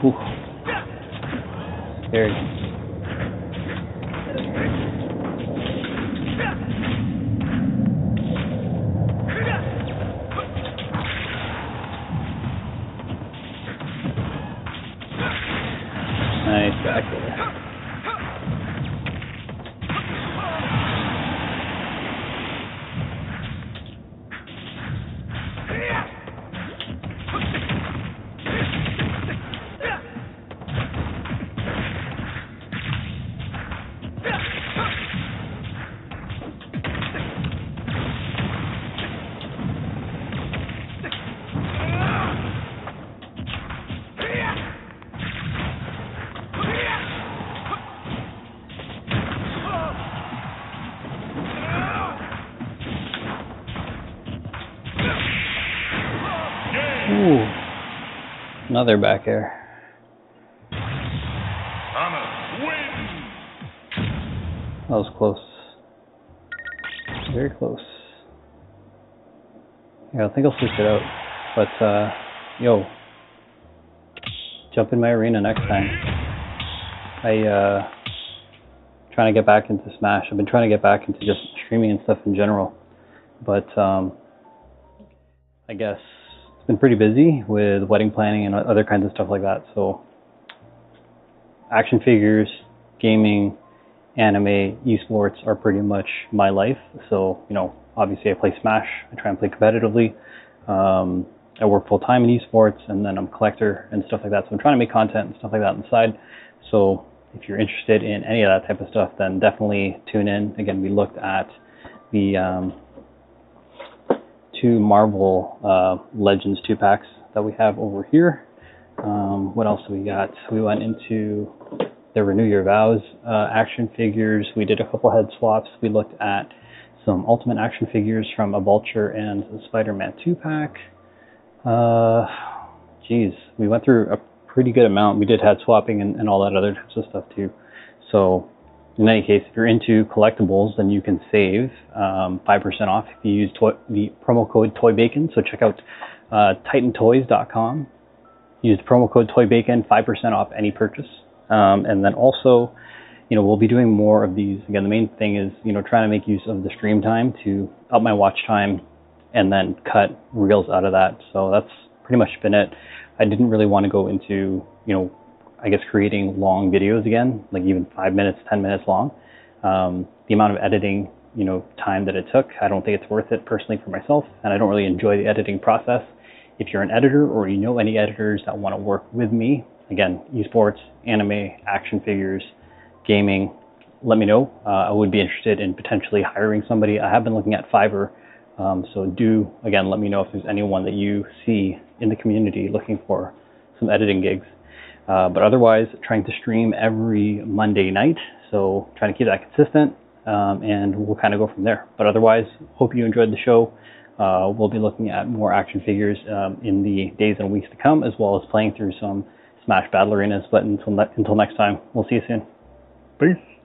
Ooh. Scary. Nice back there. Ooh, another back air. That was close. Very close. Yeah, I think I'll switch it out. But, yo, jump in my arena next time. Trying to get back into Smash. I've been trying to get back into just streaming and stuff in general. But, I guess it's been pretty busy with wedding planning and other kinds of stuff like that. So action figures, gaming, anime, esports are pretty much my life. So, obviously I play Smash. I try and play competitively. I work full time in esports, and then I'm a collector and stuff like that. So I'm trying to make content and stuff like that on the side. So if you're interested in any of that type of stuff, then definitely tune in. Again, we looked at the 2 Marvel Legends 2-packs that we have over here. What else do we got? We went into the Renew Your Vows action figures. We did a couple head swaps. We looked at some Ultimate action figures from a Vulture and a Spider-Man 2-pack. We went through a pretty good amount. We did head swapping and all that other types of stuff too. So in any case, if you're into collectibles, then you can save 5% off if you use the promo code TOYBACON. So check out titantoys.com. Use the promo code TOYBACON, 5% off any purchase. And then also, we'll be doing more of these. Again, the main thing is, trying to make use of the stream time to up my watch time and then cut reels out of that. So that's pretty much been it. I didn't really want to go into, creating long videos again, like even 5 minutes, 10 minutes long. The amount of editing, time that it took, I don't think it's worth it personally for myself, and I don't really enjoy the editing process. If you're an editor or you know any editors that want to work with me, again, esports, anime, action figures, gaming, let me know. I would be interested in potentially hiring somebody. I have been looking at Fiverr. So do, again, let me know if there's anyone that you see in the community looking for some editing gigs. But otherwise, trying to stream every Monday night. So trying to keep that consistent, and we'll kind of go from there. But otherwise, hope you enjoyed the show. We'll be looking at more action figures in the days and weeks to come, as well as playing through some Smash Battle Arenas. But until next time, we'll see you soon. Peace.